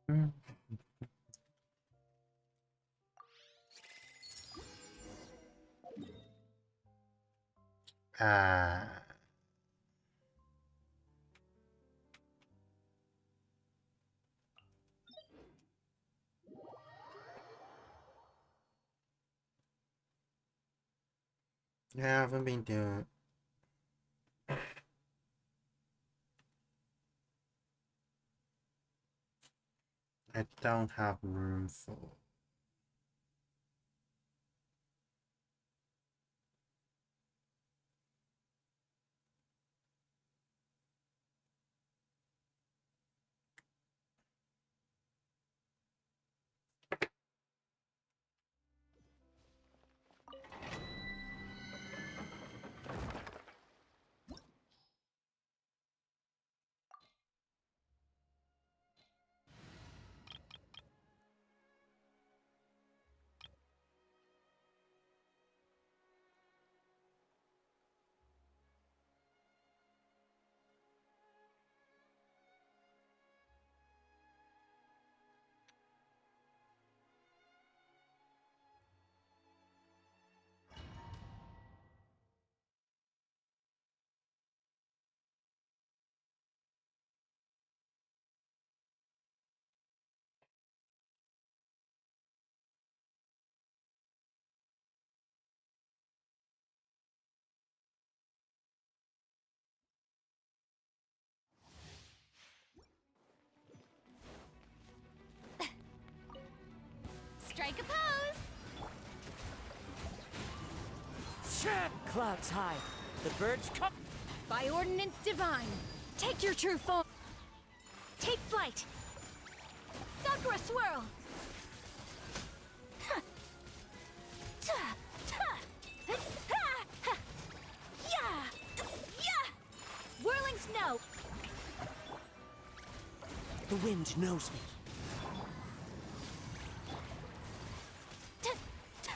Mm. Ah. Yeah, I haven't been doing. I don't have room for. Strike a pose! Shit! Clouds high. The birds come. By ordinance divine, take your true form. Take flight. Sakura swirl. Ha. Ta. Ta. Ha. Ha. Yeah. Yeah. Whirling snow. The wind knows me. Ta. Ta.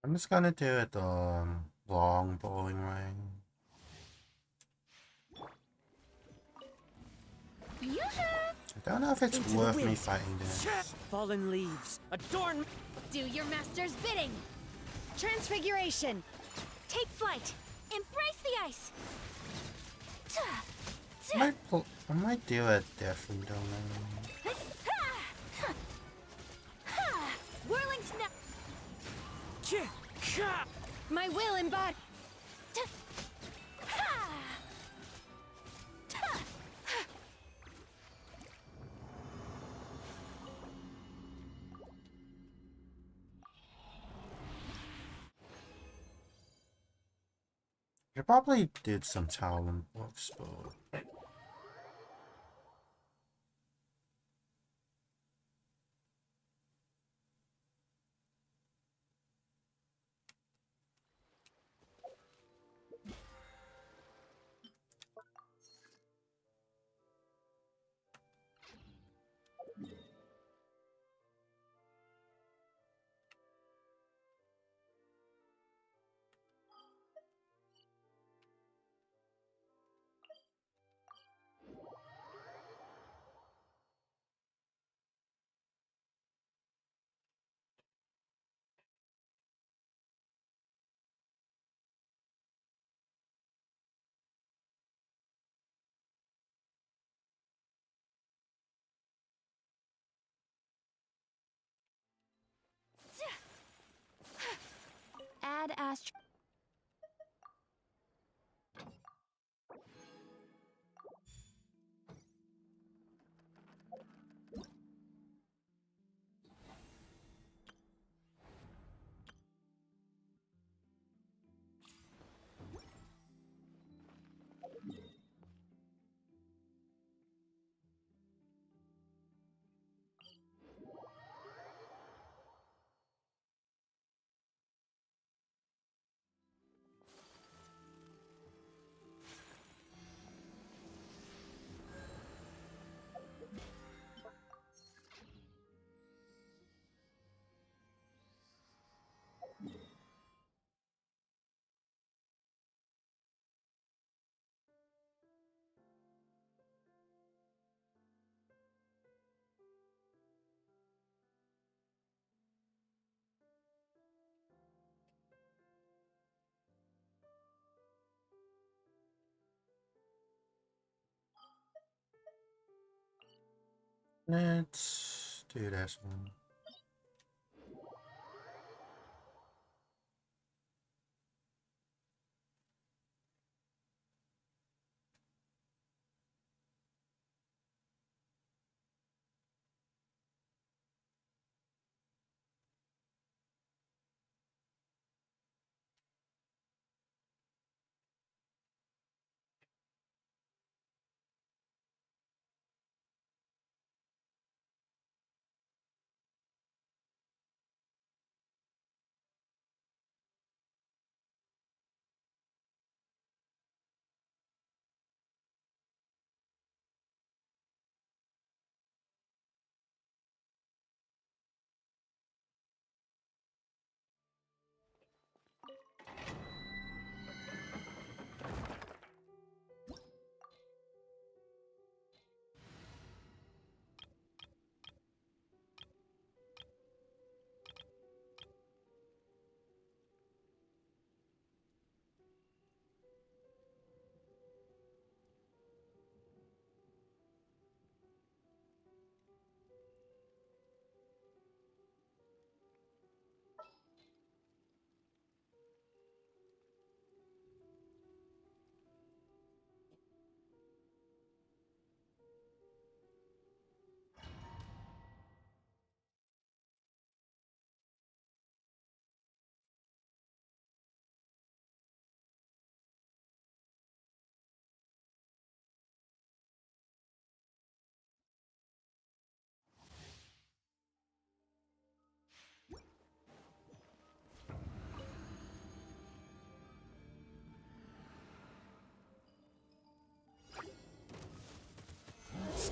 I'm just gonna do it long bowling ring. I don't know if it's Into the worth me wind. fighting this. Fallen leaves. Adorn. Do your master's bidding. Transfiguration. Take flight. Embrace the ice. Ta. I might do it different, don't I? Whirling snow. My will embodied. I probably did some talent books, but Add astro. Let's do this one.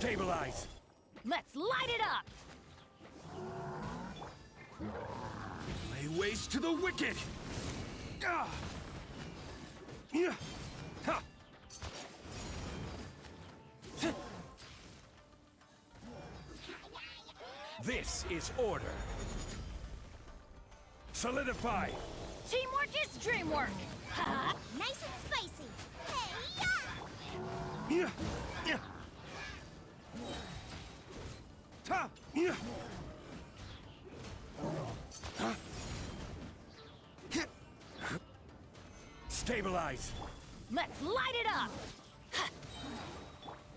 Stabilize! Let's light it up! Lay waste to the wicked! Ah! Yeah! Ha! This is order. Solidify! Teamwork is dreamwork! Huh? Nice and spicy! Hey, Yeah! Yeah! Ta! Yeah! Huh? Hit! Stabilize! let's light it up!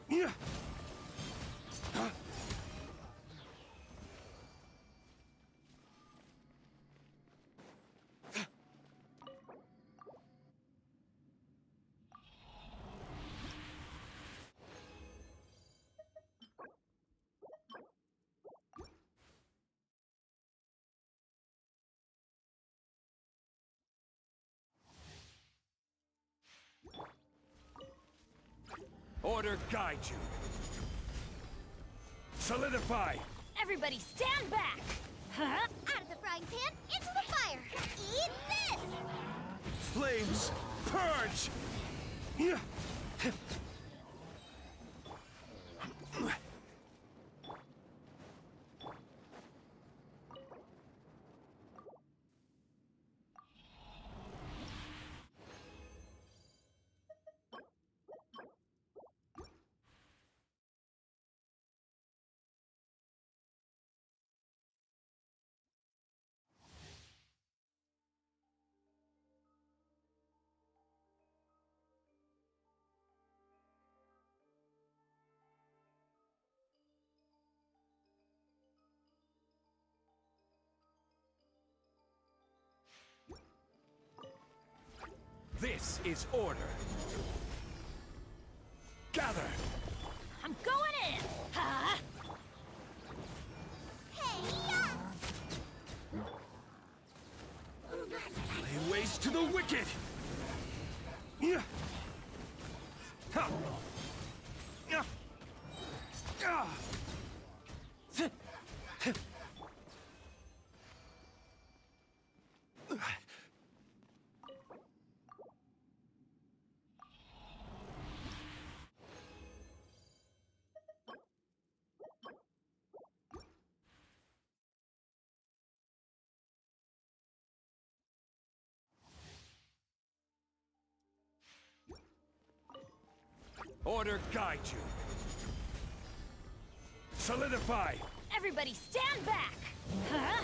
Yeah! Huh? Order guide you. Solidify! Everybody stand back! Huh? Out of the frying pan, into the fire! Eat this! Flames! Purge! Yeah! This is order. Gather! I'm going in! Huh? Lay waste to the wicked! Yeah! Ha! Yeah! Ah! Order guide you. Solidify! Everybody stand back! Huh?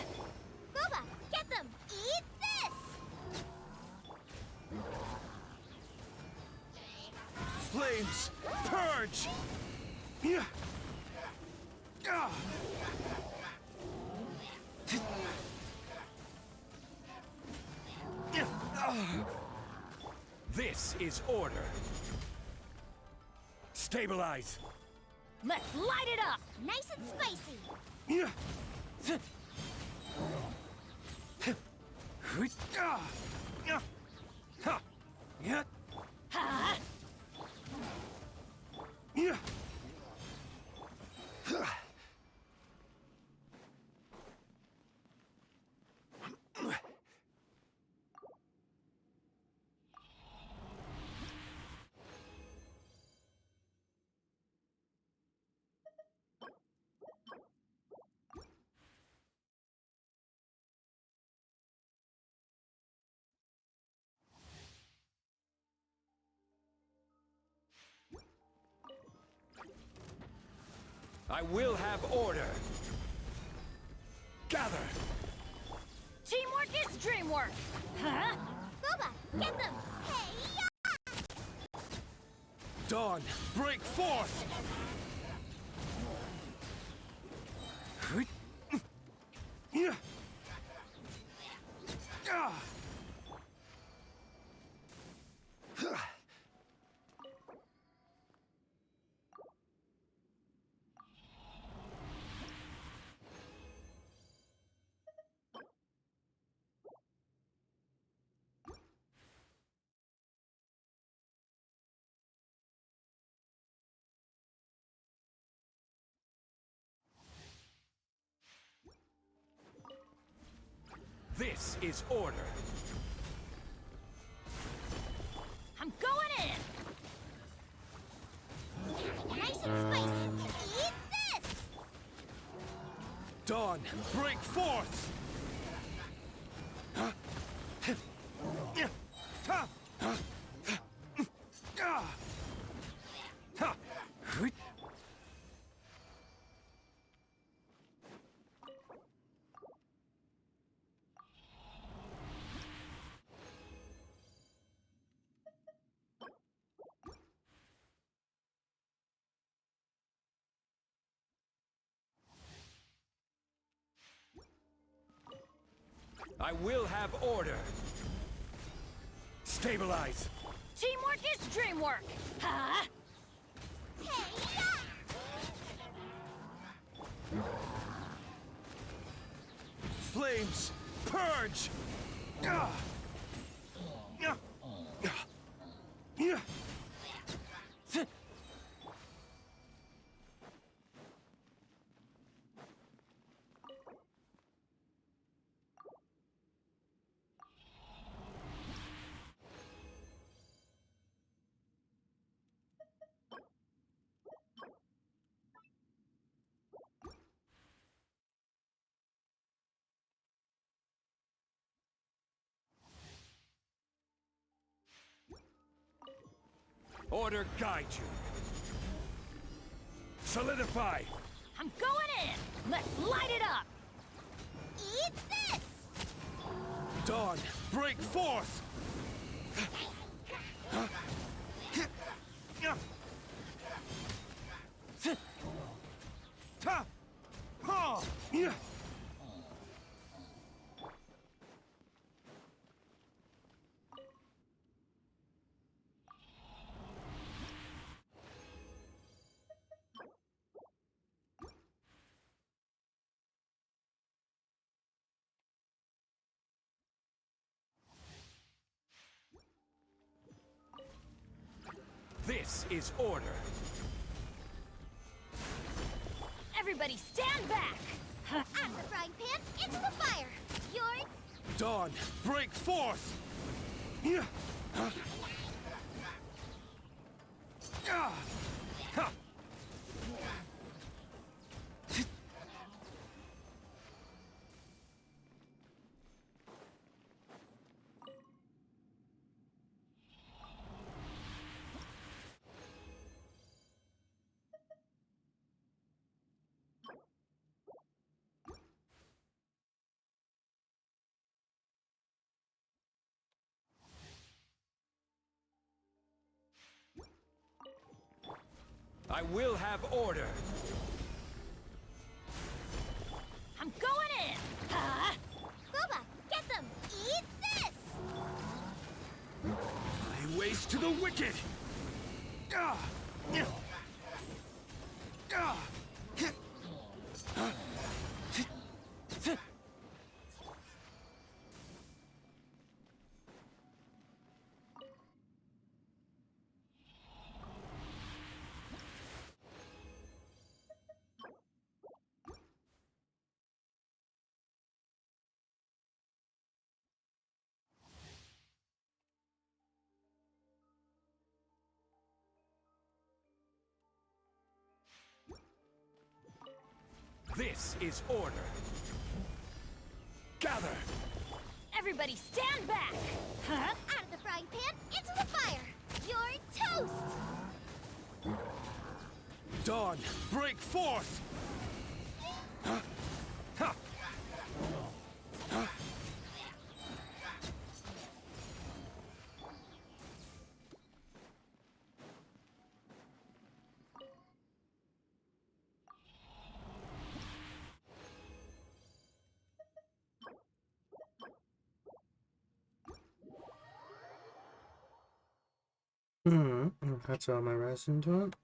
Boba, get them! Eat this! Flames! Purge! Yeah. Ah. This is order. Stabilize. Let's light it up! Nice and spicy! Yeah. Yeah. Huh? Yeah. I will have order. Gather. Teamwork is dreamwork! Huh? Boba, get them! Hey! Dawn, break forth! Yeah. This is order. I'm going in! Nice and spicy! Eat this! Dawn, break forth! I will have order. Stabilize. Teamwork is dreamwork! Huh? Hey! Flames, purge! Order guide you. Solidify. I'm going in! Let's light it up! Eat this! Dawn, break forth! This is order. Everybody stand back! Out of the frying pan, into the fire! You're... Dawn, break forth! I will have order. I'm going in! Huh? Boba, get them! Eat this! Lay waste to the wicked! Ah! Ah! This is order. Gather! Everybody stand back! Huh? Out of the frying pan, into the fire! You're toast! Dawn, break forth! Huh? Ha! Huh? That's all my resin to it.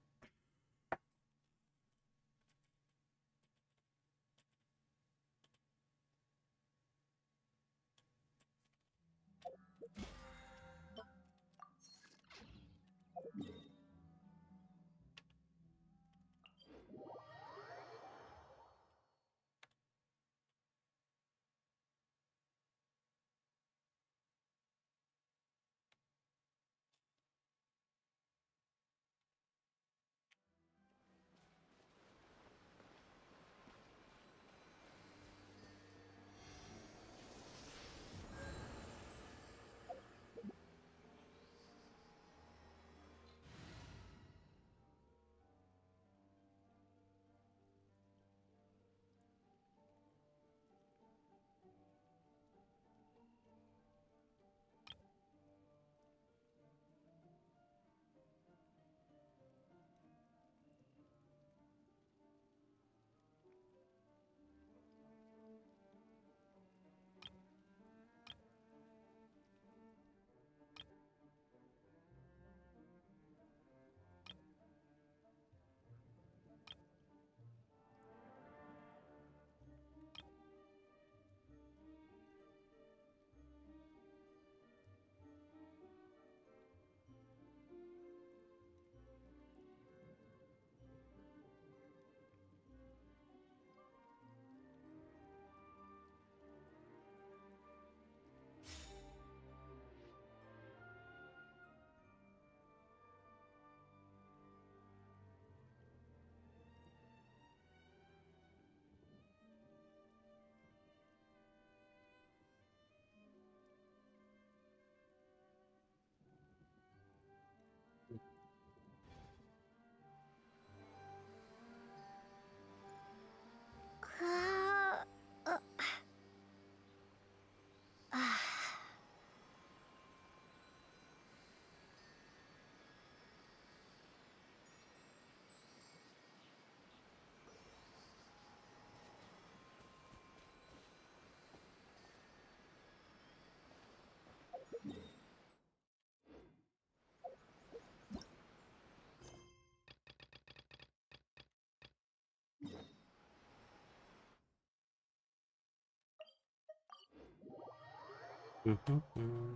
Mm-hmm.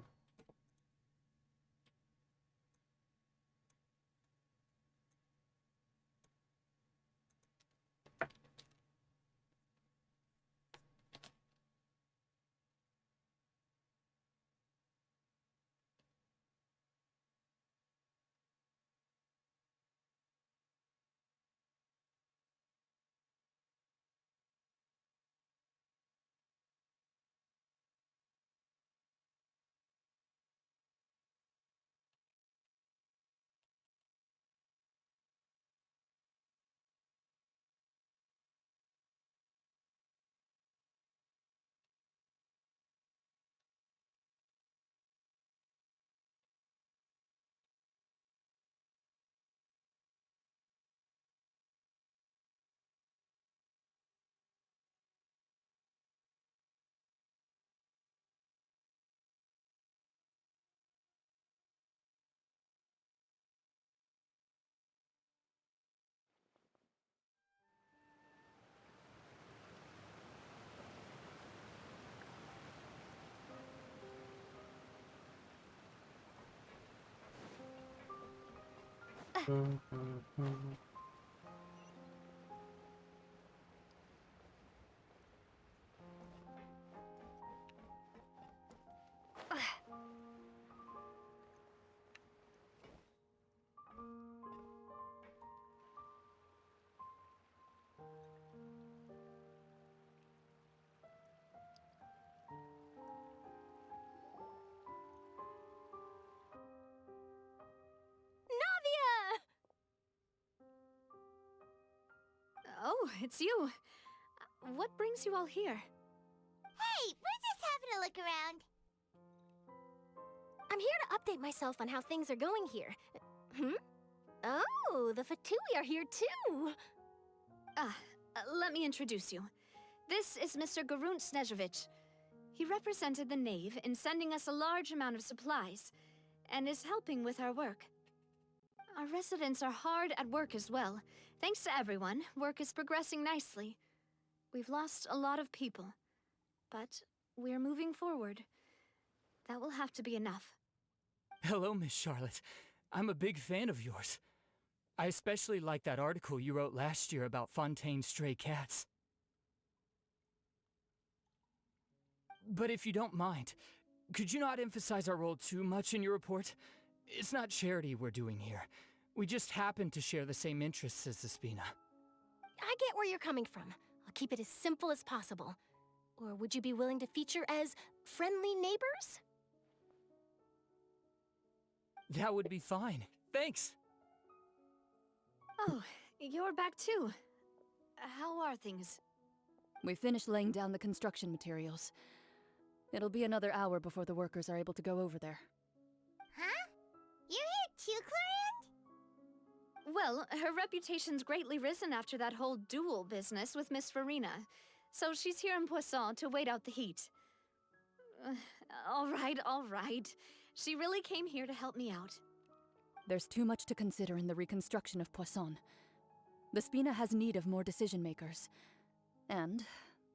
Navia! Oh, it's you. What brings you all here? Hey, we're just having a look around. I'm here to update myself on how things are going here. Hmm? Oh, the Fatui are here too! Let me introduce you. This is Mr. Garunt Snezhevich. He represented the Knave in sending us a large amount of supplies, and is helping with our work. Our residents are hard at work as well. Thanks to everyone, work is progressing nicely. We've lost a lot of people, but we're moving forward. That will have to be enough. Hello, Miss Charlotte. I'm a big fan of yours. I especially like that article you wrote last year about Fontaine's stray cats. But if you don't mind, could you not emphasize our role too much in your report? It's not charity we're doing here. We just happen to share the same interests as the Spina. I get where you're coming from. I'll keep it as simple as possible. Or would you be willing to feature as friendly neighbors? That would be fine. Thanks. Oh, you're back too. How are things? We finished laying down the construction materials. It'll be another hour before the workers are able to go over there. Huh? You're here too, Clarand? Well, her reputation's greatly risen after that whole duel business with Miss Furina. So she's here in Poisson to wait out the heat. All right. She really came here to help me out. There's too much to consider in the reconstruction of Poisson. The Spina has need of more decision-makers. And,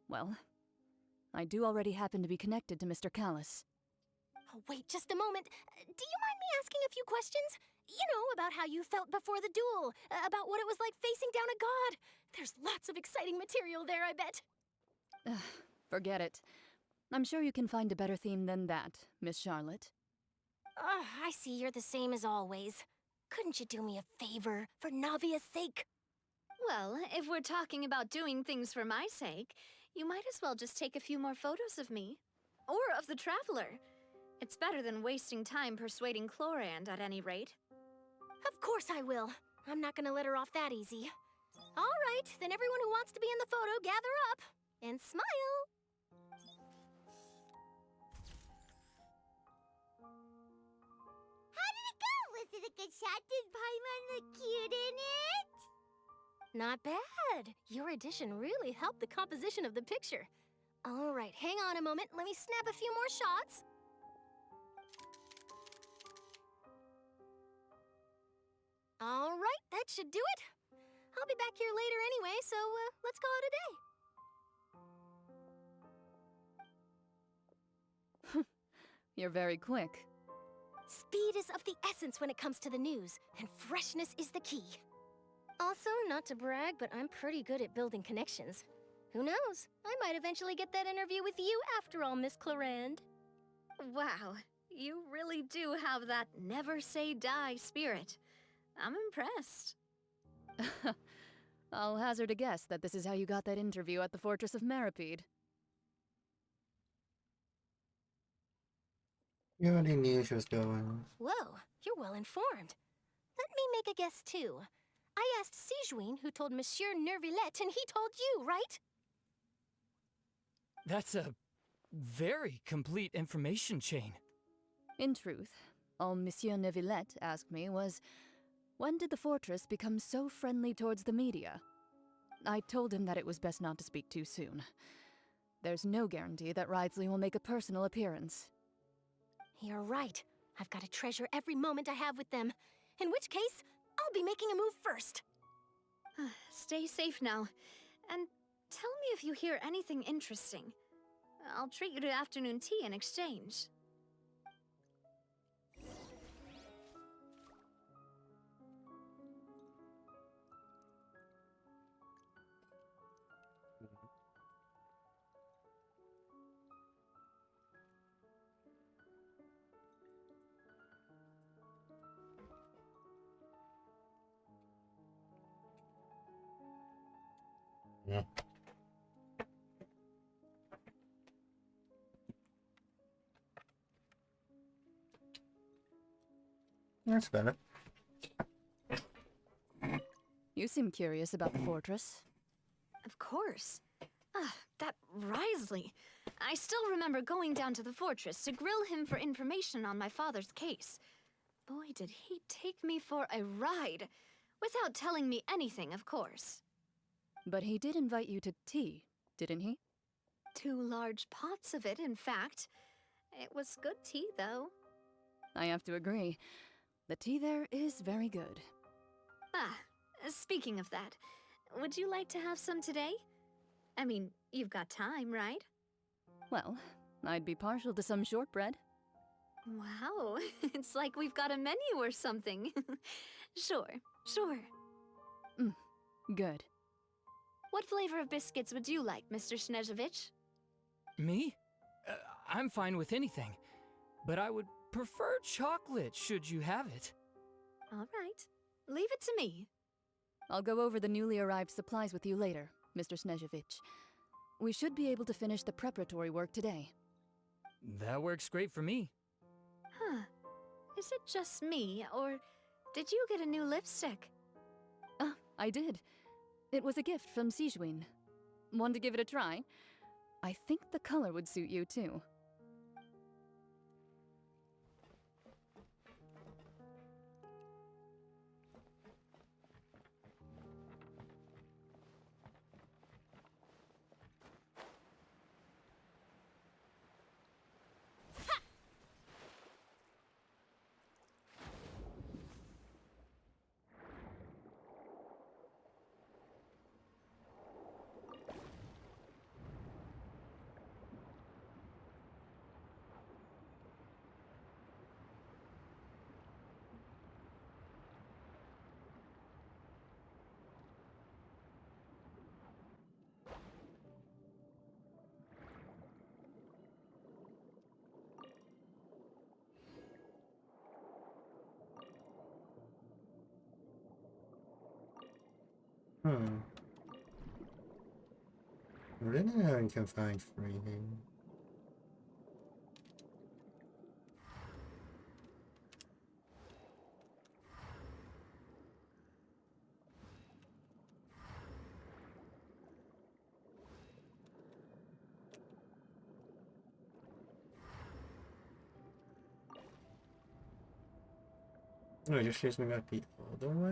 well, I do already happen to be connected to Mr. Callis. Oh, wait just a moment. Do you mind me asking a few questions? You know, about how you felt before the duel, about what it was like facing down a god. There's lots of exciting material there, I bet. Forget it. I'm sure you can find a better theme than that, Miss Charlotte. I see you're the same as always. Couldn't you do me a favor, for Navia's sake? Well, if we're talking about doing things for my sake, you might as well just take a few more photos of me. Or of the Traveler. It's better than wasting time persuading Chlorand, at any rate. Of course I will. I'm not gonna let her off that easy. All right, then everyone who wants to be in the photo, gather up. And smile! How did it go? Was it a good shot? Did Paimon look cute in it? Not bad. Your addition really helped the composition of the picture. All right, hang on a moment. Let me snap a few more shots. All right, that should do it. I'll be back here later anyway, so let's call it a day. You're very quick. Speed is of the essence when it comes to the news, and freshness is the key. Also, not to brag, but I'm pretty good at building connections. Who knows? I might eventually get that interview with you after all, Miss Chlorand. Wow, you really do have that never say die spirit. I'm impressed. I'll hazard a guess that this is how you got that interview at the Fortress of Maripede. You already knew she was going. Whoa, you're well informed. Let me make a guess too. I asked Sijuin, who told Monsieur Nervillette, and he told you, right? That's a very complete information chain. In truth, all Monsieur Neuvillette asked me was, when did the fortress become so friendly towards the media? I told him that it was best not to speak too soon. There's no guarantee that Ridesley will make a personal appearance. You're right. I've got to treasure every moment I have with them. In which case, I'll be making a move first. Stay safe now. And tell me if you hear anything interesting. I'll treat you to afternoon tea in exchange. That's better. You seem curious about the fortress. Of course. That Risley. I still remember going down to the fortress to grill him for information on my father's case. Boy, did he take me for a ride. Without telling me anything, of course. But he did invite you to tea, didn't he? 2 large pots of it, in fact. It was good tea, though. I have to agree. The tea there is very good. Speaking of that, would you like to have some today? I mean, you've got time, right? Well, I'd be partial to some shortbread. Wow, it's like we've got a menu or something. Sure. Good. What flavor of biscuits would you like, Mr. Snezhovich? Me? I'm fine with anything. But I would prefer chocolate, should you have it. All right. Leave it to me. I'll go over the newly arrived supplies with you later, Mr. Snezhovich. We should be able to finish the preparatory work today. That works great for me. Huh. Is it just me, or did you get a new lipstick? I did. It was a gift from Sijuin. Want to give it a try? I think the color would suit you, too. Really, I can find free here. Oh, it just shows me back the other way?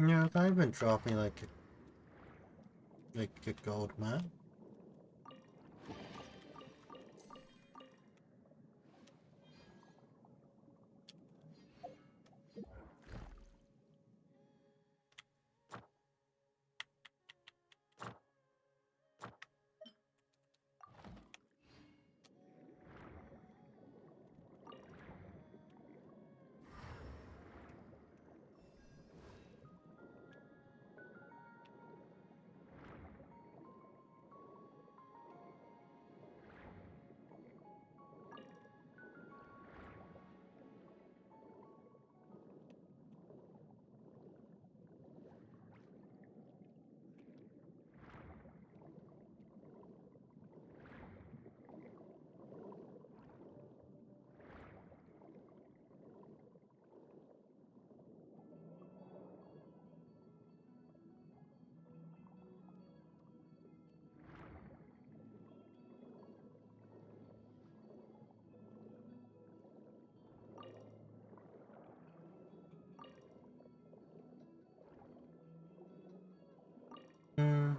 Yeah, I even drop me like a gold man. Hmm.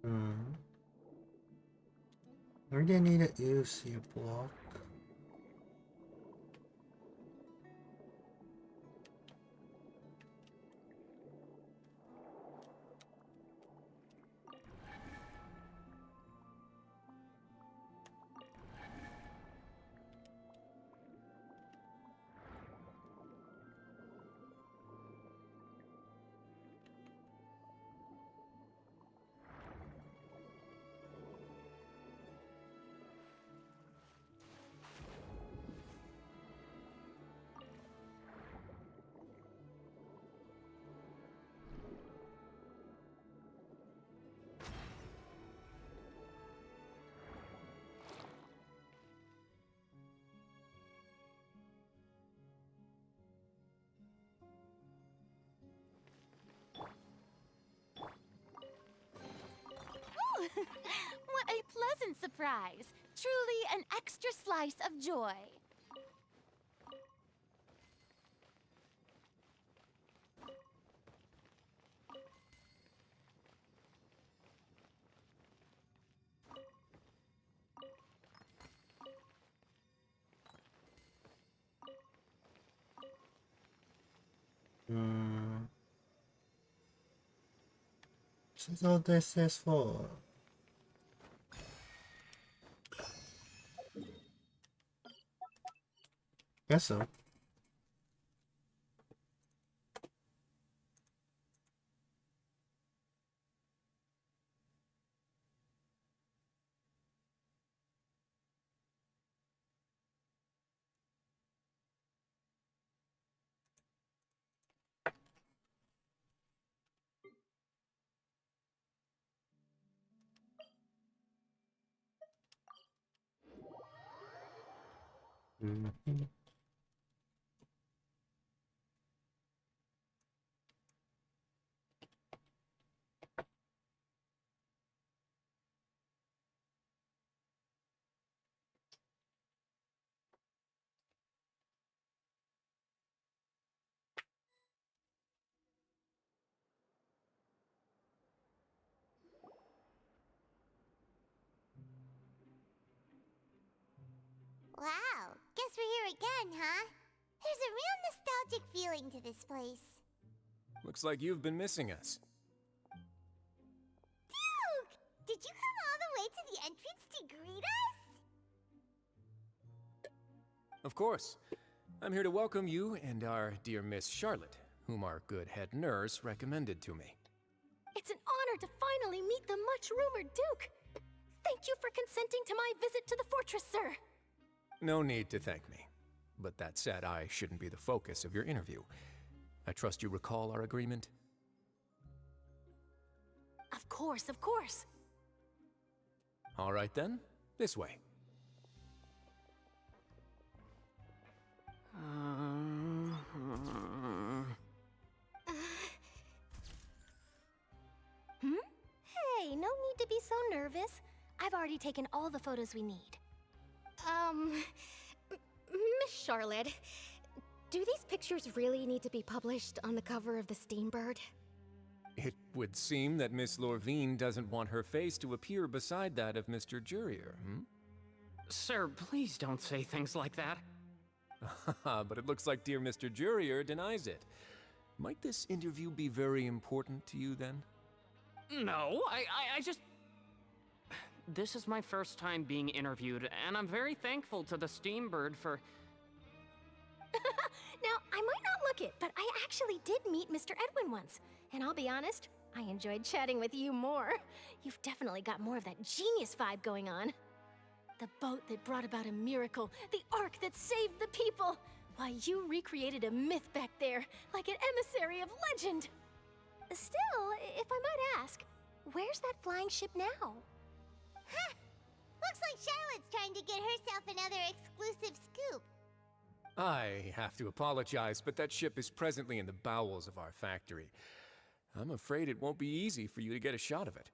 Hmm. Really need a UC block. Ooh, what a pleasant surprise! Truly an extra slice of joy. Hmm. So this is for. Guess so. Mhm. Wow, guess we're here again, huh? There's a real nostalgic feeling to this place. Looks like you've been missing us. Duke! Did you come all the way to the entrance to greet us? Of course. I'm here to welcome you and our dear Miss Charlotte, whom our good head nurse recommended to me. It's an honor to finally meet the much-rumored Duke. Thank you for consenting to my visit to the fortress, sir. No need to thank me. But that said, I shouldn't be the focus of your interview. I trust you recall our agreement? Of course, of course. All right then, this way. Hey, no need to be so nervous. I've already taken all the photos we need. Miss Charlotte, do these pictures really need to be published on the cover of the Steambird? It would seem that Miss Lorvine doesn't want her face to appear beside that of Mr. Jurier, Sir, please don't say things like that. But it looks like dear Mr. Jurier denies it. Might this interview be very important to you then? No, I just... This is my first time being interviewed, and I'm very thankful to the Steambird for... Now, I might not look it, but I actually did meet Mr. Edwin once. And I'll be honest, I enjoyed chatting with you more. You've definitely got more of that genius vibe going on. The boat that brought about a miracle, the ark that saved the people. Why, you recreated a myth back there, like an emissary of legend. Still, if I might ask, where's that flying ship now? Huh! Looks like Charlotte's trying to get herself another exclusive scoop. I have to apologize, but that ship is presently in the bowels of our factory. I'm afraid it won't be easy for you to get a shot of it.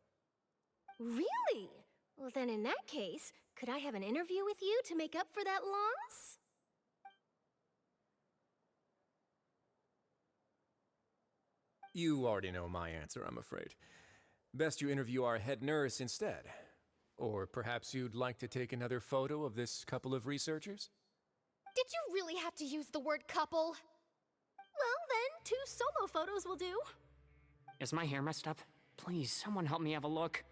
Really? Well, then in that case, could I have an interview with you to make up for that loss? You already know my answer, I'm afraid. Best you interview our head nurse instead. Or perhaps you'd like to take another photo of this couple of researchers? Did you really have to use the word couple? Well, then, 2 solo photos will do. Is my hair messed up? Please, someone help me have a look.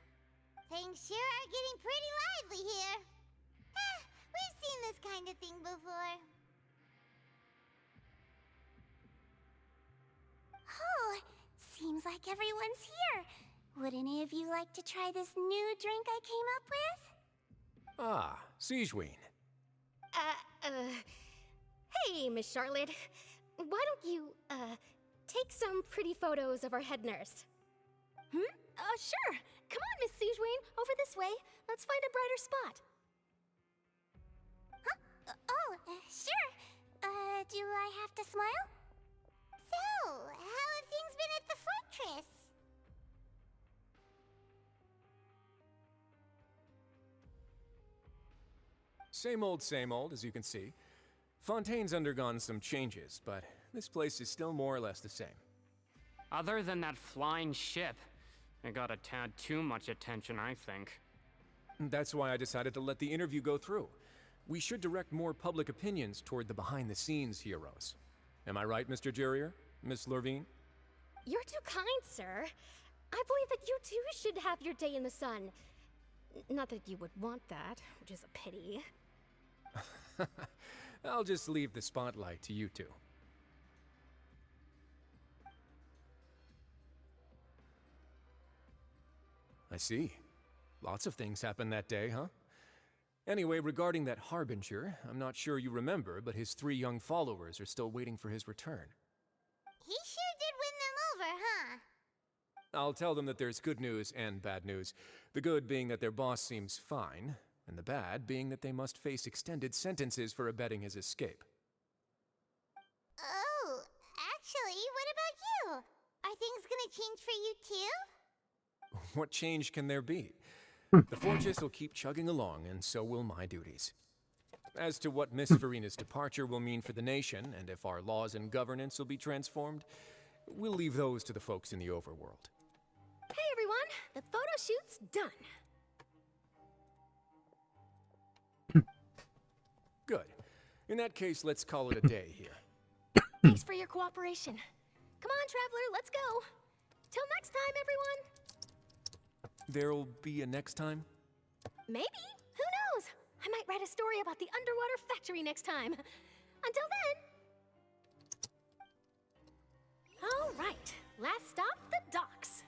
Things sure are getting pretty lively here. We've seen this kind of thing before. Oh, seems like everyone's here. Would any of you like to try this new drink I came up with? Ah, Sigewine. Hey, Miss Charlotte. Why don't you, take some pretty photos of our head nurse? Sure. Come on, Miss Sigewine. Over this way. Let's find a brighter spot. Huh? Sure. Do I have to smile? So, how have things been at the fortress? Same old, as you can see. Fontaine's undergone some changes, but this place is still more or less the same. Other than that flying ship, it got a tad too much attention, I think. That's why I decided to let the interview go through. We should direct more public opinions toward the behind-the-scenes heroes. Am I right, Mr. Jurier? Miss Lorvine? You're too kind, sir. I believe that you too should have your day in the sun. Not that you would want that, which is a pity. I'll just leave the spotlight to you two. I see. Lots of things happened that day, huh? Anyway, regarding that Harbinger, I'm not sure you remember, but his 3 young followers are still waiting for his return. He sure did win them over, huh? I'll tell them that there's good news and bad news. The good being that their boss seems fine, and the bad being that they must face extended sentences for abetting his escape. Oh, actually, what about you? Are things gonna change for you too? What change can there be? The fortress will keep chugging along, and so will my duties. As to what Miss Furina's departure will mean for the nation, and if our laws and governance will be transformed, we'll leave those to the folks in the overworld. Hey everyone, the photo shoot's done. Good. In that case, let's call it a day here. Thanks for your cooperation. Come on, Traveler, let's go. Till next time, everyone. There'll be a next time? Maybe. Who knows? I might write a story about the underwater factory next time. Until then. All right. Last stop, the docks.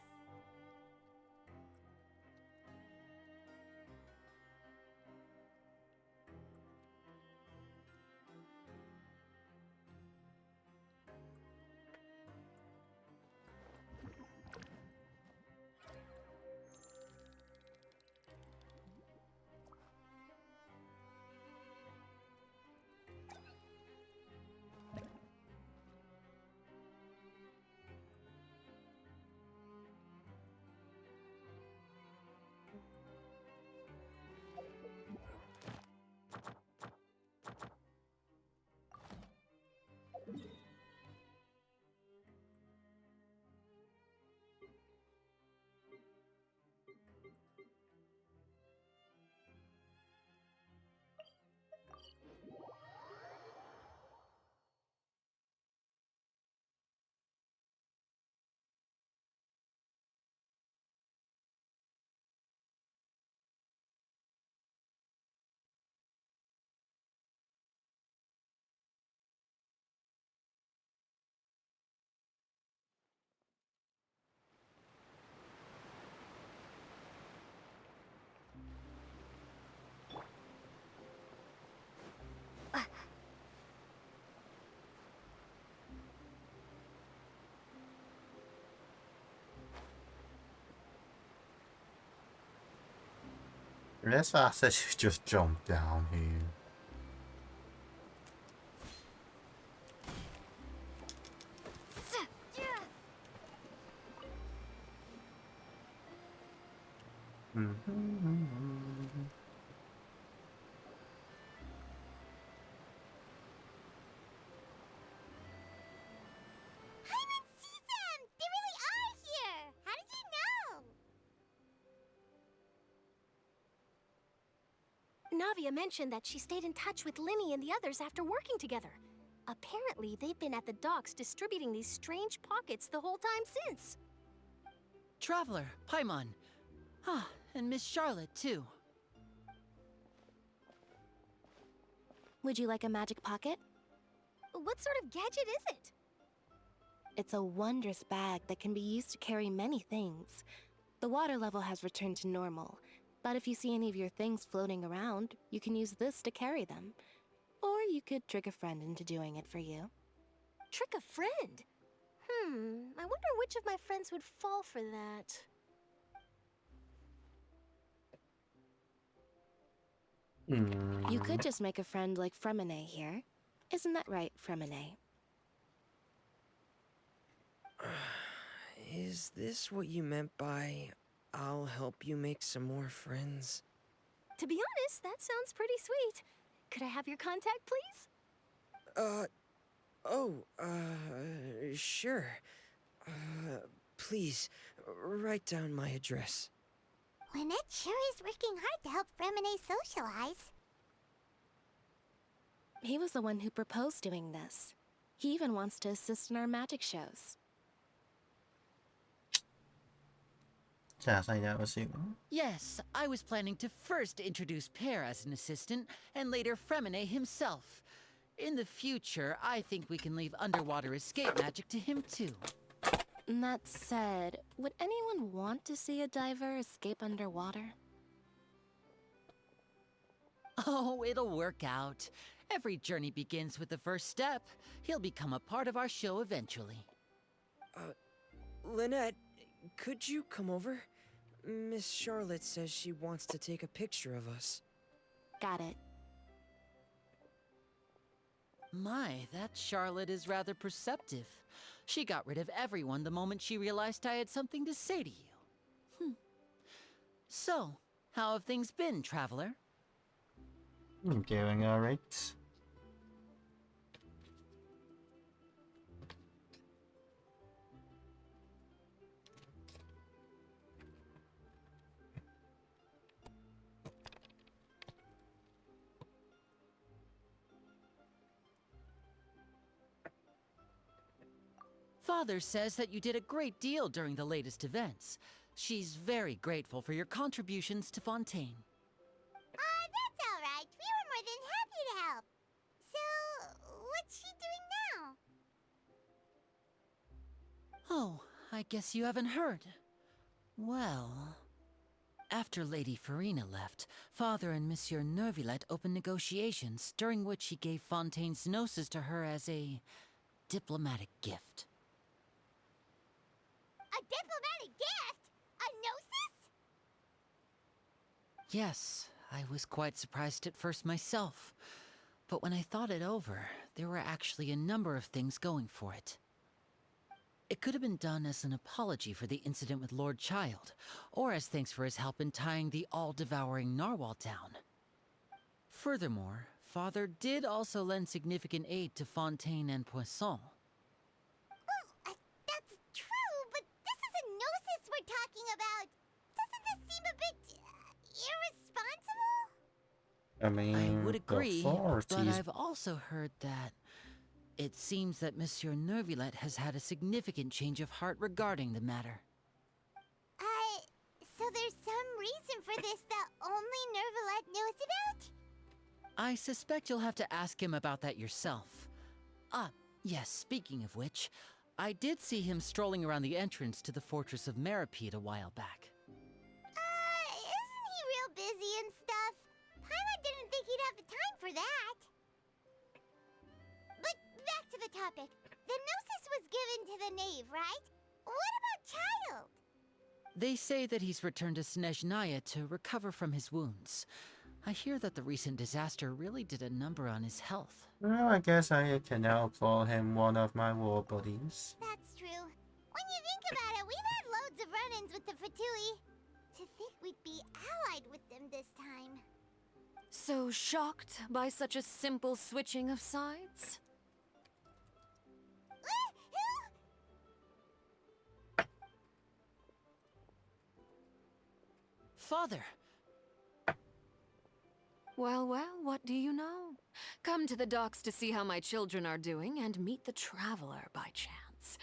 Let's fast as you just jump down here. I didn't see them! They really are here! How did you know? Navia mentioned that she stayed in touch with Linny and the others after working together. Apparently, they've been at the docks distributing these strange pockets the whole time since. Traveler, Paimon. Ah, and Miss Charlotte, too. Would you like a magic pocket? What sort of gadget is it? It's a wondrous bag that can be used to carry many things. The water level has returned to normal, but if you see any of your things floating around, you can use this to carry them. Or you could trick a friend into doing it for you. Trick a friend? I wonder which of my friends would fall for that. You could just make a friend like Fremine here. Isn't that right, Fremine? Is this what you meant by, I'll help you make some more friends? To be honest, that sounds pretty sweet. Could I have your contact, please? Sure. Please, write down my address. Lynette sure is working hard to help Fremine socialize. He was the one who proposed doing this. He even wants to assist in our magic shows. Chả xảy ra gì. Yes, I was planning to first introduce Pear as an assistant, and later Fremine himself. in the future, I think we can leave underwater escape magic to him too. That said, would anyone want to see a diver escape underwater? Oh, it'll work out. Every journey begins with the first step. He'll become a part of our show eventually. Lynette, could you come over? Miss Charlotte says she wants to take a picture of us. Got it. My, that Charlotte is rather perceptive. She got rid of everyone the moment she realized I had something to say to you. So, how have things been, Traveler? I'm doing alright. Father says that you did a great deal during the latest events. She's very grateful for your contributions to Fontaine. That's alright. We were more than happy to help. So, what's she doing now? Oh, I guess you haven't heard. Well, after Lady Furina left, Father and Monsieur Neuvillette opened negotiations, during which he gave Fontaine's gnosis to her as a diplomatic gift. A diplomatic gift? A gnosis? Yes, I was quite surprised at first myself. But when I thought it over, there were actually a number of things going for it. It could have been done as an apology for the incident with Lord Child, or as thanks for his help in tying the all-devouring narwhal down. Furthermore, Father did also lend significant aid to Fontaine and Poisson. Well, that's true, but this is a gnosis we're talking about. Doesn't this seem a bit irresponsible? I mean, I would agree, but authorities. I've also heard that it seems that Monsieur Neuvillette has had a significant change of heart regarding the matter. So there's some reason for this that only Neuvillette knows about? I suspect you'll have to ask him about that yourself. Ah, yes, speaking of which, I did see him strolling around the entrance to the Fortress of Meripede a while back. Isn't he real busy and stuff? Paimon didn't think he'd have the time for that. But back to the topic. The gnosis was given to the knave, right? What about Child? They say that he's returned to Snezhnaya to recover from his wounds. I hear that the recent disaster really did a number on his health. Well, I guess I can now call him one of my war buddies. That's true. When you think about it, we've had loads of run-ins with the Fatui. To think we'd be allied with them this time. So shocked by such a simple switching of sides? Father! Well, what do you know? Come to the docks to see how my children are doing and meet the Traveler by chance.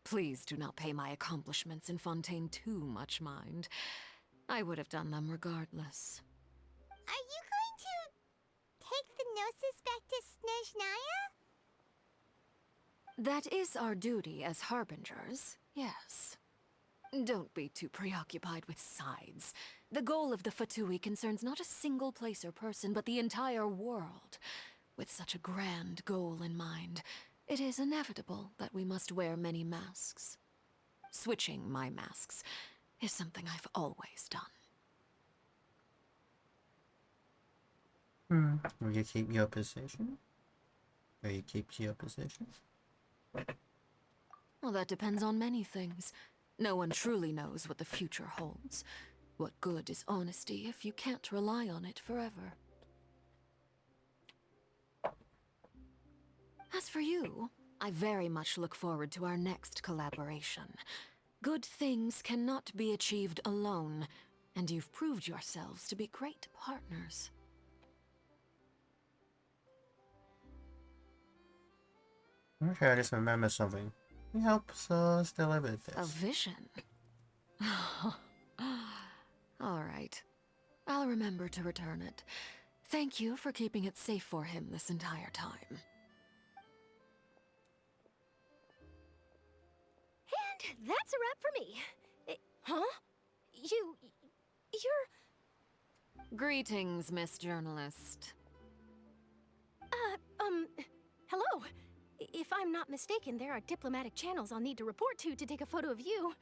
Please do not pay my accomplishments in Fontaine too much mind. I would have done them regardless. Are you going to take the gnosis back to Snezhnaya? That is our duty as harbingers, yes. Don't be too preoccupied with sides. The goal of the Fatui concerns not a single place or person, but the entire world. With such a grand goal in mind, it is inevitable that we must wear many masks. Switching my masks is something I've always done. Will you keep your position? Will you keep your position? Well, that depends on many things. No one truly knows what the future holds. What good is honesty if you can't rely on it forever? As for you, I very much look forward to our next collaboration. Good things cannot be achieved alone, and you've proved yourselves to be great partners. Okay, I just remember something. He helps us deliver this. A vision? All right. I'll remember to return it. Thank you for keeping it safe for him this entire time. that's a wrap for me. Huh? You're... Greetings, Miss Journalist. Hello. If I'm not mistaken, there are diplomatic channels I'll need to report to take a photo of you.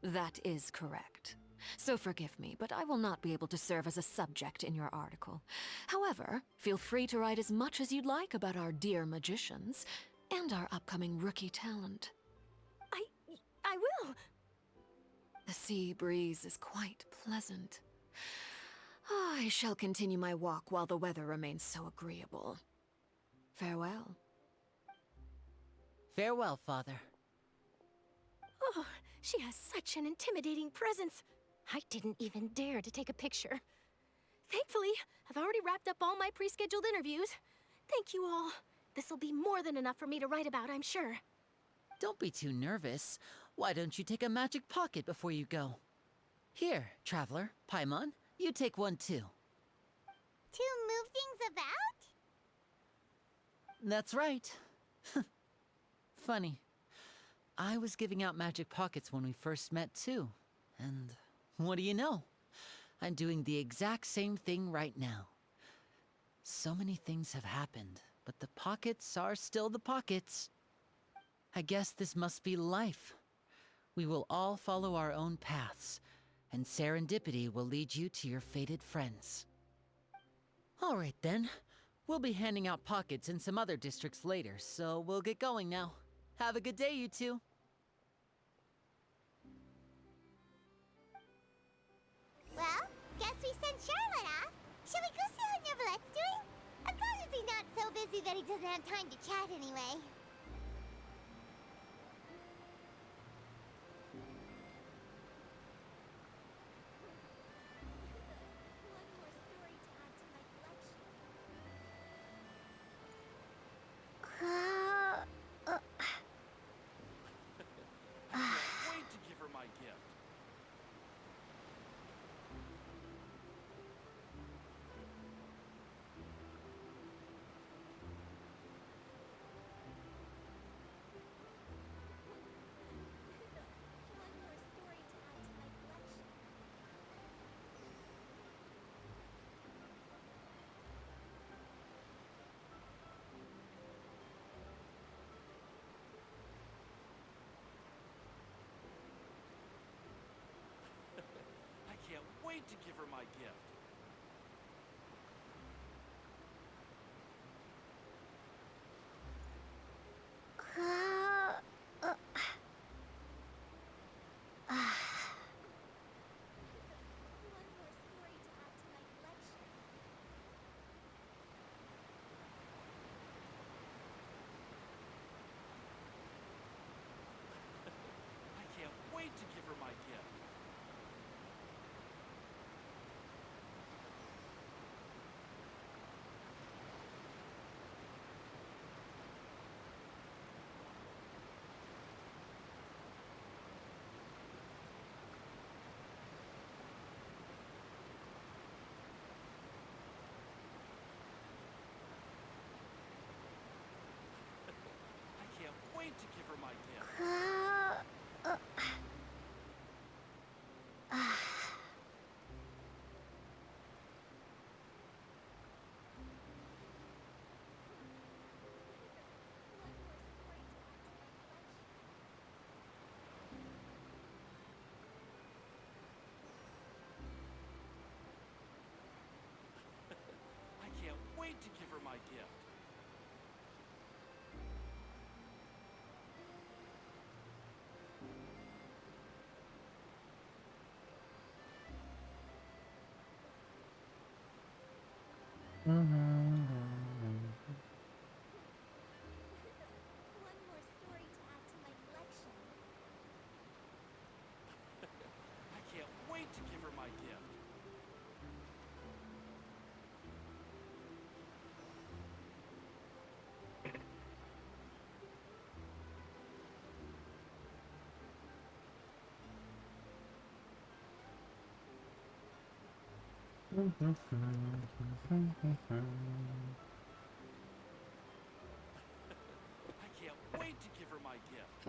That is correct. So forgive me, but I will not be able to serve as a subject in your article. However, feel free to write as much as you'd like about our dear magicians and our upcoming rookie talent. I will. The sea breeze is quite pleasant. I shall continue my walk while the weather remains so agreeable. Farewell. Farewell, Father. Oh, she has such an intimidating presence. I didn't even dare to take a picture. Thankfully, I've already wrapped up all my pre-scheduled interviews. Thank you all. This'll be more than enough for me to write about, I'm sure. Don't be too nervous. Why don't you take a magic pocket before you go? Here, Traveler, Paimon, you take one too. To move things about? That's right. Funny. I was giving out magic pockets when we first met too. And what do you know? I'm doing the exact same thing right now. So many things have happened, but the pockets are still the pockets. I guess this must be life. We will all follow our own paths, and serendipity will lead you to your fated friends. All right then. We'll be handing out pockets in some other districts later, so we'll get going now. Have a good day, you two. Well, guess we sent Charlotte off. Shall we go see how Neverlette's doing? As long as he's not so busy that he doesn't have time to chat anyway. Wait to give her my gift. I can't wait to give her my gift. I can't wait to give her my gift. I can't wait to give her my gift. I can't wait to give her my gift. One more story to add to my collection. I can't wait to give her my gift. I can't wait to give her my gift.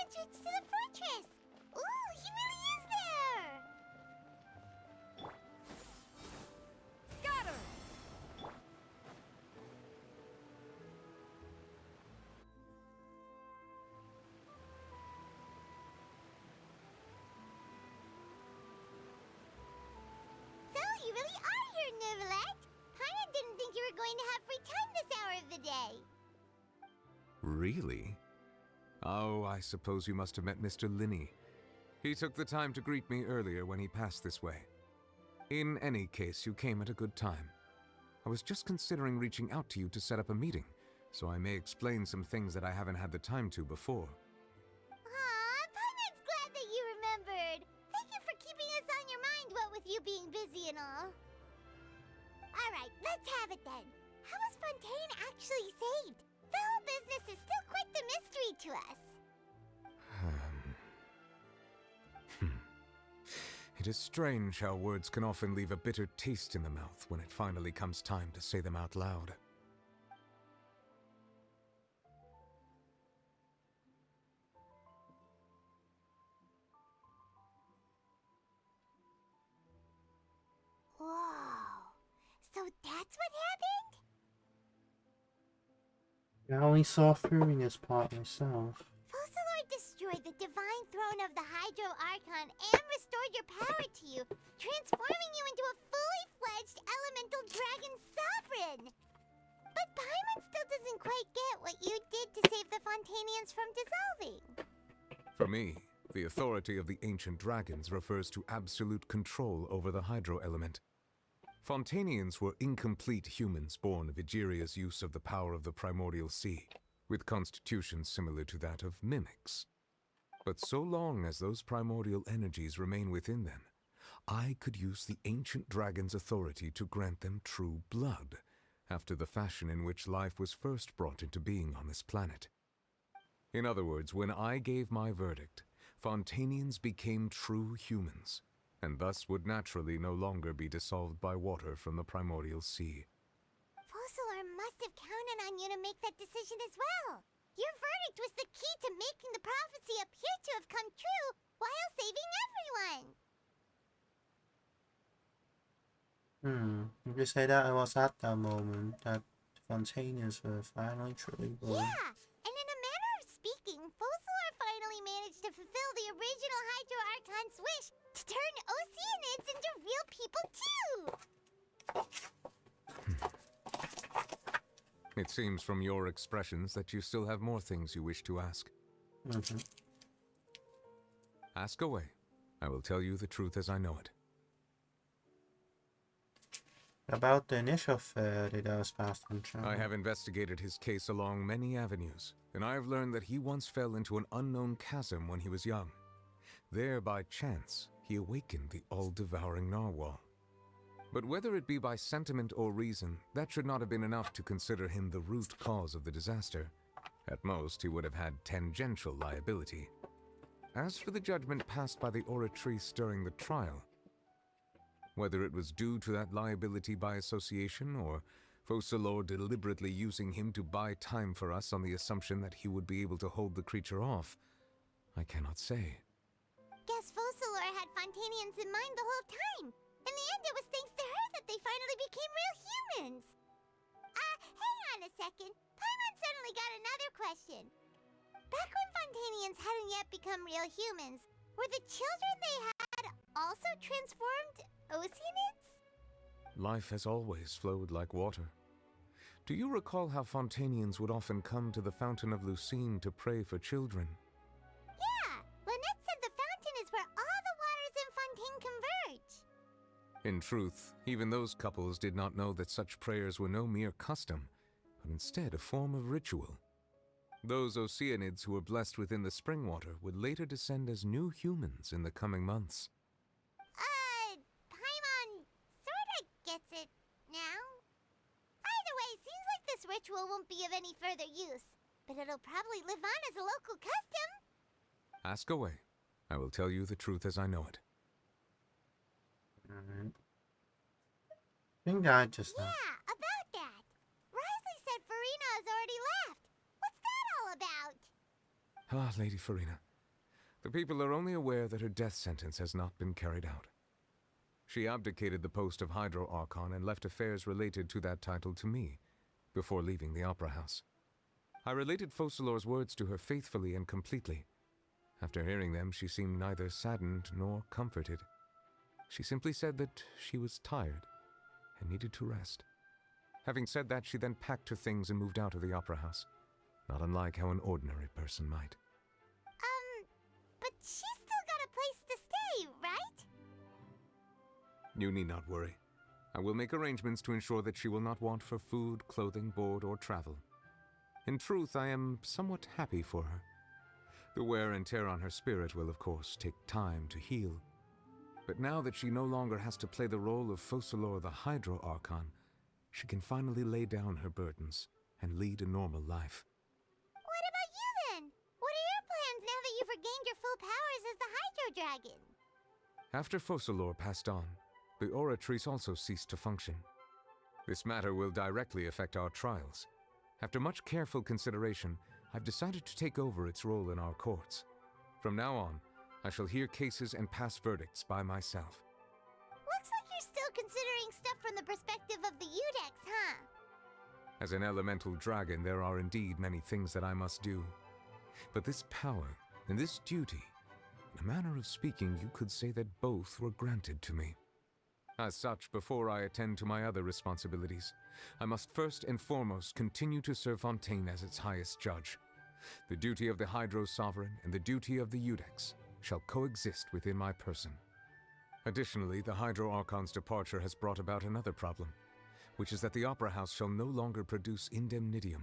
entrance to the fortress! Ooh, he really is there! Scatter! So, you really are here, Neuvillette! Paimon didn't think you were going to have free time this hour of the day. Really? Oh, I suppose you must have met Mr. Linney. He took the time to greet me earlier when he passed this way. In any case, you came at a good time. I was just considering reaching out to you to set up a meeting, so I may explain some things that I haven't had the time to before. Aw, Paimon's glad that you remembered. Thank you for keeping us on your mind, what with you being busy and all. Alright, let's have it then. How was Fontaine actually saved? The whole business is still quite the mystery to us. It is strange how words can often leave a bitter taste in the mouth when it finally comes time to say them out loud. Whoa. So that's what happened? I only saw Furina's part myself. Focalor destroyed the divine throne of the Hydro Archon and restored your power to you, transforming you into a fully fledged elemental dragon sovereign. But Paimon still doesn't quite get what you did to save the Fontainians from dissolving. For me, the authority of the ancient dragons refers to absolute control over the hydro element. Fontainians were incomplete humans born of Egeria's use of the power of the primordial sea, with constitutions similar to that of mimics. But so long as those primordial energies remain within them, I could use the ancient dragon's authority to grant them true blood, after the fashion in which life was first brought into being on this planet. In other words, when I gave my verdict, Fontainians became true humans, and thus would naturally no longer be dissolved by water from the primordial sea. Focalor must have counted on you to make that decision as well. Your verdict was the key to making the prophecy appear to have come true while saving everyone. You could say that it was at that moment that Fontainians were finally truly born. Yeah, and in a manner of speaking, Focalor finally managed to fulfill the original Hydro Archon's wish to turn Oceanids into real people too! It seems from your expressions that you still have more things you wish to ask. Ask away. I will tell you the truth as I know it. About the initial theory that was passed on channel. I have investigated his case along many avenues, and I have learned that he once fell into an unknown chasm when he was young. There, by chance, he awakened the all-devouring narwhal. But whether it be by sentiment or reason, that should not have been enough to consider him the root cause of the disaster. At most, he would have had tangential liability. As for the judgment passed by the oratrice during the trial, whether it was due to that liability by association, or Focalor deliberately using him to buy time for us on the assumption that he would be able to hold the creature off, I cannot say. Guess Focalor had Fontainians in mind the whole time. In the end, it was thanks to her that they finally became real humans. Hang on a second. Paimon suddenly got another question. Back when Fontainians hadn't yet become real humans, were the children they had also transformed Oceanids? Life has always flowed like water. Do you recall how Fontainians would often come to the Fountain of Lucine to pray for children? Yeah, Lynette said the fountain is where all the waters in Fontaine converge. In truth, even those couples did not know that such prayers were no mere custom, but instead a form of ritual. Those Oceanids who were blessed within the spring water would later descend as new humans in the coming months. Paimon sorta gets it now. Either way, seems like this ritual won't be of any further use, but it'll probably live on as a local custom. Ask away. I will tell you the truth as I know it. Alright. I think I just know. Yeah, about that. Risley said Furina has already left. What's that all about? Ah, Lady Furina. The people are only aware that her death sentence has not been carried out. She abdicated the post of Hydro Archon and left affairs related to that title to me, before leaving the Opera House. I related Focalor's words to her faithfully and completely. After hearing them, she seemed neither saddened nor comforted. She simply said that she was tired and needed to rest. Having said that, she then packed her things and moved out of the Opera House, not unlike how an ordinary person might. But she's still got a place to stay, right? You need not worry. I will make arrangements to ensure that she will not want for food, clothing, board, or travel. In truth, I am somewhat happy for her. The wear and tear on her spirit will, of course, take time to heal. But now that she no longer has to play the role of Focalor the Hydro Archon, she can finally lay down her burdens and lead a normal life. What about you then? What are your plans now that you've regained your full powers as the Hydro Dragon? After Focalor passed on, the Oratrice also ceased to function. This matter will directly affect our trials. After much careful consideration, I've decided to take over its role in our courts. From now on, I shall hear cases and pass verdicts by myself. Looks like you're still considering stuff from the perspective of the Udex, huh? As an elemental dragon, there are indeed many things that I must do. But this power and this duty, in a manner of speaking, you could say that both were granted to me. As such, before I attend to my other responsibilities, I must first and foremost continue to serve Fontaine as its highest judge. The duty of the Hydro Sovereign and the duty of the Udex shall coexist within my person. Additionally, the Hydro Archon's departure has brought about another problem, which is that the Opera House shall no longer produce indemnitium.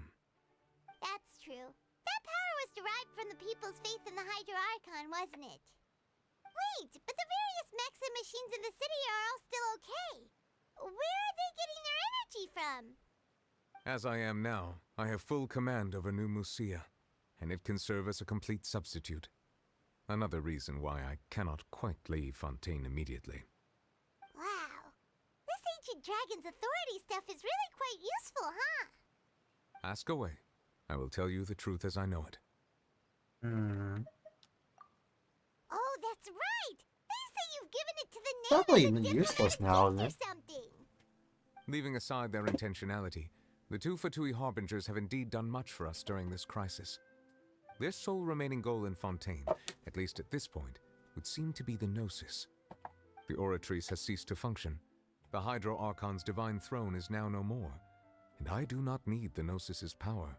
That's true. That power was derived from the people's faith in the Hydro Archon, wasn't it? Wait, but the various mechs and machines in the city are all still okay. Where are they getting their energy from? As I am now, I have full command over New Musia, and it can serve as a complete substitute. Another reason why I cannot quite leave Fontaine immediately. Wow. This ancient dragon's authority stuff is really quite useful, huh? Ask away. I will tell you the truth as I know it. Oh, that's right! They say you've given it to the knave Probably as a even different useless now, object isn't or it? something. Leaving aside their intentionality, the two Fatui Harbingers have indeed done much for us during this crisis. Their sole remaining goal in Fontaine, at least at this point, would seem to be the Gnosis. The Oratrice has ceased to function. The Hydro Archon's divine throne is now no more, and I do not need the Gnosis's power.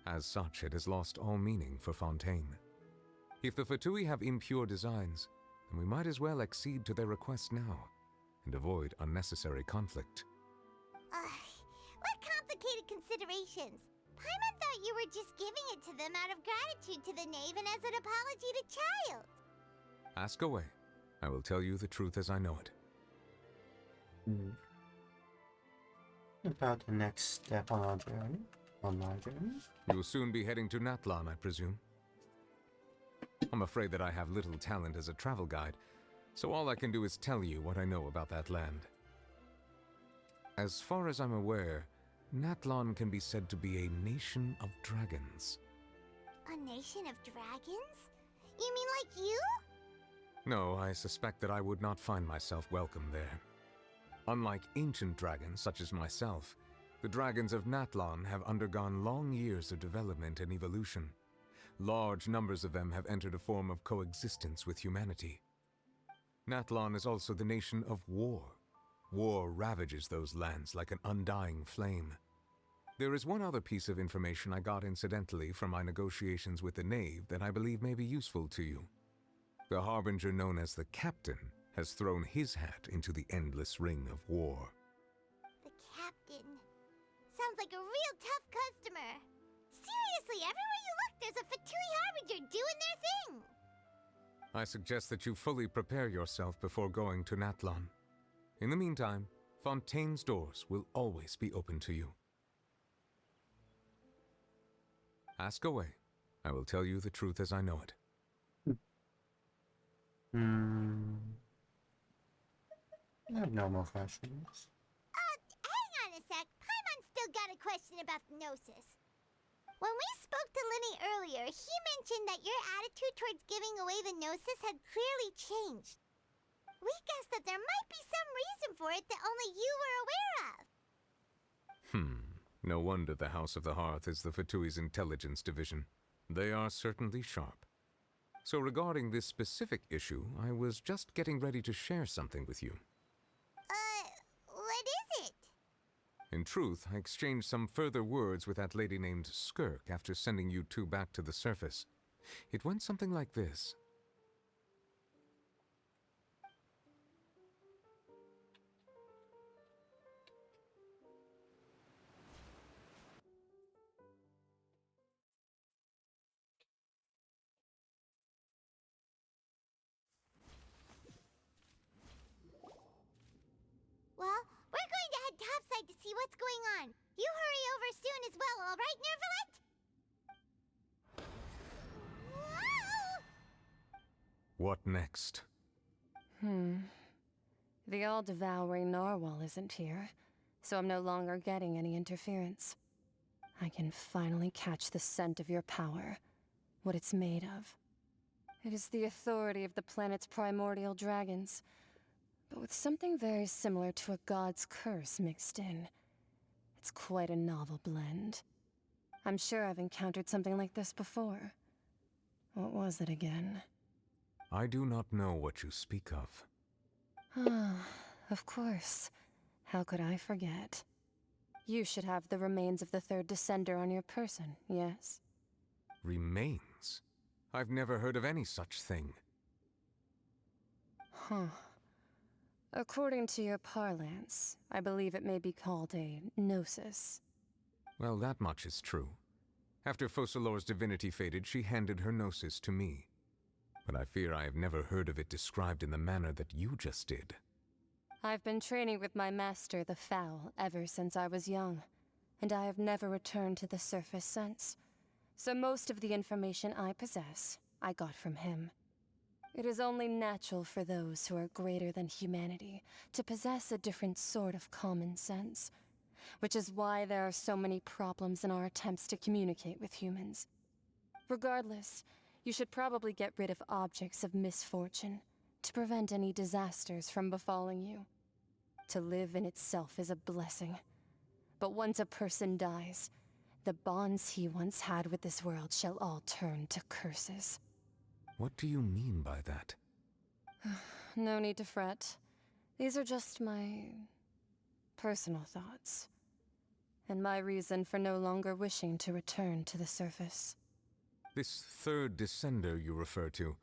As such, it has lost all meaning for Fontaine. If the Fatui have impure designs, then we might as well accede to their request now, and avoid unnecessary conflict. What complicated considerations? Paimon thought you were just giving it to them out of gratitude to the knave and as an apology to Child. Ask away. I will tell you the truth as I know it. About the next step on our journey? On my journey? You will soon be heading to Natlan, I presume. I'm afraid that I have little talent as a travel guide, so all I can do is tell you what I know about that land. As far as I'm aware, Natlan can be said to be a nation of dragons. A nation of dragons? You mean like you? No, I suspect that I would not find myself welcome there. Unlike ancient dragons such as myself, the dragons of Natlan have undergone long years of development and evolution. Large numbers of them have entered a form of coexistence with humanity. Natlan is also the nation of war. War ravages those lands like an undying flame. There is one other piece of information I got incidentally from my negotiations with the knave that I believe may be useful to you. The harbinger known as the Captain has thrown his hat into the endless ring of war. The Captain. Sounds like a real tough customer. Seriously, everywhere you look, there's a Fatui Harbinger doing their thing. I suggest that you fully prepare yourself before going to Natlan. In the meantime, Fontaine's doors will always be open to you. Ask away. I will tell you the truth as I know it. I have no more questions. Hang on a sec. Paimon's still got a question about the Gnosis. When we spoke to Lenny earlier, he mentioned that your attitude towards giving away the Gnosis had clearly changed. We guessed that there might be some reason for it that only you were aware of. No wonder the House of the Hearth is the Fatui's intelligence division. They are certainly sharp. So regarding this specific issue, I was just getting ready to share something with you. What is it? In truth, I exchanged some further words with that lady named Skirk after sending you two back to the surface. It went something like this. Well, we're going to head topside to see what's going on. You hurry over soon as well, all right, Nervalet? Whoa! What next? The all-devouring narwhal isn't here, so I'm no longer getting any interference. I can finally catch the scent of your power, what it's made of. It is the authority of the planet's primordial dragons, but with something very similar to a god's curse mixed in. It's quite a novel blend. I'm sure I've encountered something like this before. What was it again? I do not know what you speak of. Of course. How could I forget? You should have the remains of the third descender on your person, yes? Remains? I've never heard of any such thing. According to your parlance, I believe it may be called a gnosis. Well, that much is true. After Focalor's divinity faded, she handed her gnosis to me. But I fear I have never heard of it described in the manner that you just did. I've been training with my master, the Foul, ever since I was young, and I have never returned to the surface since. So most of the information I possess, I got from him. It is only natural for those who are greater than humanity to possess a different sort of common sense, which is why there are so many problems in our attempts to communicate with humans. Regardless, you should probably get rid of objects of misfortune to prevent any disasters from befalling you. To live in itself is a blessing, but once a person dies, the bonds he once had with this world shall all turn to curses. What do you mean by that? No need to fret. These are just my personal thoughts, and my reason for no longer wishing to return to the surface. This third descender you refer to,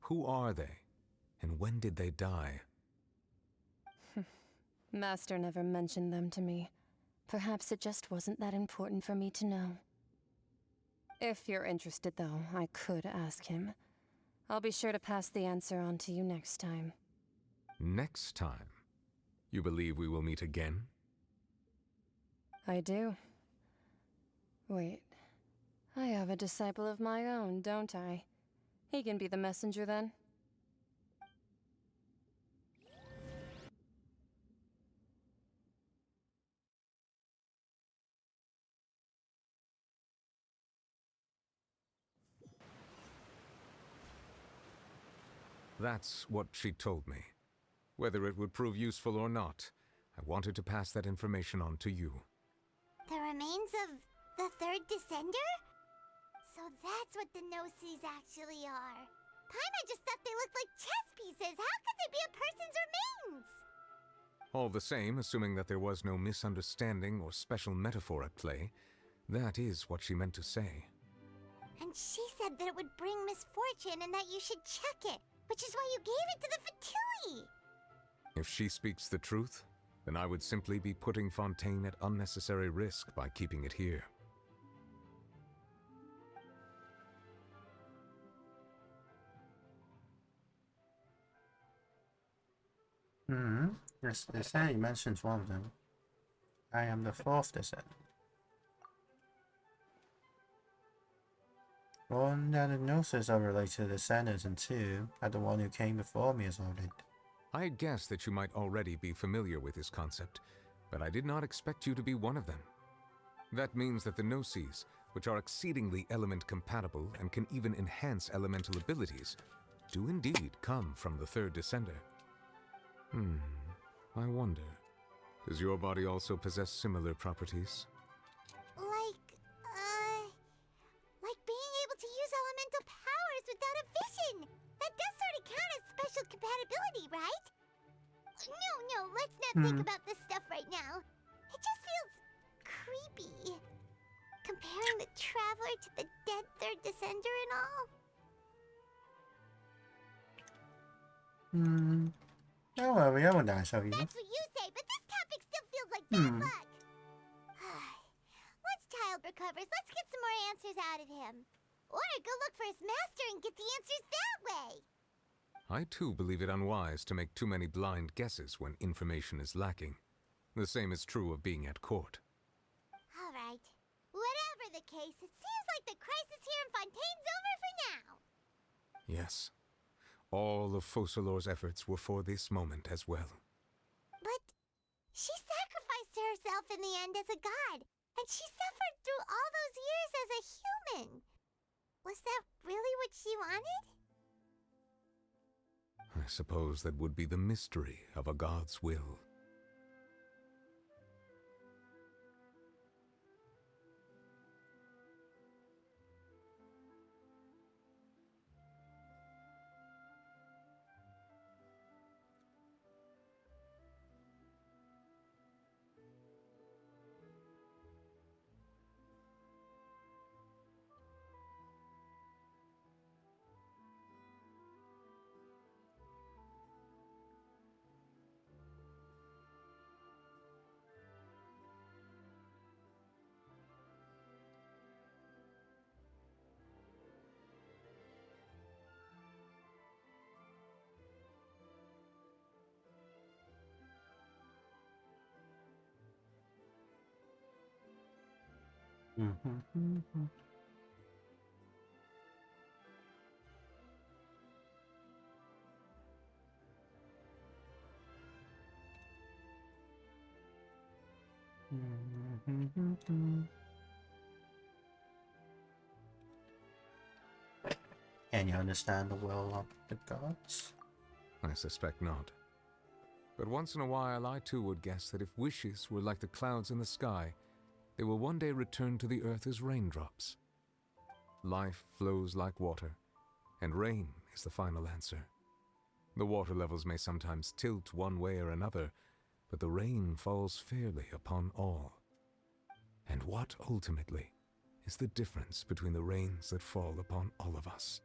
who are they? And when did they die? Master never mentioned them to me. Perhaps it just wasn't that important for me to know. If you're interested, though, I could ask him. I'll be sure to pass the answer on to you next time. Next time? You believe we will meet again? I do. Wait. I have a disciple of my own, don't I? He can be the messenger then. That's what she told me. Whether it would prove useful or not, I wanted to pass that information on to you. The remains of the third descender? So that's what the Gnosis actually are. Paimon just thought they looked like chess pieces. How could they be a person's remains? All the same, assuming that there was no misunderstanding or special metaphor at play, that is what she meant to say. And she said that it would bring misfortune and that you should check it, which is why you gave it to the Fatui. If she speaks the truth, then I would simply be putting Fontaine at unnecessary risk by keeping it here. Yes, they say he mentions one of them. I am the fourth descendant. One that the gnosis are related to the descendants, and two that the one who came before me is ordered. I guessed that you might already be familiar with this concept, but I did not expect you to be one of them. That means that the Gnosis, which are exceedingly element compatible and can even enhance elemental abilities, do indeed come from the third descender. I wonder, does your body also possess similar properties? Like being able to use elemental powers without a vision. That does sort of count as special compatibility, right? No, let's not think about this stuff right now. It just feels creepy. Comparing the Traveler to the dead third descender and all. Don't worry, I won't show you. That's what you say, but this topic still feels like bad luck. Once Child recovers, let's get some more answers out of him. Or go look for his master and get the answers that way. I too believe it unwise to make too many blind guesses when information is lacking. The same is true of being at court. Alright. Whatever the case, it seems like the crisis here in Fontaine's over for now. Yes. All of Focalor's efforts were for this moment as well. But she sacrificed herself in the end as a god, and she suffered through all those years as a human. Was that really what she wanted? I suppose that would be the mystery of a god's will. Can you understand the will of the gods? I suspect not. But once in a while I too would guess that if wishes were like the clouds in the sky, they will one day return to the earth as raindrops. Life flows like water, and rain is the final answer. The water levels may sometimes tilt one way or another, but the rain falls fairly upon all. And what, ultimately, is the difference between the rains that fall upon all of us?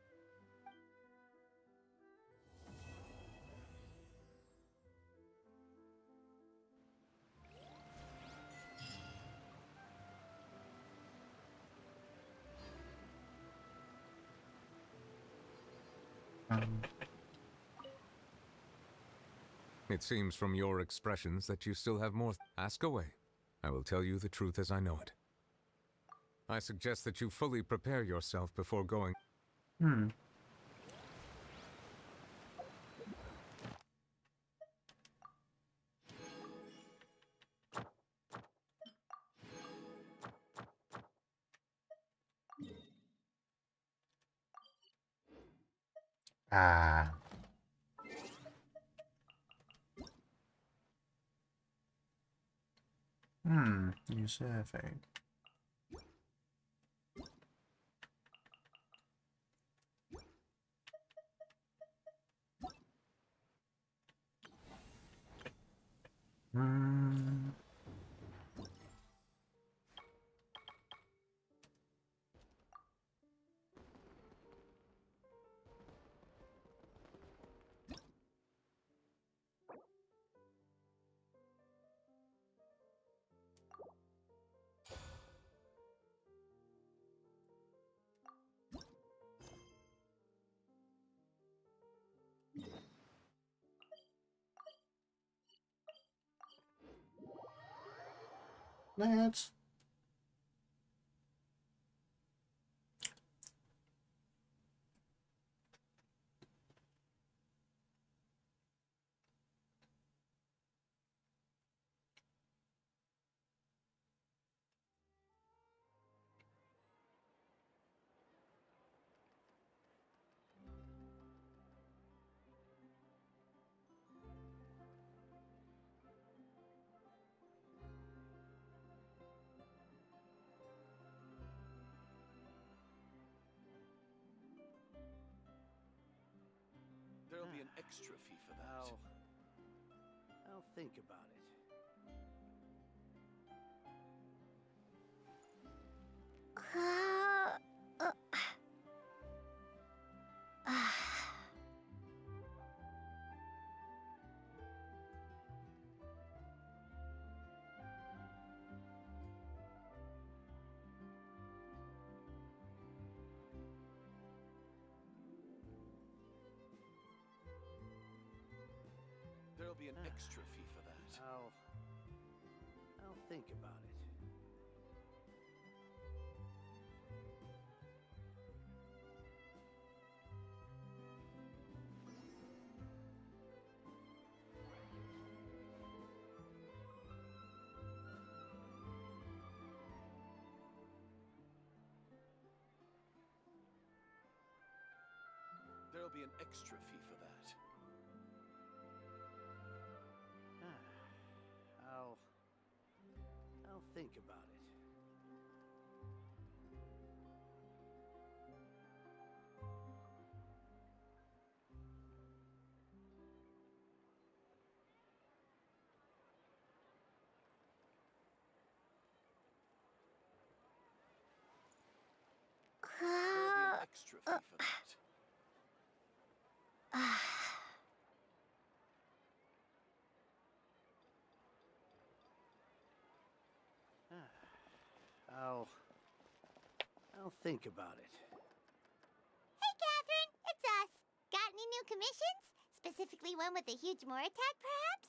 It seems from your expressions that you still have more. Ask away. I will tell you the truth as I know it. I suggest that you fully prepare yourself before going. Ah. New survey. Let's. extra fee for that. I'll think about it. There'll be an extra fee for that. I'll think about it. There'll be an extra fee for that. I'll think about it. There'll be an extra fee for that. I'll think about it. Hey, Catherine, it's us. Got any new commissions? Specifically one with a huge more attack, perhaps?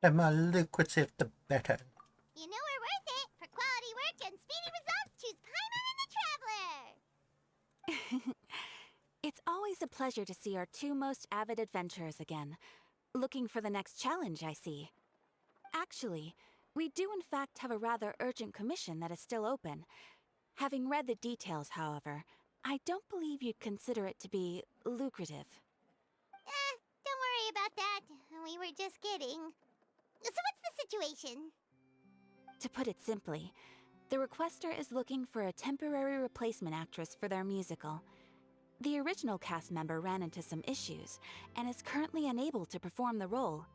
The more lucrative, the better. You know we're worth it. For quality work and speedy results, choose Paimon and the Traveler. It's always a pleasure to see our two most avid adventurers again. Looking for the next challenge, I see. Actually, we do in fact have a rather urgent commission that is still open. Having read the details, however, I don't believe you'd consider it to be lucrative. Don't worry about that. We were just kidding. So what's the situation? To put it simply, the requester is looking for a temporary replacement actress for their musical. The original cast member ran into some issues and is currently unable to perform the role.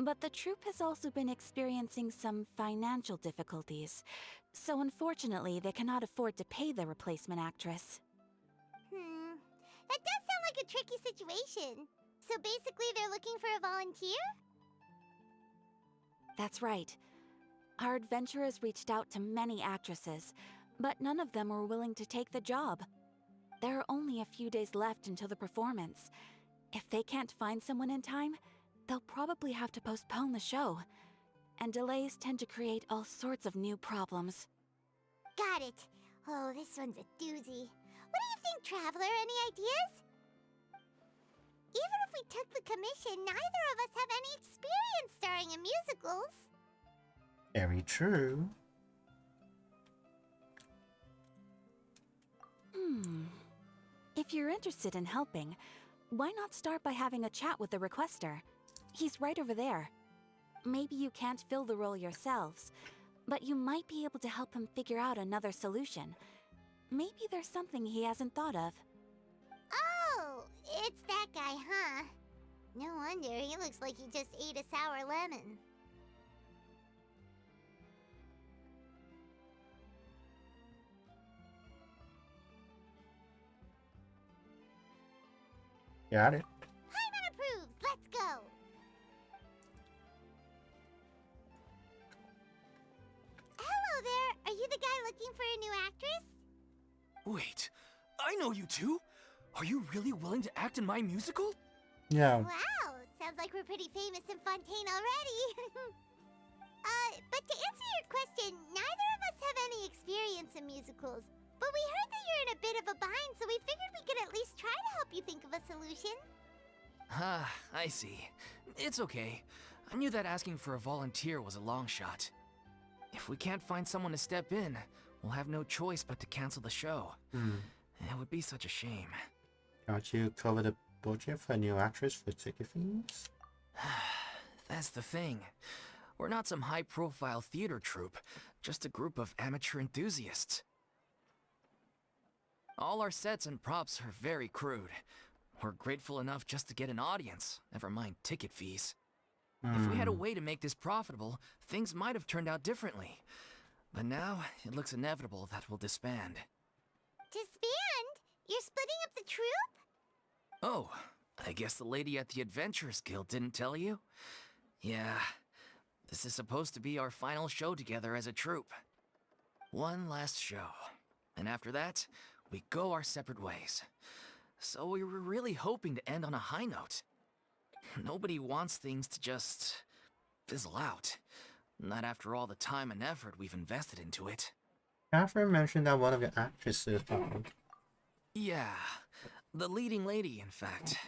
But the troupe has also been experiencing some financial difficulties, so unfortunately they cannot afford to pay the replacement actress. That does sound like a tricky situation. So basically they're looking for a volunteer? That's right. Our adventurers reached out to many actresses, but none of them were willing to take the job. There are only a few days left until the performance. If they can't find someone in time, they'll probably have to postpone the show. And delays tend to create all sorts of new problems. Got it. Oh, this one's a doozy. What do you think, Traveler? Any ideas? Even if we took the commission, neither of us have any experience starring in musicals. Very true. If you're interested in helping, why not start by having a chat with the requester? He's right over there. Maybe you can't fill the role yourselves, but you might be able to help him figure out another solution. Maybe there's something he hasn't thought of. Oh, it's that guy, huh? No wonder, he looks like he just ate a sour lemon. Got it. Paimon approves, let's go! Hello there, are you the guy looking for a new actress? Wait, I know you two! Are you really willing to act in my musical? Yeah. Wow, sounds like we're pretty famous in Fontaine already. But to answer your question, neither of us have any experience in musicals. But we heard that you're in a bit of a bind, so we figured we could at least try to help you think of a solution. Ah, I see. It's okay. I knew that asking for a volunteer was a long shot. If we can't find someone to step in, we'll have no choice but to cancel the show. It would be such a shame. Can't you cover the budget for a new actress for ticket fees? That's the thing. We're not some high-profile theater troupe, just a group of amateur enthusiasts. All our sets and props are very crude. We're grateful enough just to get an audience, never mind ticket fees. If we had a way to make this profitable, things might have turned out differently. But now, it looks inevitable that we'll disband. Disband? You're splitting up the troupe? Oh, I guess the lady at the Adventurers Guild didn't tell you? Yeah, this is supposed to be our final show together as a troupe. One last show. And after that, we go our separate ways. So we were really hoping to end on a high note. Nobody wants things to just fizzle out. Not after all the time and effort we've invested into it. Catherine mentioned that one of the actresses died. Yeah, the leading lady, in fact.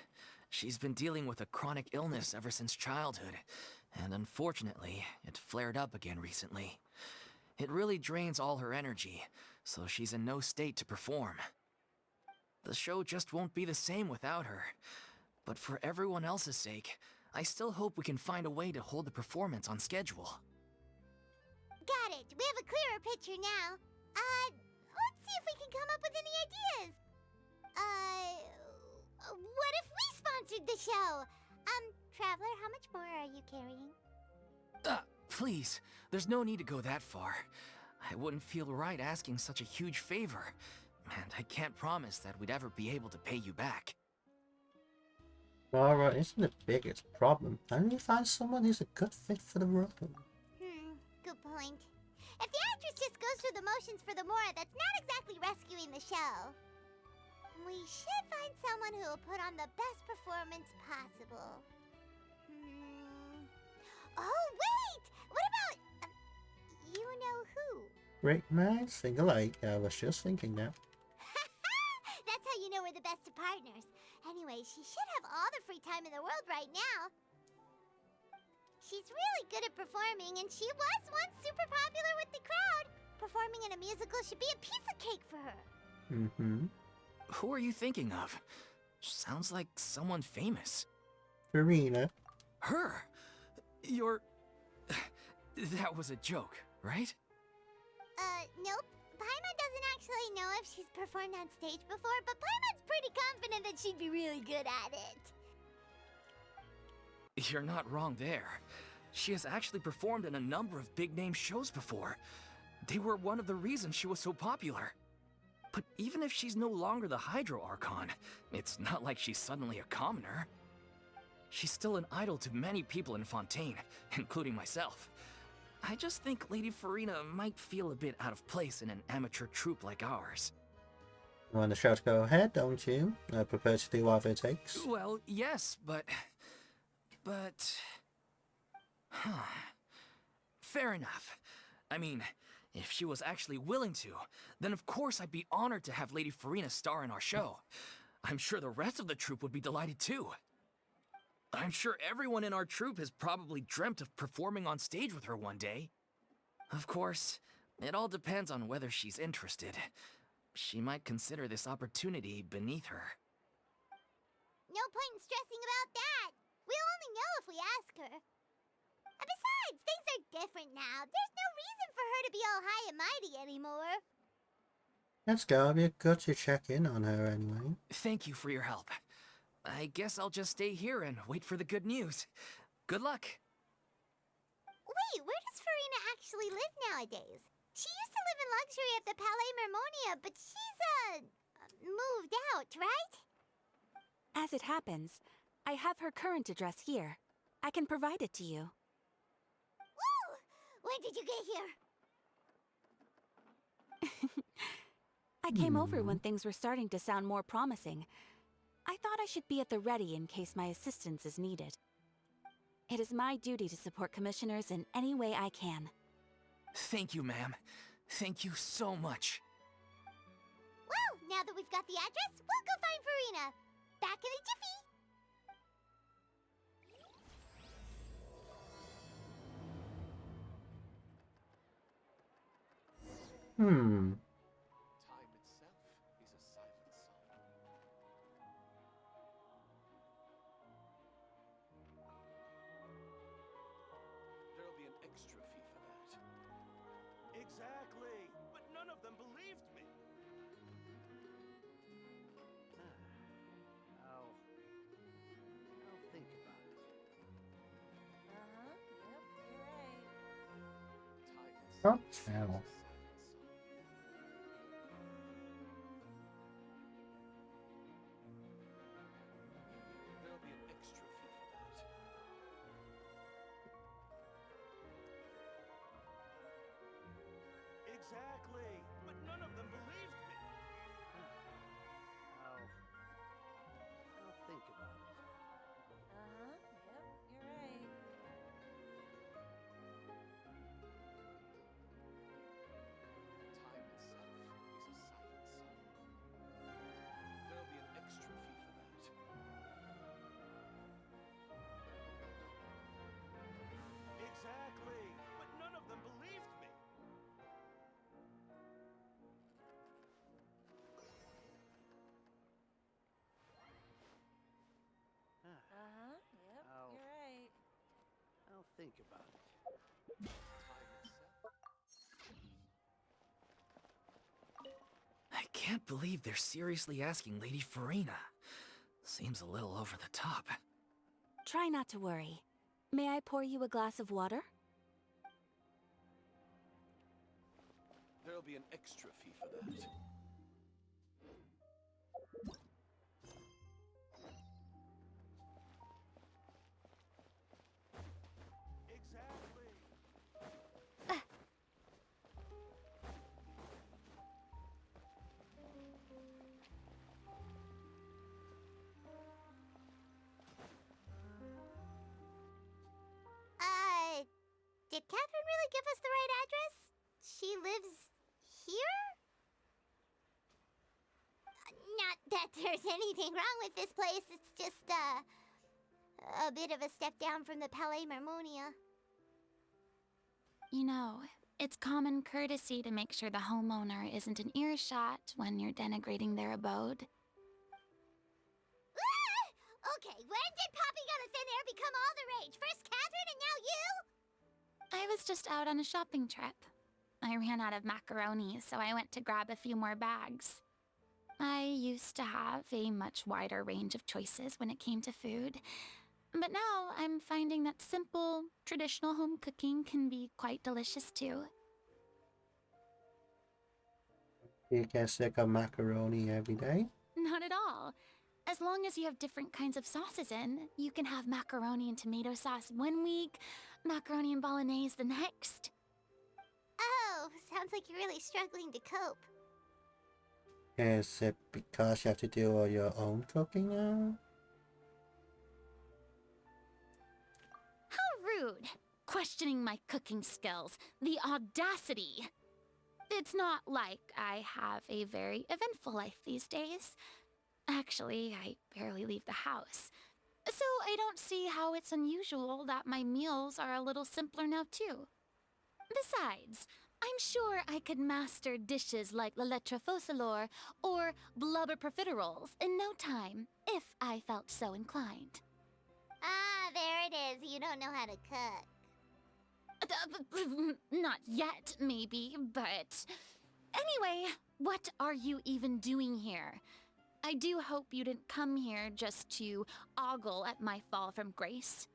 She's been dealing with a chronic illness ever since childhood, and unfortunately, it flared up again recently. It really drains all her energy, so she's in no state to perform. The show just won't be the same without her. But for everyone else's sake, I still hope we can find a way to hold the performance on schedule. Got it. We have a clearer picture now. Let's see if we can come up with any ideas. What if we sponsored the show? Traveler, how much more are you carrying? Please, there's no need to go that far. I wouldn't feel right asking such a huge favor, and I can't promise that we'd ever be able to pay you back. Laura isn't the biggest problem. How do you find someone who's a good fit for the role? Good point. If the actress just goes through the motions for the Mora, that's not exactly rescuing the show. We should find someone who will put on the best performance possible. Oh, wait! What about... you know who? Great minds think alike. I was just thinking that. That's how you know we're the best of partners. Anyway, she should have all the free time in the world right now. She's really good at performing, and she was once super popular with the crowd. Performing in a musical should be a piece of cake for her. Who are you thinking of? Sounds like someone famous. Furina. Her? You're... That was a joke, right? Nope. Paimon doesn't actually know if she's performed on stage before, but Paimon's pretty confident that she'd be really good at it. You're not wrong there. She has actually performed in a number of big-name shows before. They were one of the reasons she was so popular. But even if she's no longer the Hydro Archon, it's not like she's suddenly a commoner. She's still an idol to many people in Fontaine, including myself. I just think Lady Furina might feel a bit out of place in an amateur troupe like ours. You want the show to go ahead, don't you? I prepared to do whatever it takes. Well, yes, but... Fair enough. I mean, if she was actually willing to, then of course I'd be honored to have Lady Furina star in our show. I'm sure the rest of the troupe would be delighted too. I'm sure everyone in our troupe has probably dreamt of performing on stage with her one day. Of course, it all depends on whether she's interested. She might consider this opportunity beneath her. No point in stressing about that. We'll only know if we ask her. And besides, things are different now. There's no reason for her to be all high and mighty anymore. Let's go. It'd be good to check in on her anyway. Thank you for your help. I guess I'll just stay here and wait for the good news. Good luck. Wait, where does Furina actually live nowadays? She used to live in luxury at the Palais Mermonia, but she's, moved out, right? As it happens, I have her current address here. I can provide it to you. Woo! When did you get here? I came over when things were starting to sound more promising. I thought I should be at the ready in case my assistance is needed. It is my duty to support commissioners in any way I can. Thank you, ma'am. Thank you so much. Well, now that we've got the address, we'll go find Furina. Back in a jiffy. Time itself is a silent song. There'll be an extra fee for that. Exactly! But none of them believed me! Can't tell. There'll be an extra fee for that. Exactly, but none of them believed me. I'll think about it. Uh-huh. Yep, you're right. Time itself is a science. There'll be an extra fee for that. Exactly, but none of them believed me. Uh-huh. Yep, you're right. I'll think about it. I can't believe they're seriously asking Lady Furina. Seems a little over the top. Try not to worry. May I pour you a glass of water? There'll be an extra fee for that. Exactly. Did Catherine really give us the right address? She lives here? Not that there's anything wrong with this place. It's just, a bit of a step down from the Palais Marmonia. You know, it's common courtesy to make sure the homeowner isn't an earshot when you're denigrating their abode. Okay, when did Poppy Got a Thin Air become all the rage? First Catherine and now you? I was just out on a shopping trip. I ran out of macaroni, so I went to grab a few more bags. I used to have a much wider range of choices when it came to food, but now I'm finding that simple, traditional home cooking can be quite delicious too. You get sick of macaroni every day? Not at all. As long as you have different kinds of sauces in, you can have macaroni and tomato sauce one week, macaroni and bolognese the next. Oh, sounds like you're really struggling to cope. Is it because you have to do all your own cooking now? How rude! Questioning my cooking skills. The audacity! It's not like I have a very eventful life these days. Actually, I barely leave the house. So I don't see how it's unusual that my meals are a little simpler now too. Besides, I'm sure I could master dishes like la lettre faucilor or blubber profiteroles in no time, if I felt so inclined. Ah, there it is. You don't know how to cook. Not yet, maybe, but... Anyway, what are you even doing here? I do hope you didn't come here just to ogle at my fall from grace.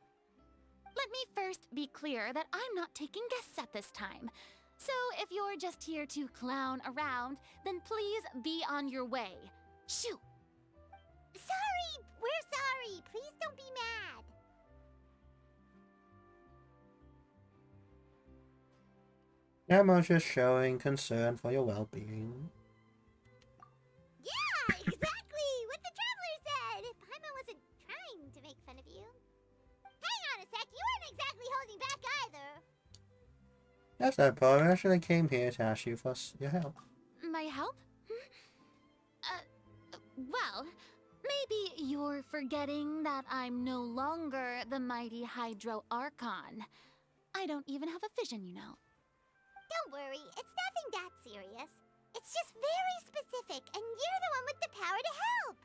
Let me first be clear that I'm not taking guests at this time. So if you're just here to clown around, then please be on your way. Shoo! Sorry! We're sorry! Please don't be mad! Emma's just showing concern for your well-being. Yeah, exactly! What the Traveler said! Paimon wasn't trying to make fun of you. Hang on a sec, you weren't exactly holding back either. Yes, no problem. I actually came here to ask you for your help. My help? Well, maybe you're forgetting that I'm no longer the mighty Hydro Archon. I don't even have a vision, you know. Don't worry, it's nothing that serious. It's just very specific, and you're the one with the power to help.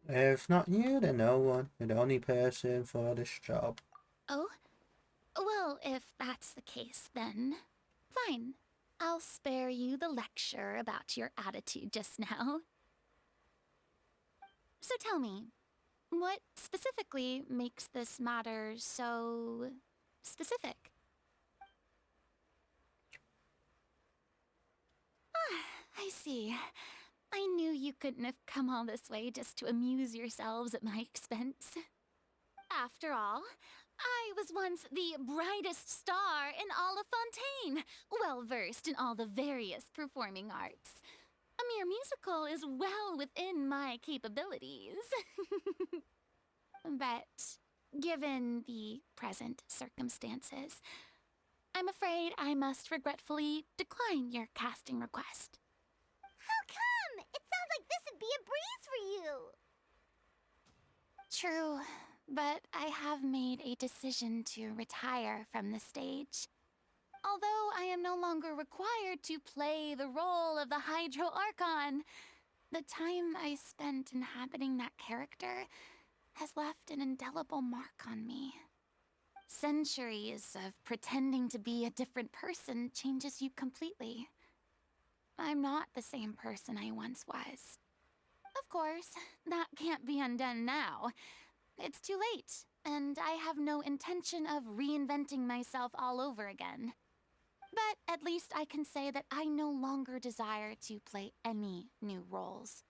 If not you, then no one. You're the only person for this job. Oh? Well, if that's the case, then fine. I'll spare you the lecture about your attitude just now. So tell me, what specifically makes this matter so specific? Ah, I see. I knew you couldn't have come all this way just to amuse yourselves at my expense. After all, I was once the brightest star in all of Fontaine, well versed in all the various performing arts. A mere musical is well within my capabilities. But given the present circumstances, I'm afraid I must regretfully decline your casting request. How come? It sounds like this would be a breeze for you. True, but I have made a decision to retire from the stage. Although I am no longer required to play the role of the Hydro Archon, the time I spent inhabiting that character has left an indelible mark on me. Centuries of pretending to be a different person changes you completely. I'm not the same person I once was. Of course, that can't be undone now. It's too late, and I have no intention of reinventing myself all over again. But at least I can say that I no longer desire to play any new roles.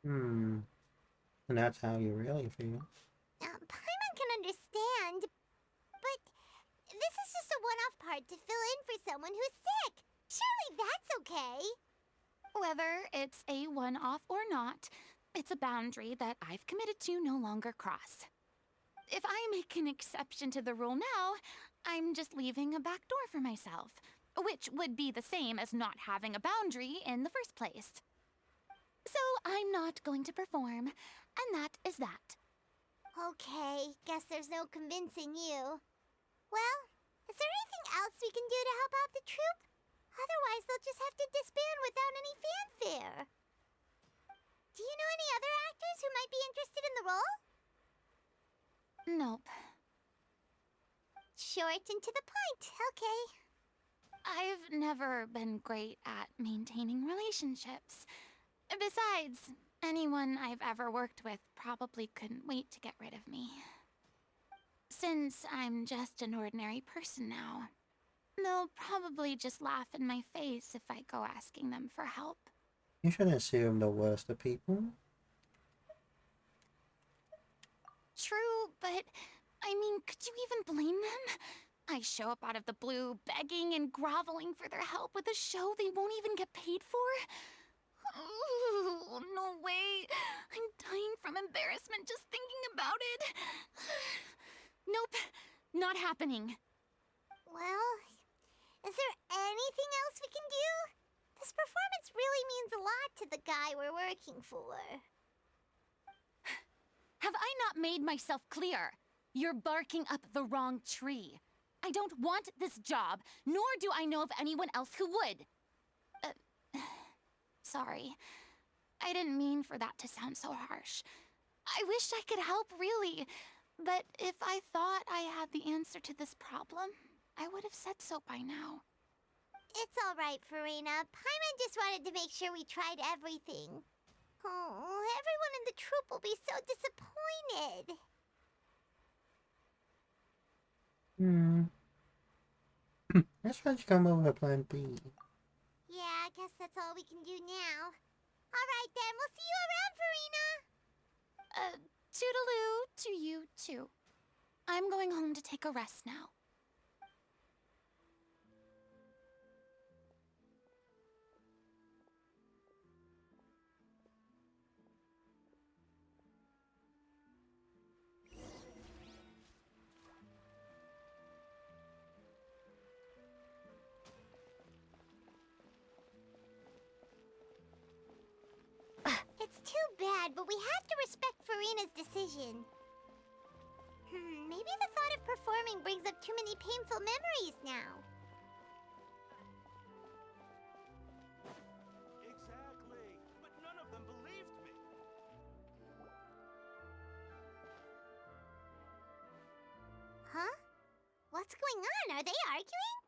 And that's how you really feel. Paimon can understand, but this is just a one-off part to fill in for someone who's sick. Surely that's okay. Whether it's a one-off or not, it's a boundary that I've committed to no longer cross. If I make an exception to the rule now, I'm just leaving a back door for myself, which would be the same as not having a boundary in the first place. So I'm not going to perform, and that is that. Okay, guess there's no convincing you. Well, is there anything else we can do to help out the troupe? Otherwise, they'll just have to disband without any fanfare. Do you know any other actors who might be interested in the role? Nope. Short and to the point, okay. I've never been great at maintaining relationships. Besides, anyone I've ever worked with probably couldn't wait to get rid of me. Since I'm just an ordinary person now, they'll probably just laugh in my face if I go asking them for help. You shouldn't assume the worst of people. True, but I mean, could you even blame them? I show up out of the blue, begging and groveling for their help with a show they won't even get paid for? Oh, no way. I'm dying from embarrassment just thinking about it. Nope, not happening. Well, is there anything else we can do? This performance really means a lot to the guy we're working for. Have I not made myself clear? You're barking up the wrong tree. I don't want this job, nor do I know of anyone else who would. Sorry. I didn't mean for that to sound so harsh. I wish I could help, really. But if I thought I had the answer to this problem, I would have said so by now. It's all right, Furina. Paimon just wanted to make sure we tried everything. Oh, everyone in the troupe will be so disappointed. Let's try to come up with a plan B. Yeah, I guess that's all we can do now. All right then, we'll see you around, Furina. Toodaloo to you too. I'm going home to take a rest now. It's too bad, but we have to respect Furina's decision. Maybe the thought of performing brings up too many painful memories now. Exactly, but none of them believed me. Huh? What's What's going on? Are they arguing?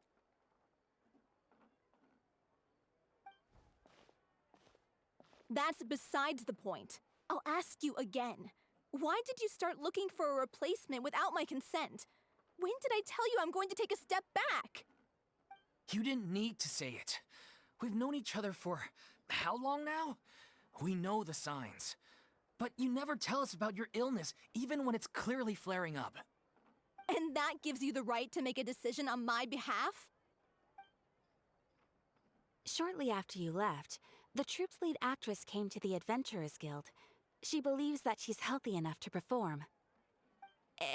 That's besides the point. I'll ask you again. Why did you start looking for a replacement without my consent? When did I tell you I'm going to take a step back? You didn't need to say it. We've known each other for how long now? We know the signs. But you never tell us about your illness, even when it's clearly flaring up. And that gives you the right to make a decision on my behalf? Shortly after you left, the troupe's lead actress came to the Adventurers Guild. She believes that she's healthy enough to perform.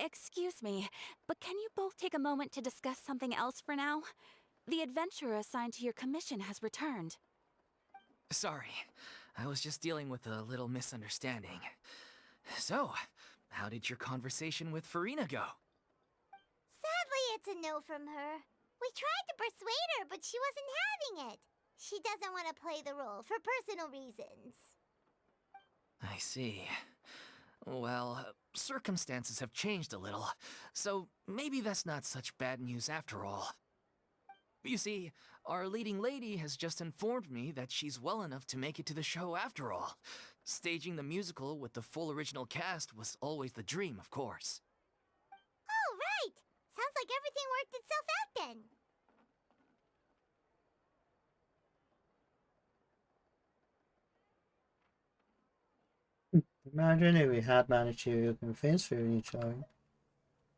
Excuse me, but can you both take a moment to discuss something else for now? The adventurer assigned to your commission has returned. Sorry, I was just dealing with a little misunderstanding. So, how did your conversation with Furina go? Sadly, it's a no from her. We tried to persuade her, but she wasn't having it. She doesn't want to play the role for personal reasons. I see. Well, circumstances have changed a little, so maybe that's not such bad news after all. You see, our leading lady has just informed me that she's well enough to make it to the show after all. Staging the musical with the full original cast was always the dream, of course. Oh, right! Sounds like everything worked itself out then. Imagine if we had managed to convince Furina to join.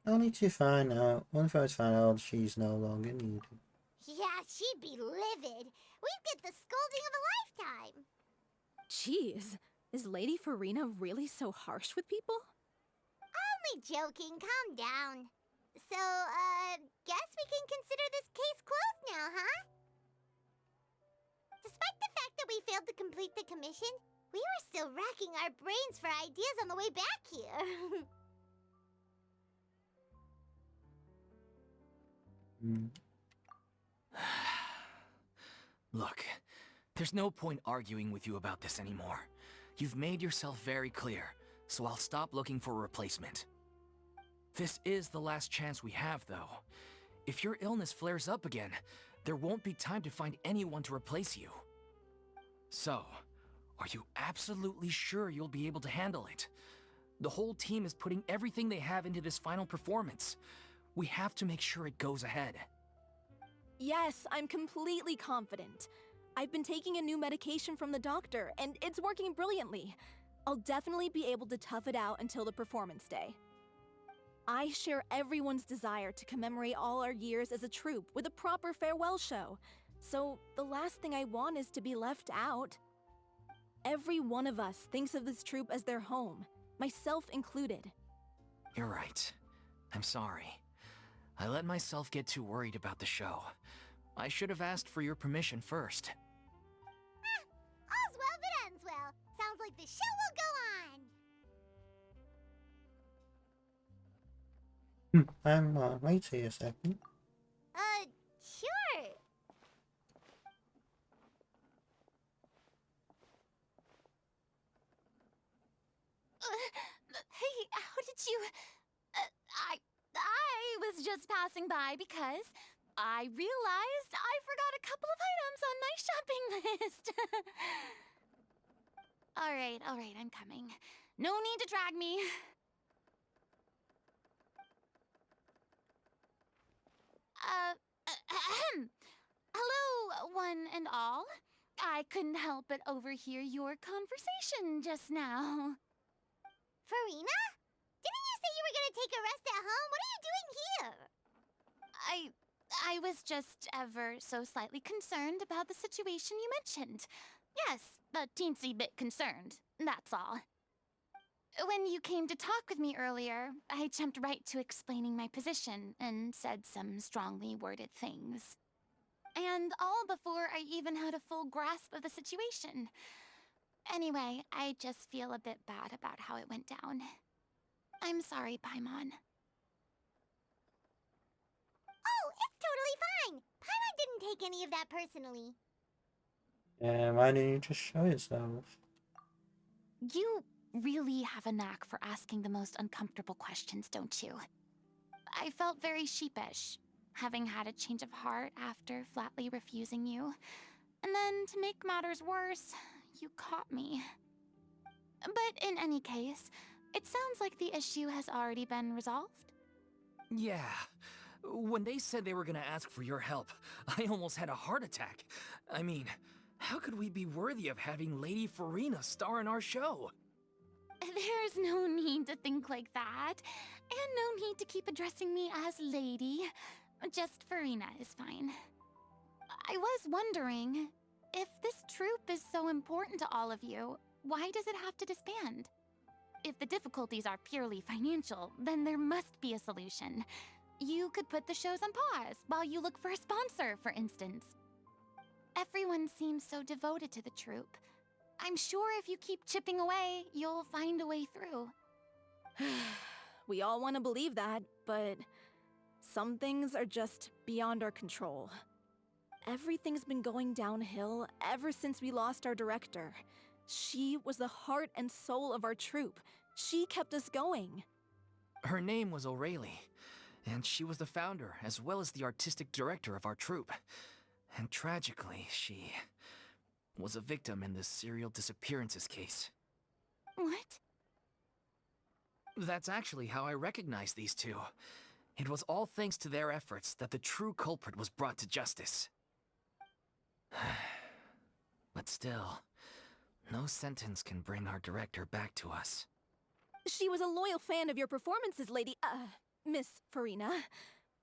Only to find out she's no longer needed. Yeah, she'd be livid. We'd get the scolding of a lifetime. Jeez, is Lady Furina really so harsh with people? Only joking, calm down. So, guess we can consider this case closed now, huh? Despite the fact that we failed to complete the commission, we were still racking our brains for ideas on the way back here. Look, there's no point arguing with you about this anymore. You've made yourself very clear, so I'll stop looking for a replacement. This is the last chance we have, though. If your illness flares up again, there won't be time to find anyone to replace you. So, are you absolutely sure you'll be able to handle it? The whole team is putting everything they have into this final performance. We have to make sure it goes ahead. Yes, I'm completely confident. I've been taking a new medication from the doctor, and it's working brilliantly. I'll definitely be able to tough it out until the performance day. I share everyone's desire to commemorate all our years as a troupe with a proper farewell show. So the last thing I want is to be left out. Every one of us thinks of this troupe as their home, myself included. You're right. I'm sorry. I let myself get too worried about the show. I should have asked for your permission first. All's well that ends well. Sounds like the show will go on. Wait here a second. Sure. Hey, how did you... I was just passing by because I realized I forgot a couple of items on my shopping list. All right, I'm coming. No need to drag me. Hello, one and all. I couldn't help but overhear your conversation just now. Furina? Didn't you say you were gonna take a rest at home? What are you doing here? I was just ever so slightly concerned about the situation you mentioned. Yes, a teensy bit concerned, that's all. When you came to talk with me earlier, I jumped right to explaining my position and said some strongly worded things. And all before I even had a full grasp of the situation. Anyway, I just feel a bit bad about how it went down. I'm sorry, Paimon. Oh, it's totally fine. Paimon didn't take any of that personally. Why didn't you just show yourself? You really have a knack for asking the most uncomfortable questions, don't you? I felt very sheepish, having had a change of heart after flatly refusing you. And then, to make matters worse, you caught me. But in any case, it sounds like the issue has already been resolved. Yeah. When they said they were gonna ask for your help, I almost had a heart attack. I mean, how could we be worthy of having Lady Furina star in our show? There's no need to think like that, and no need to keep addressing me as Lady. Just Furina is fine. I was wondering, if this troupe is so important to all of you, why does it have to disband? If the difficulties are purely financial, then there must be a solution. You could put the shows on pause while you look for a sponsor, for instance. Everyone seems so devoted to the troupe. I'm sure if you keep chipping away, you'll find a way through. We all want to believe that, but some things are just beyond our control. Everything's been going downhill ever since we lost our director. She was the heart and soul of our troupe. She kept us going. Her name was O'Reilly, and she was the founder as well as the artistic director of our troupe. And tragically, she was a victim in the serial disappearances case. What? That's actually how I recognized these two. It was all thanks to their efforts that the true culprit was brought to justice. But still, no sentence can bring our director back to us. She was a loyal fan of your performances, Miss Furina.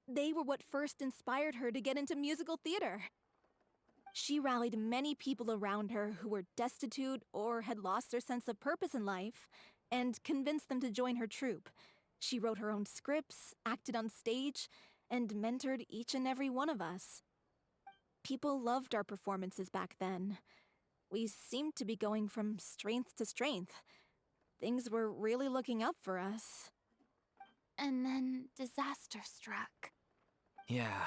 They were what first inspired her to get into musical theater. She rallied many people around her who were destitute or had lost their sense of purpose in life, and convinced them to join her troupe. She wrote her own scripts, acted on stage, and mentored each and every one of us. People loved our performances back then. We seemed to be going from strength to strength. Things were really looking up for us. And then disaster struck. Yeah.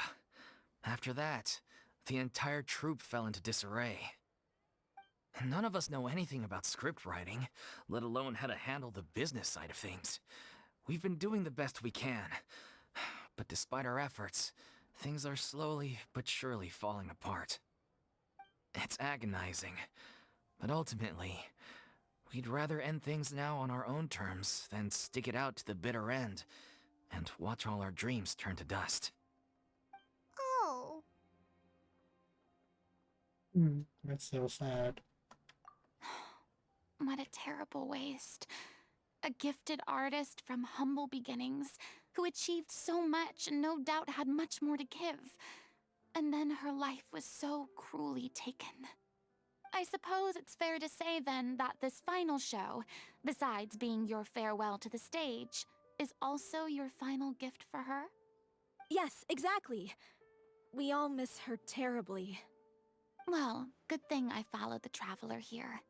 After that, the entire troupe fell into disarray. None of us know anything about script writing, let alone how to handle the business side of things. We've been doing the best we can. But despite our efforts, things are slowly but surely falling apart. It's agonizing, but ultimately, we'd rather end things now on our own terms than stick it out to the bitter end and watch all our dreams turn to dust. Oh. That's so sad. What a terrible waste. A gifted artist from humble beginnings, who achieved so much and no doubt had much more to give. And then her life was so cruelly taken. I suppose it's fair to say then that this final show, besides being your farewell to the stage, is also your final gift for her? Yes, exactly. We all miss her terribly. Well, good thing I followed the Traveler here.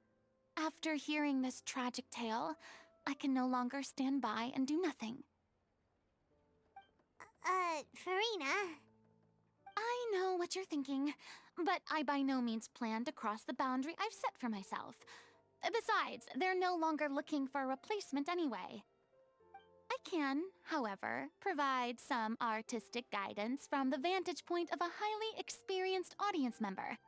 After hearing this tragic tale, I can no longer stand by and do nothing. Furina. I know what you're thinking, but I by no means plan to cross the boundary I've set for myself. Besides, they're no longer looking for a replacement anyway. I can, however, provide some artistic guidance from the vantage point of a highly experienced audience member.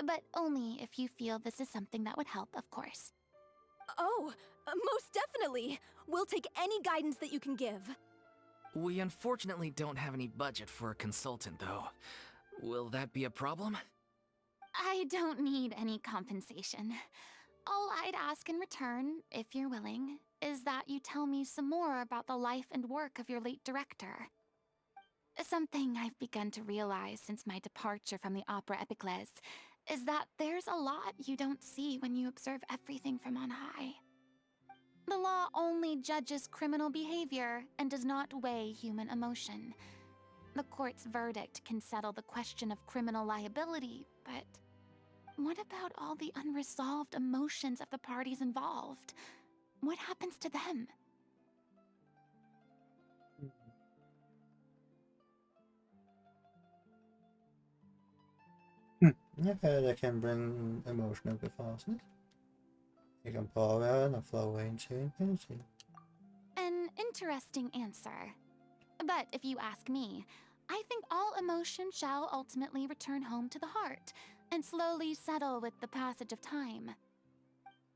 But only if you feel this is something that would help, of course. Oh, most definitely! We'll take any guidance that you can give. We unfortunately don't have any budget for a consultant, though. Will that be a problem? I don't need any compensation. All I'd ask in return, if you're willing, is that you tell me some more about the life and work of your late director. Something I've begun to realize since my departure from the Opera Epicles is that there's a lot you don't see when you observe everything from on high. The law only judges criminal behavior and does not weigh human emotion. The court's verdict can settle the question of criminal liability, but what about all the unresolved emotions of the parties involved? What happens to them? I've heard it can bring emotional catharsis. It can pour out and flow into infinity. An interesting answer. But if you ask me, I think all emotion shall ultimately return home to the heart and slowly settle with the passage of time.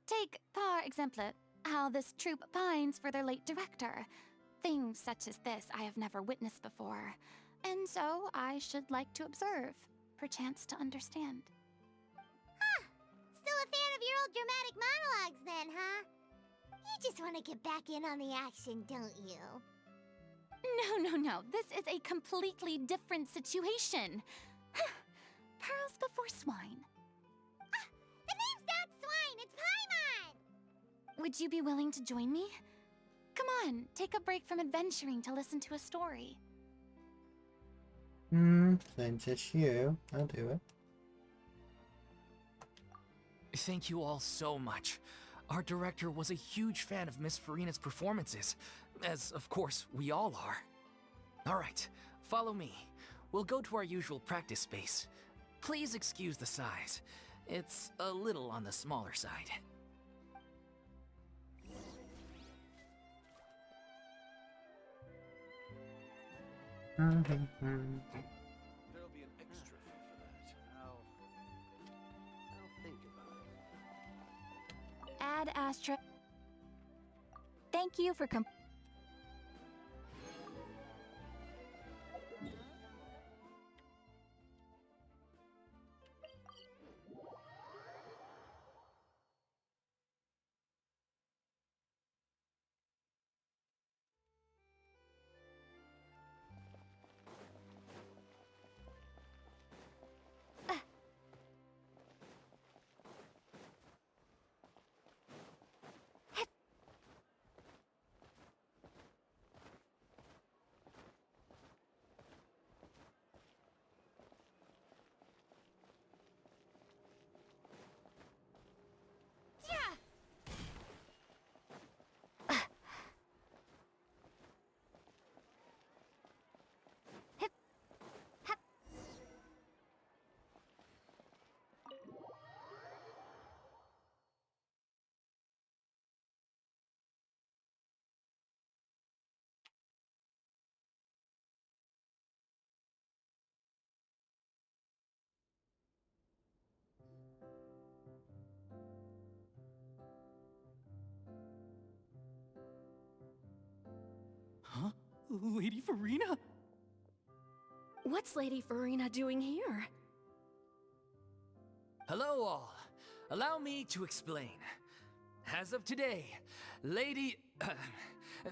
Take, par exemple, how this troupe pines for their late director. Things such as this I have never witnessed before, and so I should like to observe, perchance to understand. Huh. Still a fan of your old dramatic monologues then, huh? You just want to get back in on the action, don't you? No. This is a completely different situation. Pearls before swine. Ah! The name's not Swine, it's Paimon! Would you be willing to join me? Come on, take a break from adventuring to listen to a story. Since it's you, I'll do it. Thank you all so much. Our director was a huge fan of Miss Furina's performances, as of course we all are. Alright, follow me. We'll go to our usual practice space. Please excuse the size. It's a little on the smaller side. There'll be an extra fee for that. I'll think about it. Ad Astra. Thank you for Huh? Lady Furina? What's Lady Furina doing here? Hello all. Allow me to explain. As of today,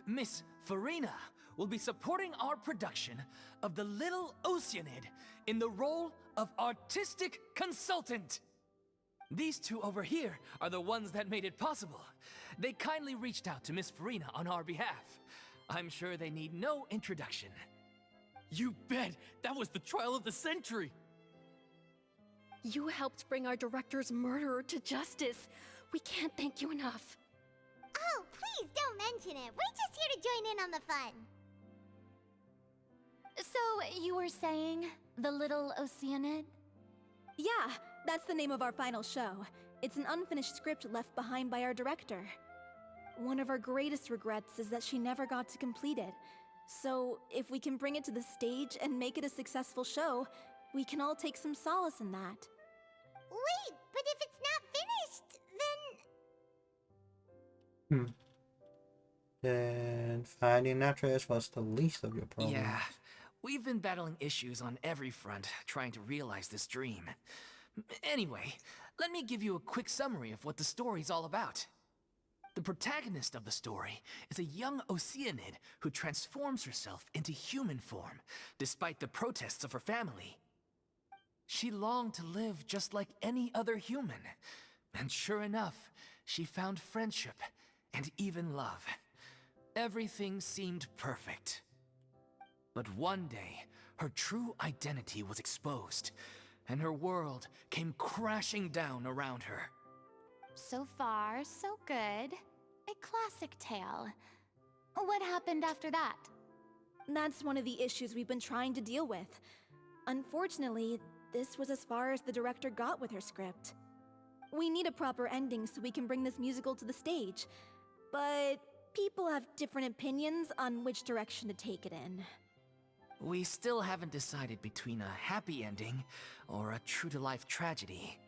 Miss Furina will be supporting our production of The Little Oceanid in the role of artistic consultant. These two over here are the ones that made it possible. They kindly reached out to Miss Furina on our behalf. I'm sure they need no introduction. You bet! That was the trial of the century! You helped bring our director's murderer to justice. We can't thank you enough. Oh, please don't mention it. We're just here to join in on the fun. So, you were saying The Little Oceanid? Yeah, that's the name of our final show. It's an unfinished script left behind by our director. One of our greatest regrets is that she never got to complete it. So, if we can bring it to the stage and make it a successful show, we can all take some solace in that. Wait, but if it's not finished, Then finding an actress was the least of your problems. Yeah, we've been battling issues on every front, trying to realize this dream. Anyway, let me give you a quick summary of what the story's all about. The protagonist of the story is a young Oceanid who transforms herself into human form, despite the protests of her family. She longed to live just like any other human, and sure enough, she found friendship and even love. Everything seemed perfect. But one day, her true identity was exposed, and her world came crashing down around her. So far, so good. A classic tale. What happened after that? That's one of the issues we've been trying to deal with. Unfortunately, this was as far as the director got with her script. We need a proper ending so we can bring this musical to the stage, but people have different opinions on which direction to take it in. We still haven't decided between a happy ending or a true-to-life tragedy.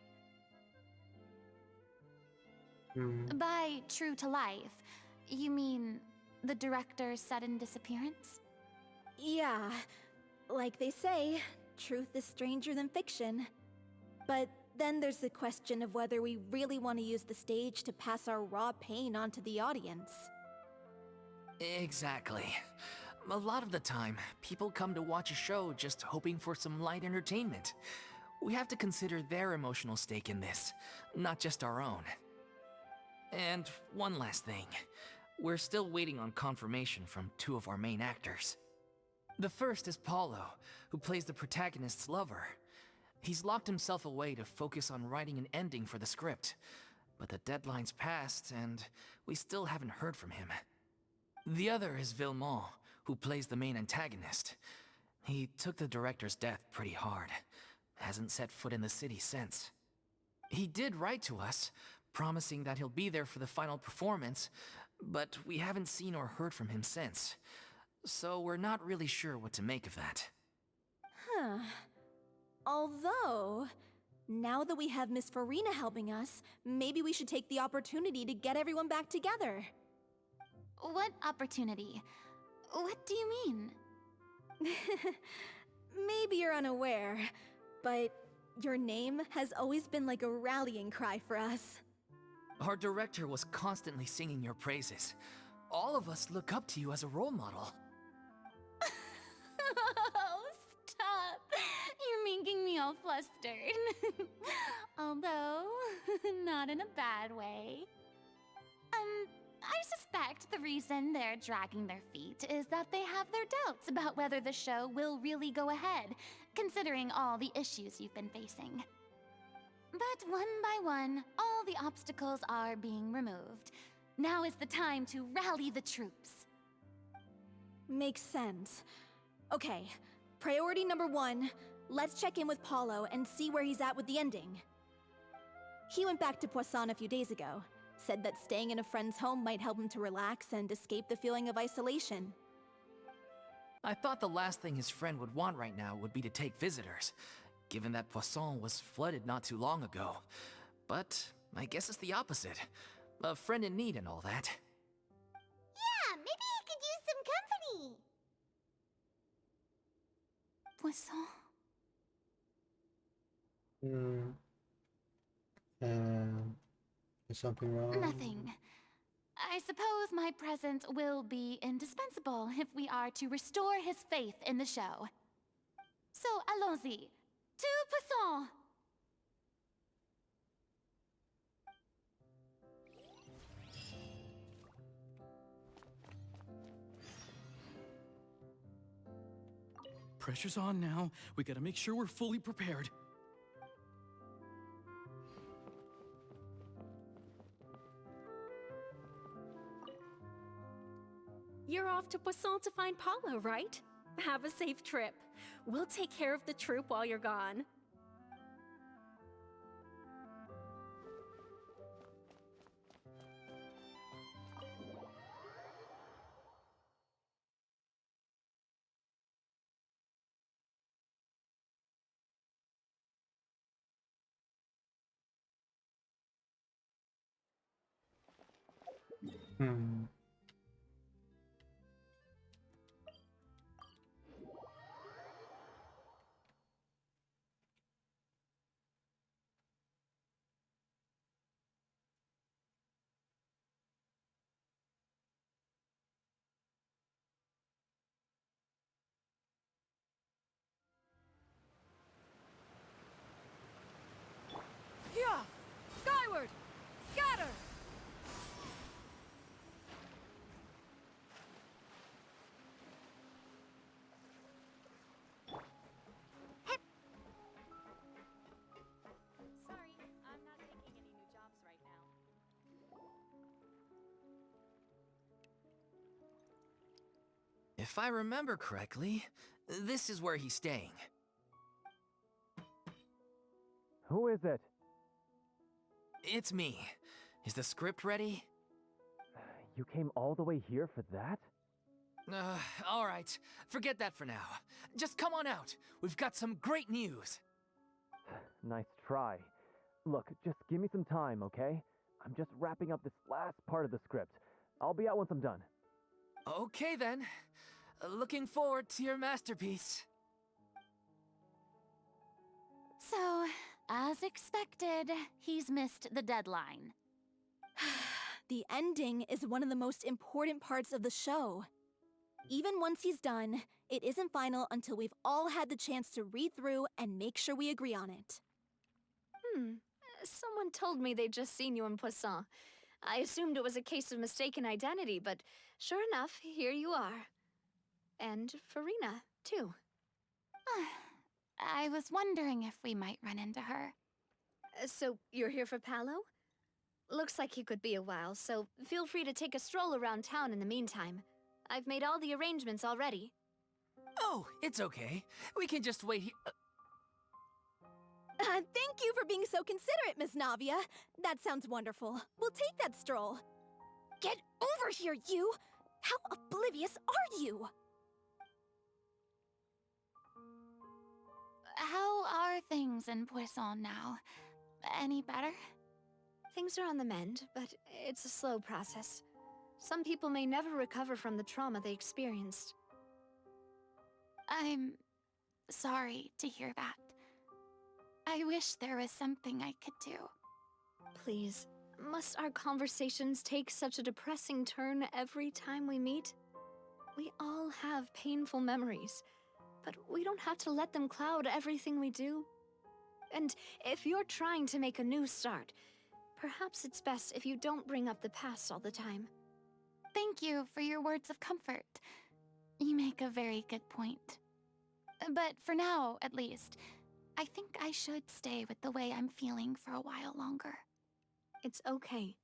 By true to life, you mean the director's sudden disappearance? Yeah, like they say, truth is stranger than fiction. But then there's the question of whether we really want to use the stage to pass our raw pain onto the audience. Exactly. A lot of the time, people come to watch a show just hoping for some light entertainment. We have to consider their emotional stake in this, not just our own. And one last thing. We're still waiting on confirmation from two of our main actors. The first is Paulo, who plays the protagonist's lover. He's locked himself away to focus on writing an ending for the script, but the deadline's passed and we still haven't heard from him. The other is Villemont, who plays the main antagonist. He took the director's death pretty hard. Hasn't set foot in the city since. He did write to us, promising that he'll be there for the final performance, but we haven't seen or heard from him since. So we're not really sure what to make of that. Huh. Although, now that we have Miss Furina helping us, maybe we should take the opportunity to get everyone back together. What opportunity? What do you mean? Maybe you're unaware, but your name has always been like a rallying cry for us. Our director was constantly singing your praises. All of us look up to you as a role model. Oh, stop! You're making me all flustered. Although, not in a bad way. I suspect the reason they're dragging their feet is that they have their doubts about whether the show will really go ahead, considering all the issues you've been facing. But one by one, all the obstacles are being removed. Now is the time to rally the troops. Makes sense. Okay, priority number 1, let's check in with Paulo and see where he's at with the ending. He went back to Poisson a few days ago, said that staying in a friend's home might help him to relax and escape the feeling of isolation. I thought the last thing his friend would want right now would be to take visitors, given that Poisson was flooded not too long ago. But I guess it's the opposite. A friend in need and all that. Yeah, maybe he could use some company. Poisson? Is something wrong? Nothing. I suppose my presence will be indispensable if we are to restore his faith in the show. So, allons-y. To Poisson! Pressure's on now. We gotta make sure we're fully prepared. You're off to Poisson to find Paulo, right? Have a safe trip. We'll take care of the troop while you're gone. Yeah! Skyward! Scatter! Sorry, I'm not taking any new jobs right now. If I remember correctly, this is where he's staying. Who is it? It's me. Is the script ready? You came all the way here for that? Alright. Forget that for now. Just come on out. We've got some great news. Nice try. Look, just give me some time, okay? I'm just wrapping up this last part of the script. I'll be out once I'm done. Okay then. Looking forward to your masterpiece. So, as expected, he's missed the deadline. The ending is one of the most important parts of the show. Even once he's done, it isn't final until we've all had the chance to read through and make sure we agree on it. Someone told me they'd just seen you in Poisson. I assumed it was a case of mistaken identity, but sure enough, here you are. And Furina, too. I was wondering if we might run into her. So, you're here for Paolo? Looks like he could be a while, so feel free to take a stroll around town in the meantime. I've made all the arrangements already. Oh, it's okay. We can just wait here. Thank you for being so considerate, Miss Navia. That sounds wonderful. We'll take that stroll. Get over here, you! How oblivious are you? How are things in Poisson now? Any better? Things are on the mend, but it's a slow process. Some people may never recover from the trauma they experienced. I'm sorry to hear that. I wish there was something I could do. Please, must our conversations take such a depressing turn every time we meet? We all have painful memories, but we don't have to let them cloud everything we do. And if you're trying to make a new start, perhaps it's best if you don't bring up the past all the time. Thank you for your words of comfort. You make a very good point. But for now, at least, I think I should stay with the way I'm feeling for a while longer. It's okay.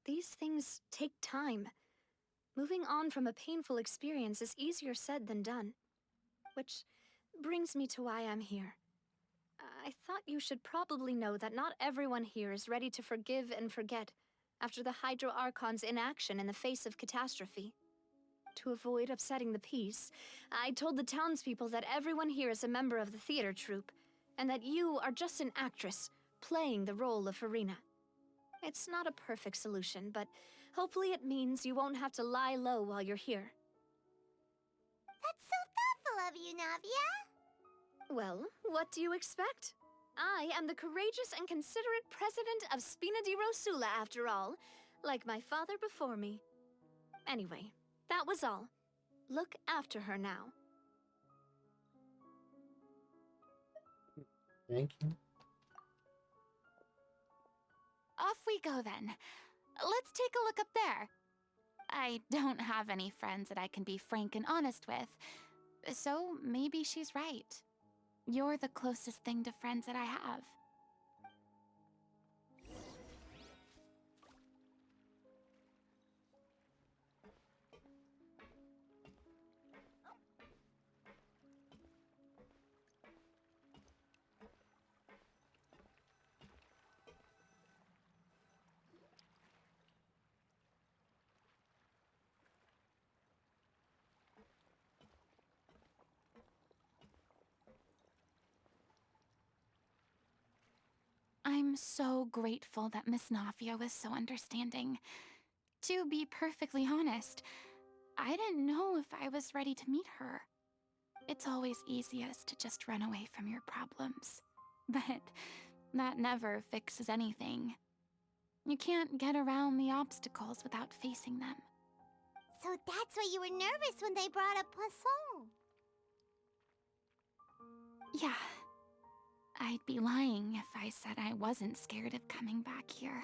These things take time. Moving on from a painful experience is easier said than done. Which brings me to why I'm here. I thought you should probably know that not everyone here is ready to forgive and forget after the Hydro Archon's inaction in the face of catastrophe. To avoid upsetting the peace, I told the townspeople that everyone here is a member of the theater troupe, and that you are just an actress playing the role of Furina. It's not a perfect solution, but hopefully it means you won't have to lie low while you're here. That's so thoughtful of you, Navia. Well, what do you expect? I am the courageous and considerate president of Spina di Rosula, after all, like my father before me. Anyway, that was all. Look after her now. Thank you. Off we go then. Let's take a look up there. I don't have any friends that I can be frank and honest with, so maybe she's right. You're the closest thing to friends that I have. I'm so grateful that Miss Navia was so understanding. To be perfectly honest, I didn't know if I was ready to meet her. It's always easiest to just run away from your problems. But that never fixes anything. You can't get around the obstacles without facing them. So that's why you were nervous when they brought up Poisson. Yeah. I'd be lying if I said I wasn't scared of coming back here.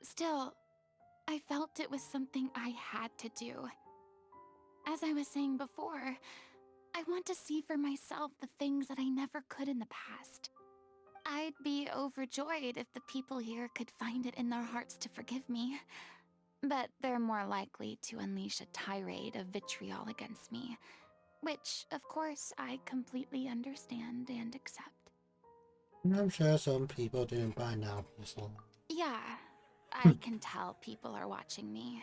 Still, I felt it was something I had to do. As I was saying before, I want to see for myself the things that I never could in the past. I'd be overjoyed if the people here could find it in their hearts to forgive me. But they're more likely to unleash a tirade of vitriol against me, which, of course, I completely understand and accept. I'm sure some people didn't by now, so. Yeah, I can tell people are watching me.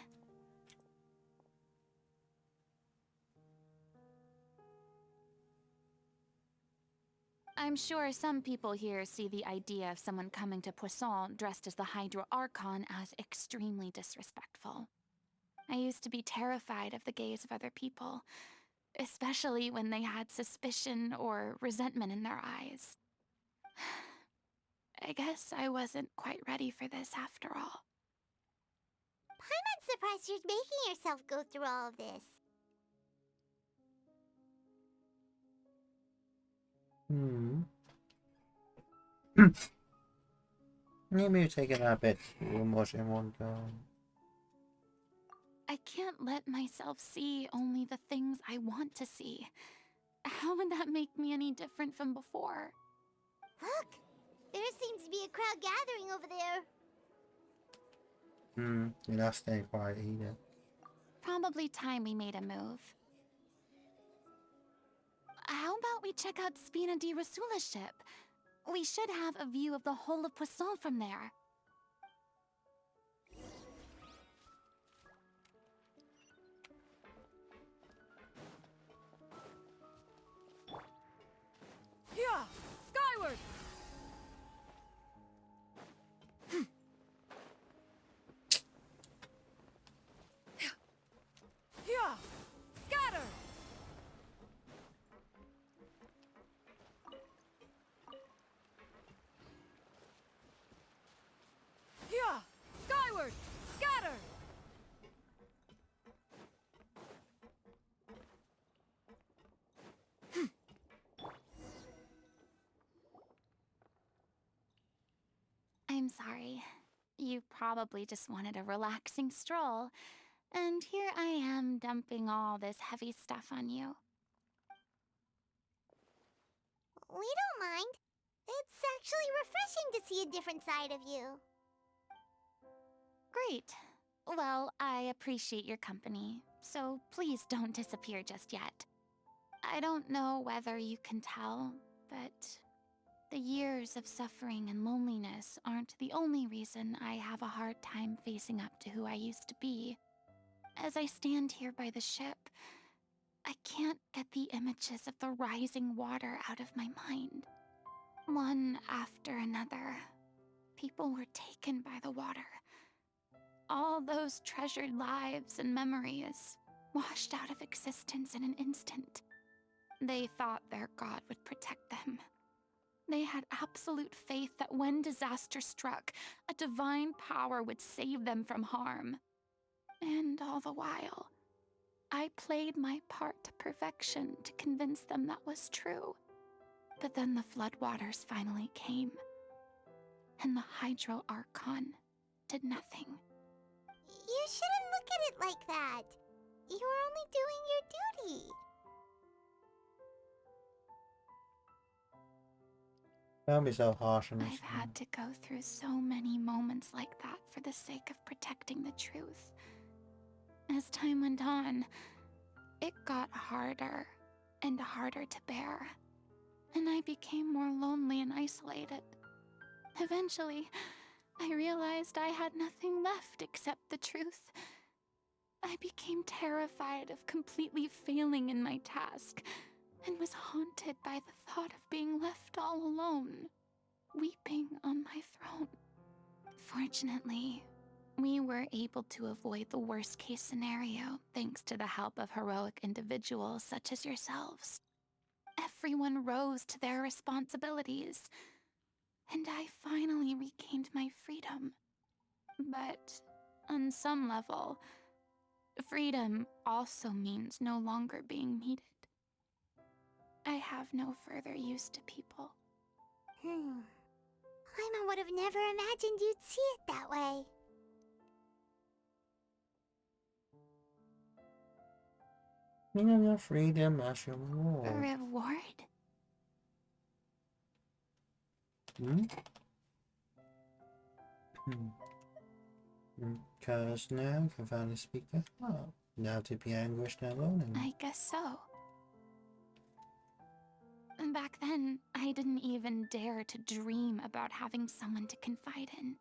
I'm sure some people here see the idea of someone coming to Poisson dressed as the Hydro Archon as extremely disrespectful. I used to be terrified of the gaze of other people, especially when they had suspicion or resentment in their eyes. I guess I wasn't quite ready for this after all. Paimon's surprised you're making yourself go through all of this. Maybe you're taking a bit too much in one go. I can't let myself see only the things I want to see. How would that make me any different from before? Look! There seems to be a crowd gathering over there. You're not staying quiet either. Probably time we made a move. How about we check out Spina di Rasula's ship? We should have a view of the whole of Poisson from there. Yeah! Skyward! Yeah! Scatter! Yeah! Skyward! Scatter! I'm sorry. You probably just wanted a relaxing stroll, and here I am dumping all this heavy stuff on you. We don't mind. It's actually refreshing to see a different side of you. Great. Well, I appreciate your company, so please don't disappear just yet. I don't know whether you can tell, but the years of suffering and loneliness aren't the only reason I have a hard time facing up to who I used to be. As I stand here by the ship, I can't get the images of the rising water out of my mind. One after another, people were taken by the water. All those treasured lives and memories washed out of existence in an instant. They thought their god would protect them. They had absolute faith that when disaster struck, a divine power would save them from harm. And all the while, I played my part to perfection to convince them that was true. But then the floodwaters finally came, and the Hydro Archon did nothing. You shouldn't look at it like that. You were only doing your duty. Don't be so harsh on I've yourself. had to go through so many moments like that for the sake of protecting the truth. As time went on, it got harder and harder to bear, and I became more lonely and isolated. Eventually, I realized I had nothing left except the truth. I became terrified of completely failing in my task, and was haunted by the thought of being left all alone, weeping on my throne. Fortunately, we were able to avoid the worst-case scenario thanks to the help of heroic individuals such as yourselves. Everyone rose to their responsibilities, and I finally regained my freedom. But on some level, freedom also means no longer being needed. I have no further use to people. Paimon would have never imagined you'd see it that way. You know, your freedom as your A reward. reward? Because now you can finally speak to her. Now to be anguished and alone. I guess so. And back then, I didn't even dare to dream about having someone to confide in.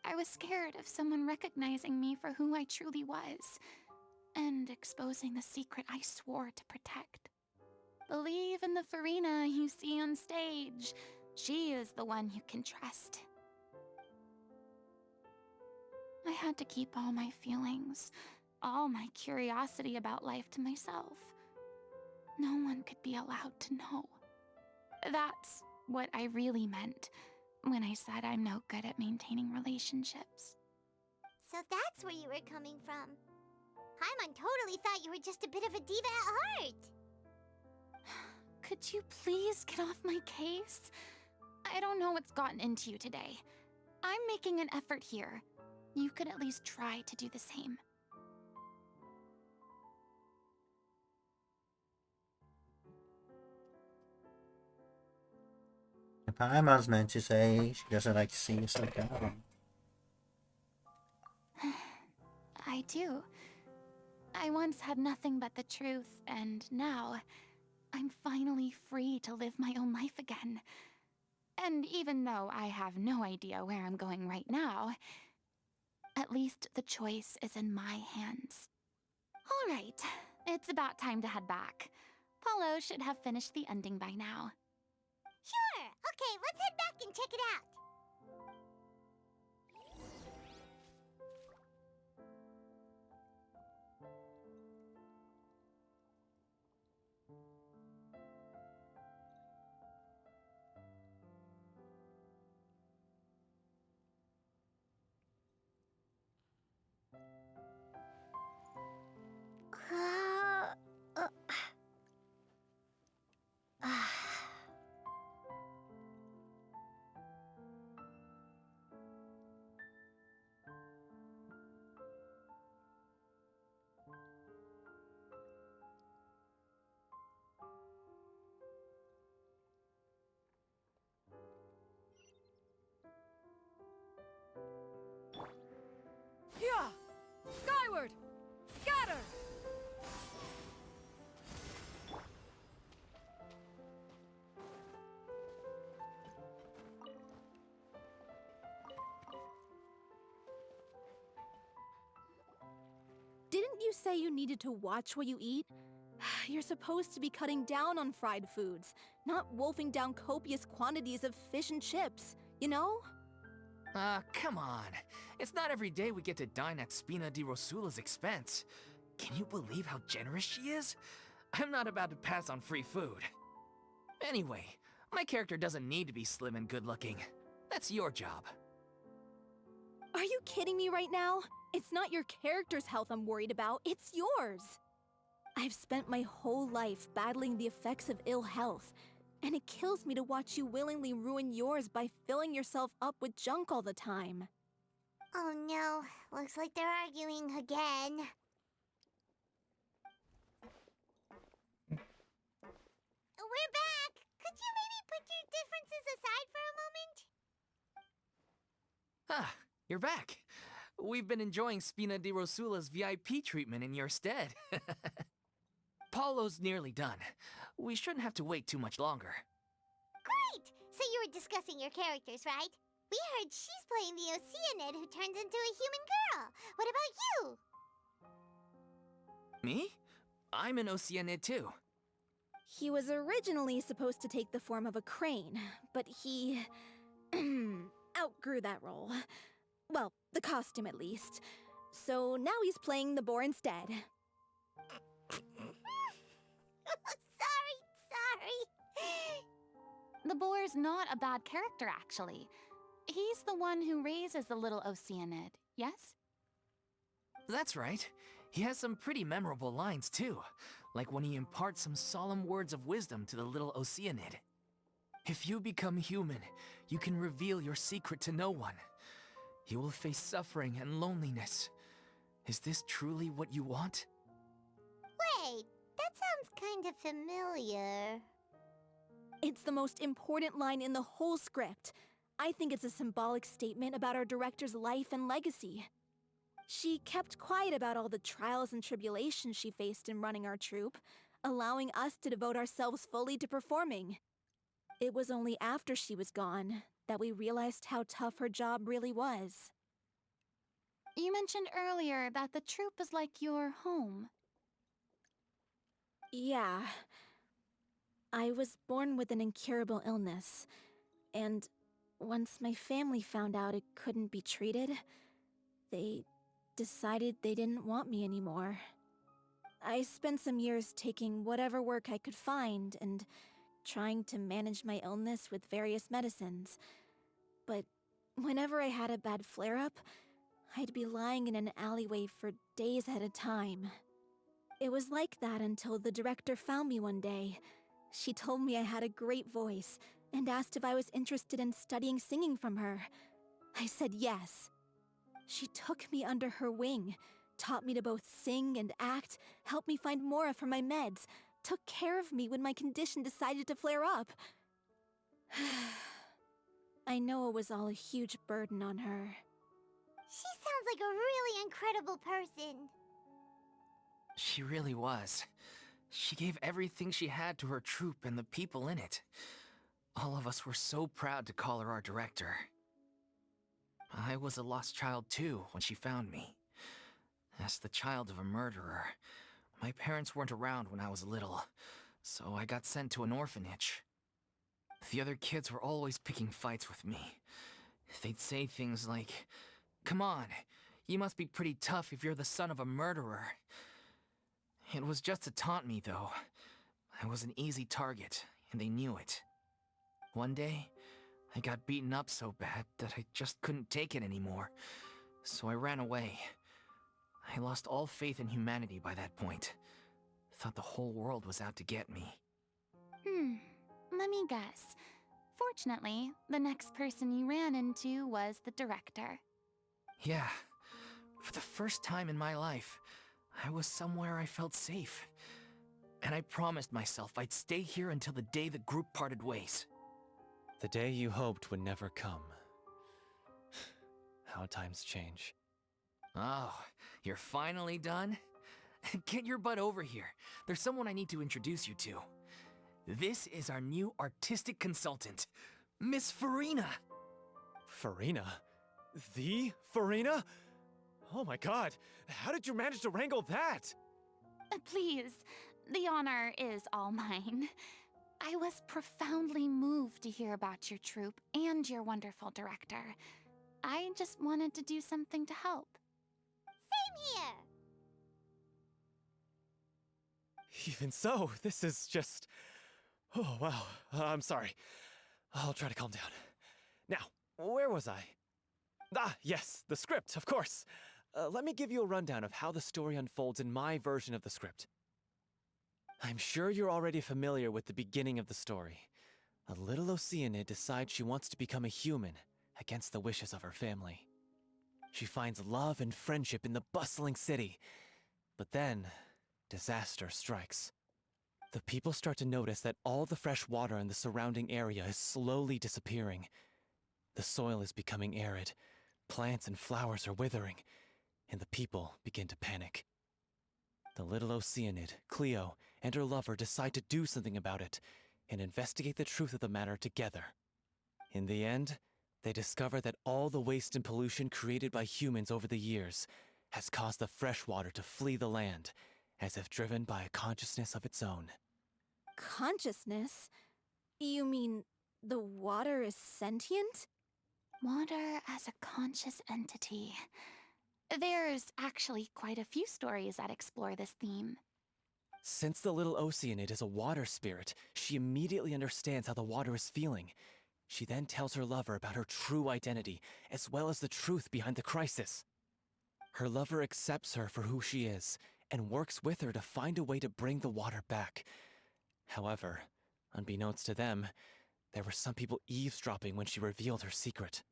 I was scared of someone recognizing me for who I truly was, and exposing the secret I swore to protect. Believe in the Furina you see on stage. stage. She is the one you can trust. I had to keep all my feelings, all my curiosity about life to myself. No one could be allowed to know. That's what I really meant when I said I'm no good at maintaining relationships. So that's where you were coming from. Paimon totally thought you were just a bit of a diva at heart. Could you please get off my case? I don't know what's gotten into you today. I'm making an effort here. You could at least try to do the same. Paimon's meant to say she doesn't like to see you so down. I do. I once had nothing but the truth, and now I'm finally free to live my own life again. And even though I have no idea where I'm going right now, at least the choice is in my hands. All right, it's about time to head back. Paulo should have finished the ending by now. Sure! Okay, let's head back and check it out. Yeah! Skyward! Scatter! Didn't you say you needed to watch what you eat? You're supposed to be cutting down on fried foods, not wolfing down copious quantities of fish and chips, you know? Come on. It's not every day we get to dine at Spina di Rosula's expense. Can you believe how generous she is? I'm not about to pass on free food. Anyway, my character doesn't need to be slim and good-looking. That's your job. Are you kidding me right now? It's not your character's health I'm worried about, it's yours. I've spent my whole life battling the effects of ill health, and it kills me to watch you willingly ruin yours by filling yourself up with junk all the time. Oh no, looks like they're arguing again. We're back! Could you maybe put your differences aside for a moment? Ah, you're back. We've been enjoying Spina di Rosula's VIP treatment in your stead. Paulo's nearly done. We shouldn't have to wait too much longer. Great! So you were discussing your characters, right? We heard she's playing the Oceanid who turns into a human girl. What about you? Me? I'm an Oceanid too. He was originally supposed to take the form of a crane, but he outgrew that role. Well, the costume at least. So now he's playing the boar instead. Sorry. The boar's not a bad character, actually. He's the one who raises the little Oceanid, yes? That's right. He has some pretty memorable lines too, like when he imparts some solemn words of wisdom to the little Oceanid. If you become human, you can reveal your secret to no one. You will face suffering and loneliness. Is this truly what you want? Wait, that sounds kind of familiar. It's the most important line in the whole script. I think it's a symbolic statement about our director's life and legacy. She kept quiet about all the trials and tribulations she faced in running our troupe, allowing us to devote ourselves fully to performing. It was only after she was gone that we realized how tough her job really was. You mentioned earlier that the troupe is like your home. Yeah. I was born with an incurable illness, and once my family found out it couldn't be treated, they decided they didn't want me anymore. I spent some years taking whatever work I could find and trying to manage my illness with various medicines. But whenever I had a bad flare-up, I'd be lying in an alleyway for days at a time. It was like that until the director found me one day. She told me I had a great voice and asked if I was interested in studying singing from her. I said yes. She took me under her wing, taught me to both sing and act, helped me find Mora for my meds, took care of me when my condition decided to flare up. I know it was all a huge burden on her. She sounds like a really incredible person. She really was. She gave everything she had to her troupe and the people in it. All of us were so proud to call her our director. I was a lost child too when she found me. As the child of a murderer, my parents weren't around when I was little, so I got sent to an orphanage. The other kids were always picking fights with me. They'd say things like, "Come on, you must be pretty tough if you're the son of a murderer." It was just to taunt me, though. I was an easy target, and they knew it. One day, I got beaten up so bad that I just couldn't take it anymore, so I ran away. I lost all faith in humanity by that point. Thought the whole world was out to get me. Let me guess. Fortunately, the next person you ran into was the director. Yeah. For the first time in my life, I was somewhere I felt safe. And I promised myself I'd stay here until the day the group parted ways. The day you hoped would never come. How times change. Oh, you're finally done? Get your butt over here. There's someone I need to introduce you to. This is our new artistic consultant, Miss Furina. Furina? The Furina? Oh my god, how did you manage to wrangle that? Please, the honor is all mine. I was profoundly moved to hear about your troupe and your wonderful director. I just wanted to do something to help. Same here! Even so, this is just... Oh, wow. I'm sorry. I'll try to calm down. Now, where was I? Ah, yes, the script, of course. Let me give you a rundown of how the story unfolds in my version of the script. I'm sure you're already familiar with the beginning of the story. A little Oceanid decides she wants to become a human, against the wishes of her family. She finds love and friendship in the bustling city. But then, disaster strikes. The people start to notice that all the fresh water in the surrounding area is slowly disappearing. The soil is becoming arid, plants and flowers are withering, and the people begin to panic. The little Oceanid, Cleo, and her lover decide to do something about it, and investigate the truth of the matter together. In the end, they discover that all the waste and pollution created by humans over the years has caused the fresh water to flee the land, as if driven by a consciousness of its own. Consciousness? You mean the water is sentient? Water as a conscious entity. There's actually quite a few stories that explore this theme. Since the little Oceanid is a water spirit, she immediately understands how the water is feeling. She then tells her lover about her true identity, as well as the truth behind the crisis. Her lover accepts her for who she is, and works with her to find a way to bring the water back. However, unbeknownst to them, there were some people eavesdropping when she revealed her secret.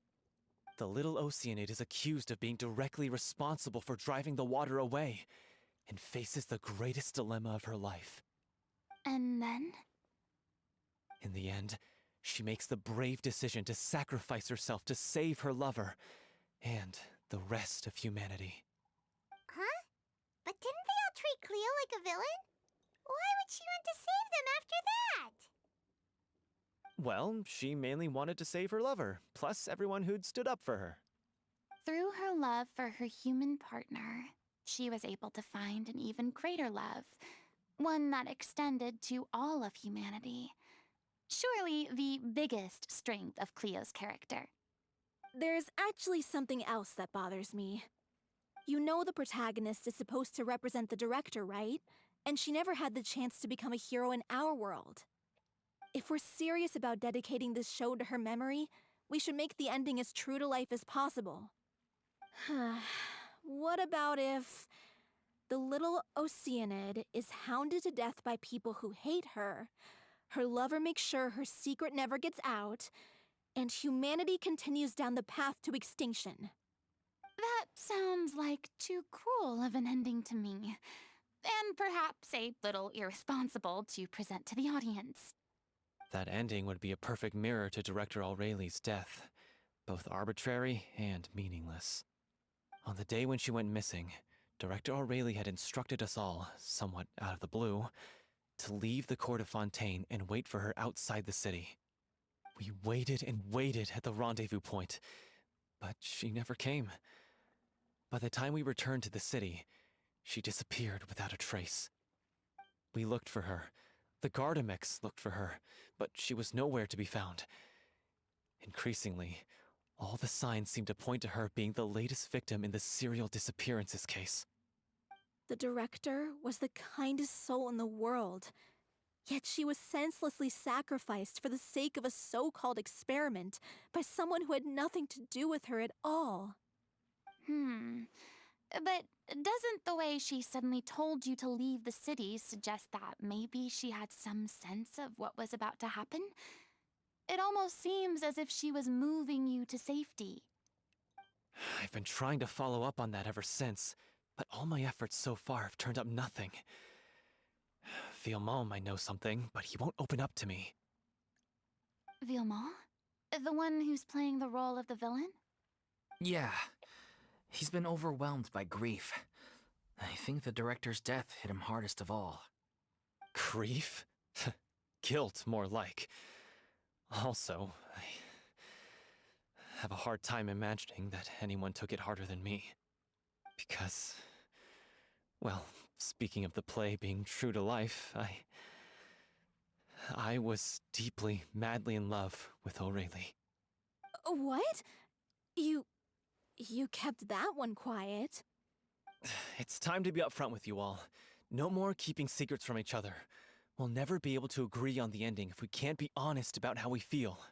The little Oceanid is accused of being directly responsible for driving the water away, and faces the greatest dilemma of her life. And then? In the end, she makes the brave decision to sacrifice herself to save her lover, and the rest of humanity. Huh? But didn't they all treat Cleo like a villain? Why would she want to save them after that? Well, she mainly wanted to save her lover, plus everyone who'd stood up for her. Through her love for her human partner, she was able to find an even greater love one that extended to all of humanity. Surely the biggest strength of Cleo's character. There's actually something else that bothers me. You know the protagonist is supposed to represent the director, right? And she never had the chance to become a hero in our world. If we're serious about dedicating this show to her memory, we should make the ending as true to life as possible. What about if the little Oceanid is hounded to death by people who hate her, her lover makes sure her secret never gets out, and humanity continues down the path to extinction? That sounds like too cruel of an ending to me, and perhaps a little irresponsible to present to the audience. That ending would be a perfect mirror to Director Aureli's death, both arbitrary and meaningless. On the day when she went missing, Director Aureli had instructed us all, somewhat out of the blue, to leave the court of Fontaine and wait for her outside the city. We waited and waited at the rendezvous point, but she never came. By the time we returned to the city, she disappeared without a trace. We looked for her. The Gardamex looked for her, but she was nowhere to be found. Increasingly, all the signs seemed to point to her being the latest victim in the serial disappearances case. The director was the kindest soul in the world, yet she was senselessly sacrificed for the sake of a so-called experiment by someone who had nothing to do with her at all. But doesn't the way she suddenly told you to leave the city suggest that maybe she had some sense of what was about to happen? It almost seems as if she was moving you to safety. I've been trying to follow up on that ever since, but all my efforts so far have turned up nothing. Villemont might know something, but he won't open up to me. Villemont? The one who's playing the role of the villain? Yeah. He's been overwhelmed by grief. I think the director's death hit him hardest of all. Grief? Guilt, more like. Also, I have a hard time imagining that anyone took it harder than me. Because, well, speaking of the play being true to life, I was deeply, madly in love with Aureli. What? You kept that one quiet. It's time to be upfront with you all. No more keeping secrets from each other. We'll never be able to agree on the ending if we can't be honest about how we feel.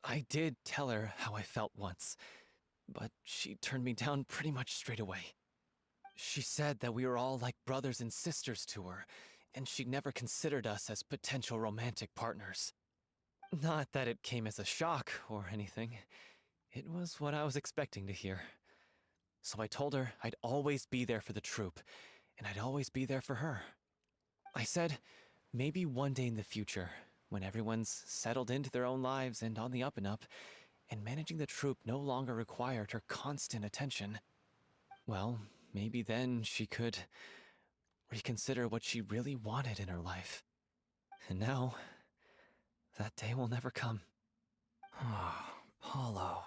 I did tell her how I felt once, but she turned me down pretty much straight away. She said that we were all like brothers and sisters to her, and she'd never considered us as potential romantic partners. Not that it came as a shock or anything. It was what I was expecting to hear. So I told her I'd always be there for the troupe, and I'd always be there for her. I said, maybe one day in the future, when everyone's settled into their own lives and on the up and up, and managing the troupe no longer required her constant attention, well, maybe then she could reconsider what she really wanted in her life. And now, that day will never come. Oh, Paulo.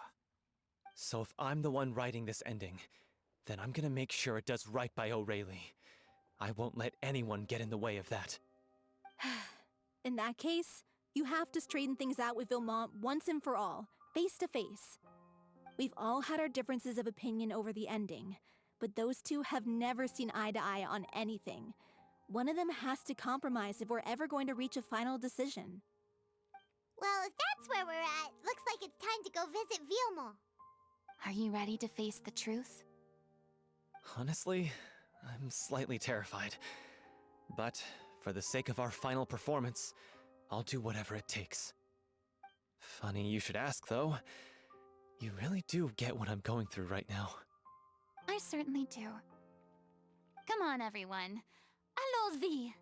So if I'm the one writing this ending, then I'm gonna make sure it does right by Aureli. I won't let anyone get in the way of that. In that case, you have to straighten things out with Villemont once and for all, face to face. We've all had our differences of opinion over the ending, but those two have never seen eye to eye on anything. One of them has to compromise if we're ever going to reach a final decision. Well, if that's where we're at, looks like it's time to go visit Villemont. Are you ready to face the truth? Honestly, I'm slightly terrified. But for the sake of our final performance, I'll do whatever it takes. Funny you should ask, though. You really do get what I'm going through right now. I certainly do. Come on, everyone. Allons-y!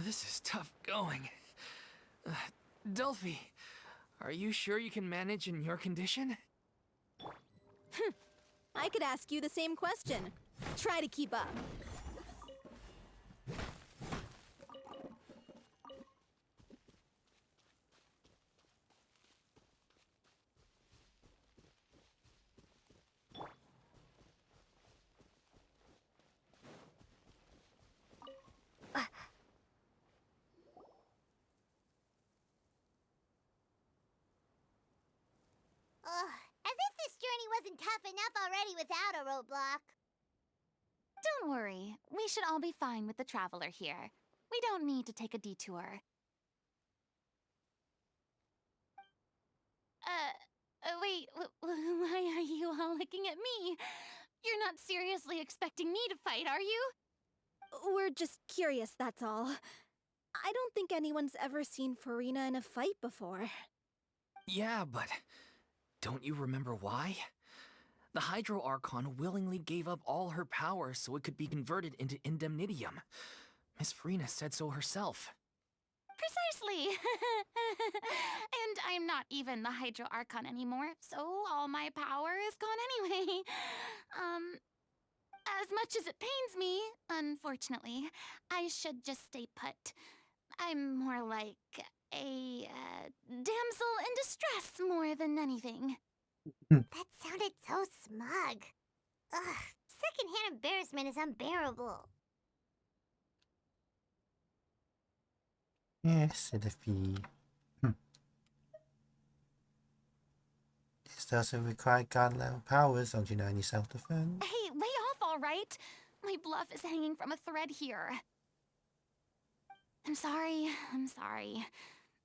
This is tough going. Delphi, are you sure you can manage in your condition? I could ask you the same question. Try to keep up. Ugh, as if this journey wasn't tough enough already without a roadblock. Don't worry. We should all be fine with the traveler here. We don't need to take a detour. Wait, why are you all looking at me? You're not seriously expecting me to fight, are you? We're just curious, that's all. I don't think anyone's ever seen Furina in a fight before. Yeah, but don't you remember why? The Hydro Archon willingly gave up all her power so it could be converted into indemnitium. Miss Furina said so herself. Precisely! And I'm not even the Hydro Archon anymore, so all my power is gone anyway. As much as it pains me, unfortunately, I should just stay put. I'm more like a damsel in distress more than anything. That sounded so smug. Ugh, secondhand embarrassment is unbearable. Yes, Delphi. This doesn't require god-level powers, don't you know any self-defense? Hey, lay off, all right? My bluff is hanging from a thread here. I'm sorry.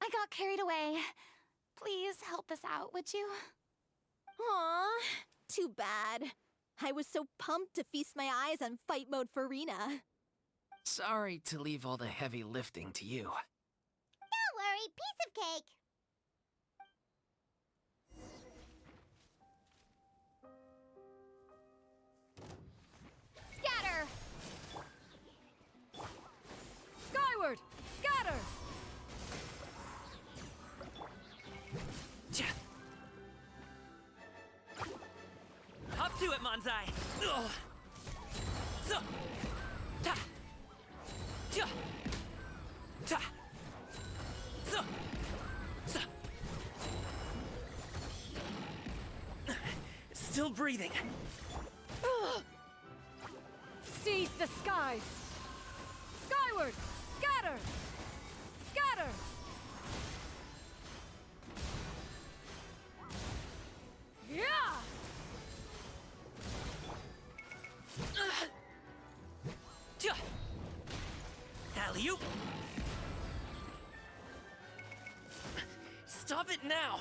I got carried away. Please help us out, would you? Aw, too bad. I was so pumped to feast my eyes on fight mode Furina. Sorry to leave all the heavy lifting to you. Don't worry, piece of cake. Scatter! Skyward! Scatter! Up to it, Manzai! Ugh. So. Ta. Ja. Ta. So. So. Still breathing. Seize the skies! Skyward! Scatter! Scatter! Yeah! Alley-oop! Stop it now!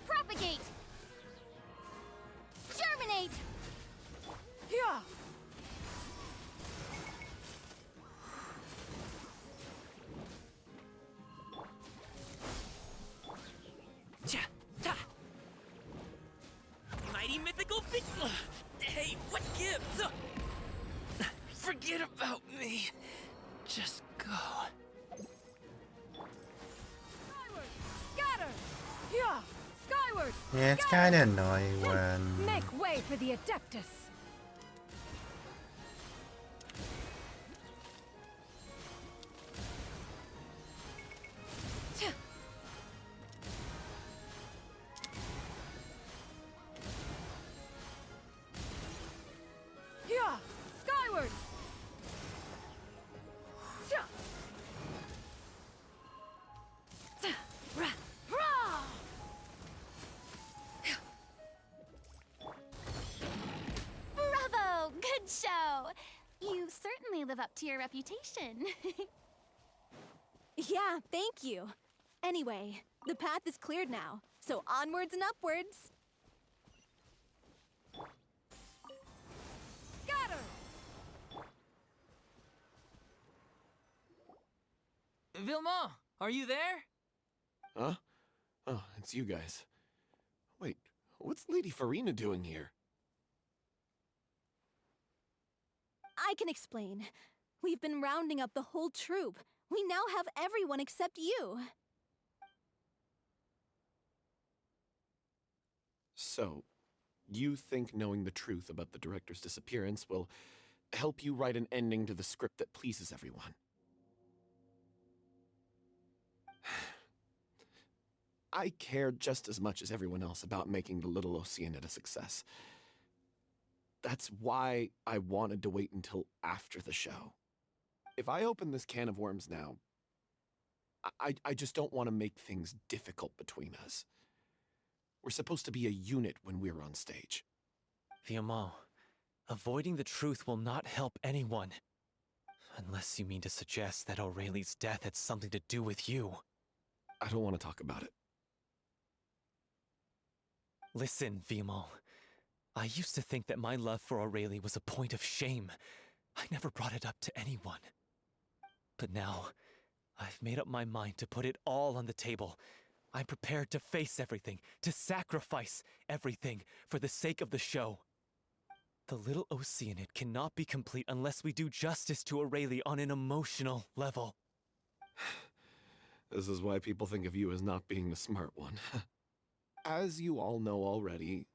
Propagate! Germinate! Yeah! Ta. Mighty mythical big. Hey, what gives? Forget about me. Just go. Skyward! Scatter! Yeah! Skyward! Yeah, it's kind of annoying when... Make way for the Adeptus! Yeah! Skyward! Bravo! Good show! You certainly live up to your reputation. Yeah, thank you. Anyway, the path is cleared now, so onwards and upwards. Scatter! Vilma, are you there? Huh? Oh, it's you guys. Wait, what's Lady Furina doing here? I can explain. We've been rounding up the whole troupe. We now have everyone except you. So, you think knowing the truth about the director's disappearance will help you write an ending to the script that pleases everyone? I care just as much as everyone else about making the Little Oceanid a success. That's why I wanted to wait until after the show. If I open this can of worms now, I just don't want to make things difficult between us. We're supposed to be a unit when we're on stage. Viamant, avoiding the truth will not help anyone. Unless you mean to suggest that Aurelie's death had something to do with you. I don't want to talk about it. Listen, Viamant. I used to think that my love for Aurelie was a point of shame. I never brought it up to anyone. But now, I've made up my mind to put it all on the table. I'm prepared to face everything, to sacrifice everything for the sake of the show. The Little Oceanid cannot be complete unless we do justice to Aurelie on an emotional level. This is why people think of you as not being the smart one. As you all know already,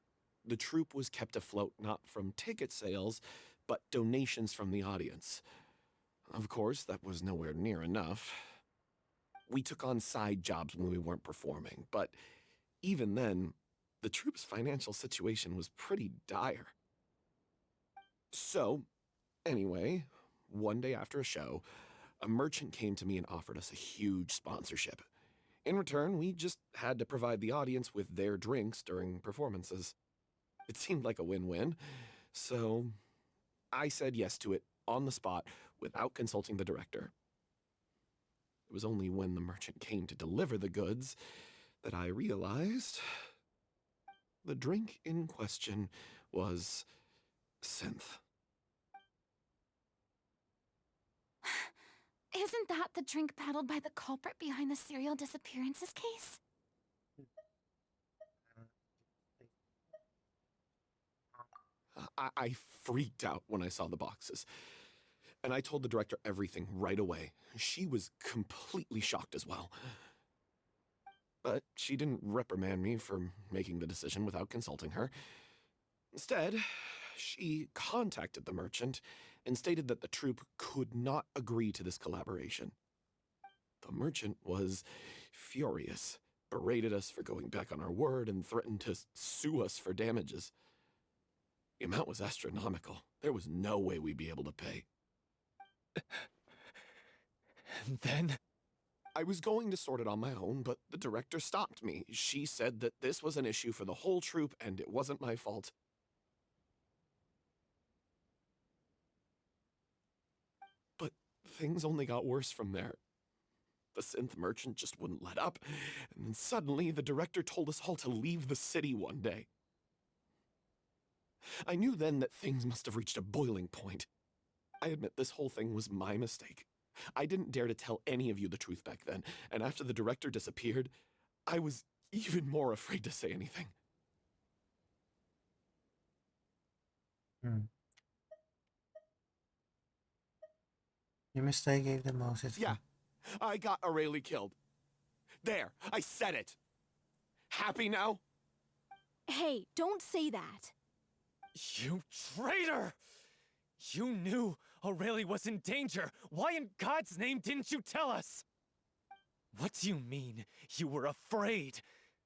the troupe was kept afloat not from ticket sales, but donations from the audience. Of course, that was nowhere near enough. We took on side jobs when we weren't performing, but even then, the troupe's financial situation was pretty dire. So, anyway, one day after a show, a merchant came to me and offered us a huge sponsorship. In return, we just had to provide the audience with their drinks during performances. It seemed like a win-win, so I said yes to it on the spot without consulting the director. It was only when the merchant came to deliver the goods that I realized the drink in question was synth. Isn't that the drink peddled by the culprit behind the serial disappearances case? I freaked out when I saw the boxes. And I told the director everything right away. She was completely shocked as well. But she didn't reprimand me for making the decision without consulting her. Instead, she contacted the merchant and stated that the troupe could not agree to this collaboration. The merchant was furious, berated us for going back on our word, and threatened to sue us for damages. The amount was astronomical. There was no way we'd be able to pay. And then? I was going to sort it on my own, but the director stopped me. She said that this was an issue for the whole troupe and it wasn't my fault. But things only got worse from there. The synth merchant just wouldn't let up, and then suddenly the director told us all to leave the city one day. I knew then that things must have reached a boiling point. I admit this whole thing was my mistake. I didn't dare to tell any of you the truth back then, and after the director disappeared, I was even more afraid to say anything. Your mistake gave the most. Yeah, I got Aurelie killed. There, I said it. Happy now? Hey, don't say that. You traitor! You knew Aurelie was in danger. Why in God's name didn't you tell us? What do you mean, you were afraid?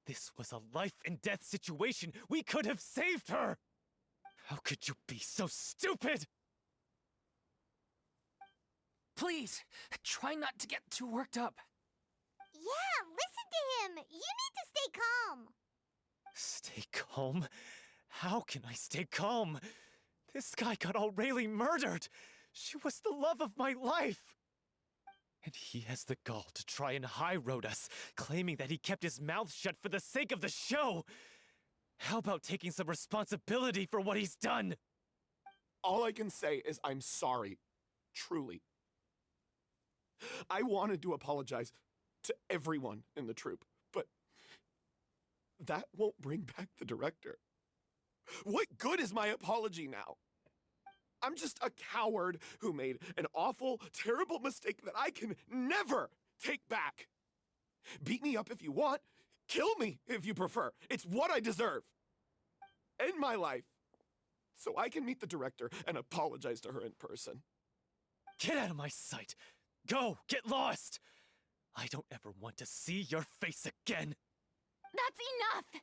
This was a life-and-death situation. We could have saved her! How could you be so stupid? Please, try not to get too worked up. Yeah, listen to him. You need to stay calm. Stay calm? How can I stay calm? This guy got Aurelie murdered! She was the love of my life! And he has the gall to try and high-road us, claiming that he kept his mouth shut for the sake of the show! How about taking some responsibility for what he's done? All I can say is I'm sorry. Truly. I wanted to apologize to everyone in the troupe, but that won't bring back the director. What good is my apology now? I'm just a coward who made an awful, terrible mistake that I can never take back. Beat me up if you want. Kill me if you prefer. It's what I deserve. End my life so I can meet the director and apologize to her in person. Get out of my sight! Go! Get lost! I don't ever want to see your face again! That's enough!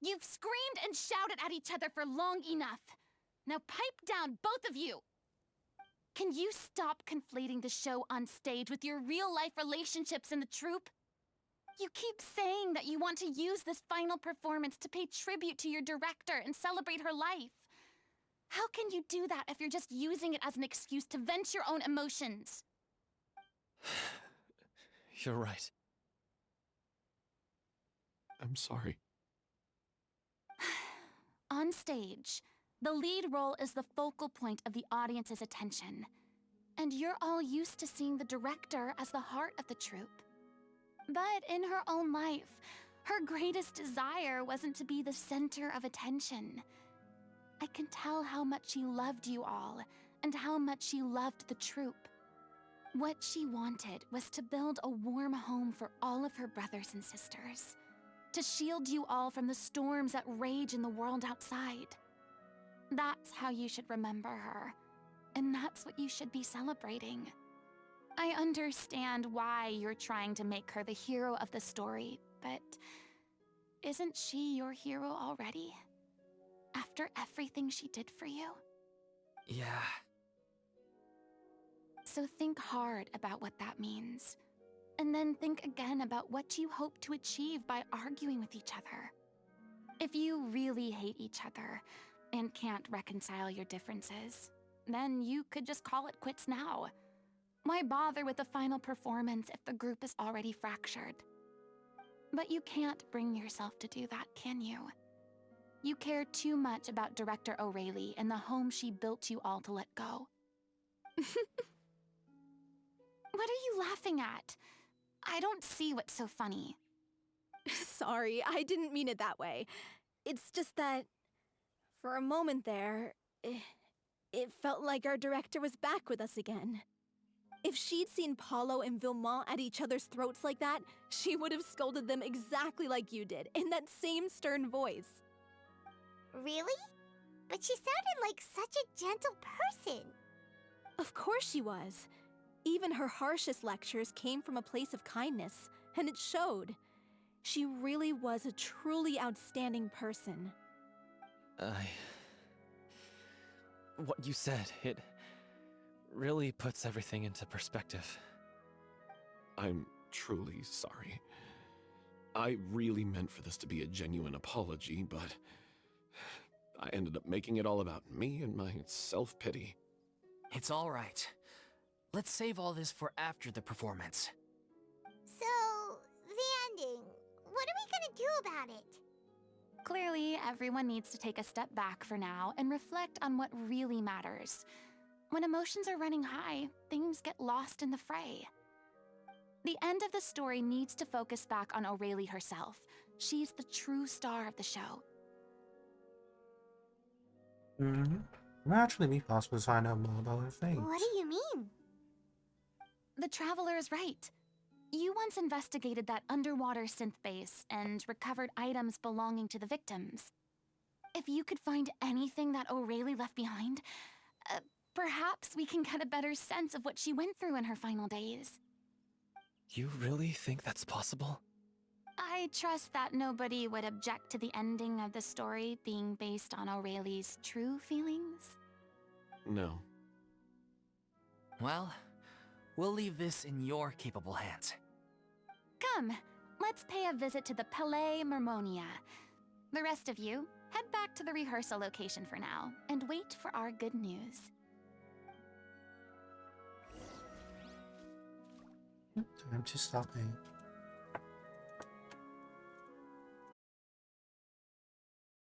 You've screamed and shouted at each other for long enough. Now pipe down, both of you! Can you stop conflating the show on stage with your real-life relationships in the troupe? You keep saying that you want to use this final performance to pay tribute to your director and celebrate her life. How can you do that if you're just using it as an excuse to vent your own emotions? You're right. I'm sorry. On stage, the lead role is the focal point of the audience's attention. And you're all used to seeing the director as the heart of the troupe. But in her own life, her greatest desire wasn't to be the center of attention. I can tell how much she loved you all, and how much she loved the troupe. What she wanted was to build a warm home for all of her brothers and sisters, to shield you all from the storms that rage in the world outside. That's how you should remember her, and that's what you should be celebrating. I understand why you're trying to make her the hero of the story, but isn't she your hero already? After everything she did for you? Yeah. So think hard about what that means. And then think again about what you hope to achieve by arguing with each other. If you really hate each other and can't reconcile your differences, then you could just call it quits now. Why bother with the final performance if the group is already fractured? But you can't bring yourself to do that, can you? You care too much about Director O'Reilly and the home she built you all to let go. What are you laughing at? I don't see what's so funny. Sorry, I didn't mean it that way. It's just that, for a moment there, it felt like our director was back with us again. If she'd seen Paulo and Vilmont at each other's throats like that, she would have scolded them exactly like you did, in that same stern voice. Really? But she sounded like such a gentle person. Of course she was. Even her harshest lectures came from a place of kindness, and it showed. She really was a truly outstanding person. What you said, it really puts everything into perspective. I'm truly sorry. I really meant for this to be a genuine apology, but I ended up making it all about me and my self-pity. It's all right. Let's save all this for after the performance. So, the ending. What are we gonna do about it? Clearly, everyone needs to take a step back for now and reflect on what really matters. When emotions are running high, things get lost in the fray. The end of the story needs to focus back on O'Reilly herself. She's the true star of the show. It might actually be possible to find out more about her fate. What do you mean? The Traveler is right. You once investigated that underwater synth base and recovered items belonging to the victims. If you could find anything that O'Reilly left behind, perhaps we can get a better sense of what she went through in her final days. You really think that's possible? I trust that nobody would object to the ending of the story being based on O'Reilly's true feelings. No. Well, we'll leave this in your capable hands. Come, let's pay a visit to the Palais Mermonia. The rest of you, head back to the rehearsal location for now, and wait for our good news. Time to stop it.